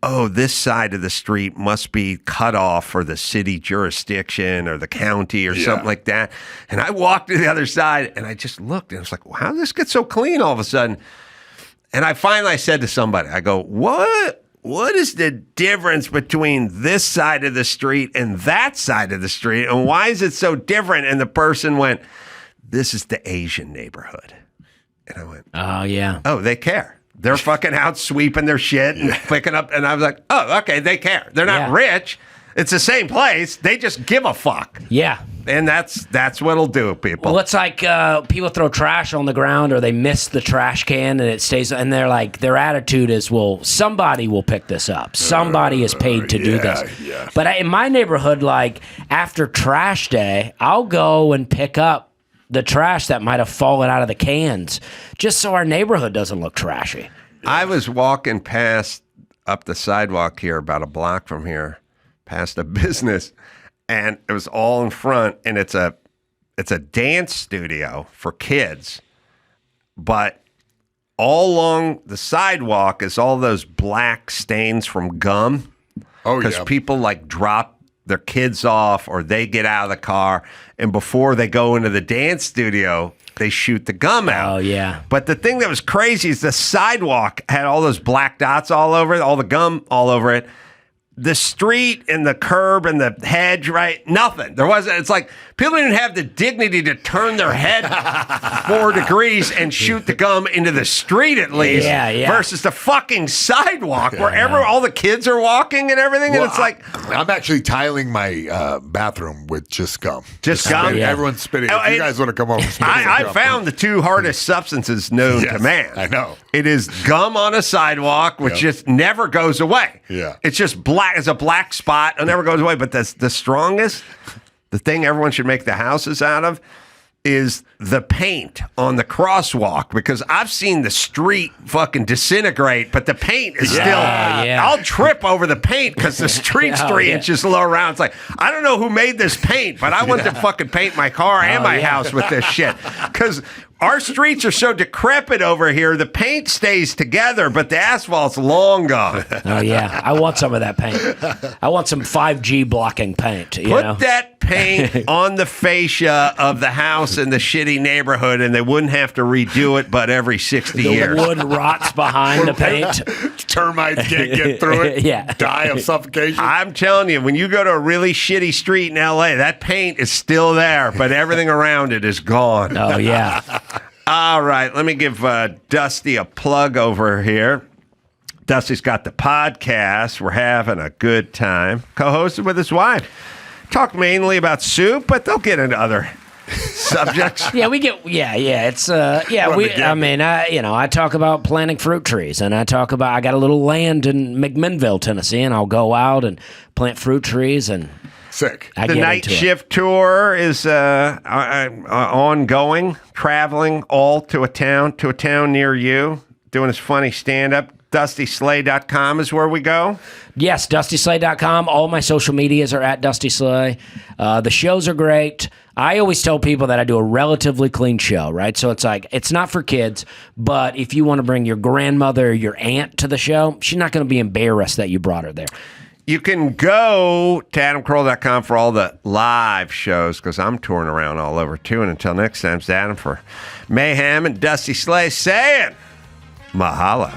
Speaker 2: oh, this side of the street must be cut off for the city jurisdiction or the county or something like that. And I walked to the other side and I just looked and I was like, wow, how did this get so clean all of a sudden? And I finally said to somebody, I go, what what is the difference between this side of the street and that side of the street? And why is it so different? And the person went, this is the Asian neighborhood. And I went,
Speaker 3: Oh, yeah.
Speaker 2: oh, they care. They're fucking out sweeping their shit and picking up. And I was like, oh, okay, they care. They're not rich. It's the same place. They just give a fuck.
Speaker 3: Yeah.
Speaker 2: And that's what'll do, people.
Speaker 3: Well, it's like people throw trash on the ground or they miss the trash can and it stays. And they're like, their attitude is, well, somebody will pick this up. Somebody is paid to do this.
Speaker 4: Yeah.
Speaker 3: But in my neighborhood, like after trash day, I'll go and pick up the trash that might have fallen out of the cans just so our neighborhood doesn't look trashy.
Speaker 2: I was walking past up the sidewalk here, about a block from here, past a business, and it was all in front, and it's a dance studio for kids, but all along the sidewalk is all those black stains from gum.
Speaker 4: Oh,
Speaker 2: Because
Speaker 4: yeah.
Speaker 2: people like drop their kids off or they get out of the car, and before they go into the dance studio, they shoot the gum out.
Speaker 3: Oh, yeah.
Speaker 2: But the thing that was crazy is the sidewalk had all those black dots all over it, all the gum all over it. The street and the curb and the hedge, right? Nothing. There wasn't. It's like people didn't have the dignity to turn their head 4 degrees and shoot the gum into the street at least.
Speaker 3: Yeah, yeah.
Speaker 2: Versus the fucking sidewalk where all the kids are walking and everything.
Speaker 4: Well,
Speaker 2: and it's like,
Speaker 4: I'm actually tiling my bathroom with just gum.
Speaker 2: Just gum?
Speaker 4: Spitting.
Speaker 3: Yeah.
Speaker 4: Everyone's spitting.
Speaker 2: Oh,
Speaker 4: If you
Speaker 2: and
Speaker 4: guys want to come over, spit
Speaker 2: I
Speaker 4: some gum.
Speaker 2: found the 2 hardest substances known
Speaker 4: Yes,
Speaker 2: to man.
Speaker 4: I know.
Speaker 2: It is gum on a sidewalk, which just never goes away.
Speaker 4: Yeah.
Speaker 2: It's just black. It's a black spot. It never goes away. But the strongest, the thing everyone should make the houses out of, is the paint on the crosswalk, because I've seen the street fucking disintegrate, but the paint is still.
Speaker 3: yeah.
Speaker 2: I'll trip over the paint because the street's
Speaker 3: Oh,
Speaker 2: 3
Speaker 3: yeah.
Speaker 2: inches low around. It's like, I don't know who made this paint, but I want to fucking paint my car and my house with this shit. Because our streets are so decrepit over here, the paint stays together, but the asphalt's long gone.
Speaker 3: Oh, yeah. I want some of that paint. I want some 5G blocking paint. You know?
Speaker 2: Put that paint on the fascia of the house in the shitty neighborhood, and they wouldn't have to redo it but every 60
Speaker 3: The
Speaker 2: years.
Speaker 3: wood rots behind the paint.
Speaker 4: Termites can't get through it.
Speaker 3: Yeah.
Speaker 4: Die of suffocation.
Speaker 2: I'm telling you, when you go to a really shitty street in LA, that paint is still there, but everything around it is gone.
Speaker 3: Oh, yeah.
Speaker 2: All right, let me give Dusty a plug over here. Dusty's got the podcast. We're having a good time. Co-hosted with his wife. Talk mainly about soup, but they'll get into other subjects.
Speaker 3: Yeah, we get. It's I talk about planting fruit trees, and I talk about I got a little land in McMinnville, Tennessee, and I'll go out and plant fruit trees, and
Speaker 4: Sick.
Speaker 3: I
Speaker 2: The
Speaker 3: get
Speaker 2: night
Speaker 3: into it.
Speaker 2: shift tour is ongoing, traveling all to a town near you, doing his funny stand-up. DustySlay.com is where we go.
Speaker 3: Yes, DustySlay.com. All my social medias are at Dusty Slay. The shows are great. I always tell people that I do a relatively clean show, right? So it's like, it's not for kids, but if you want to bring your grandmother or your aunt to the show, she's not going to be embarrassed that you brought her there.
Speaker 2: You can go to AdamCarolla.com for all the live shows, because I'm touring around all over too. And until next time, it's Adam for Mayhem and Dusty Slay saying, mahalo.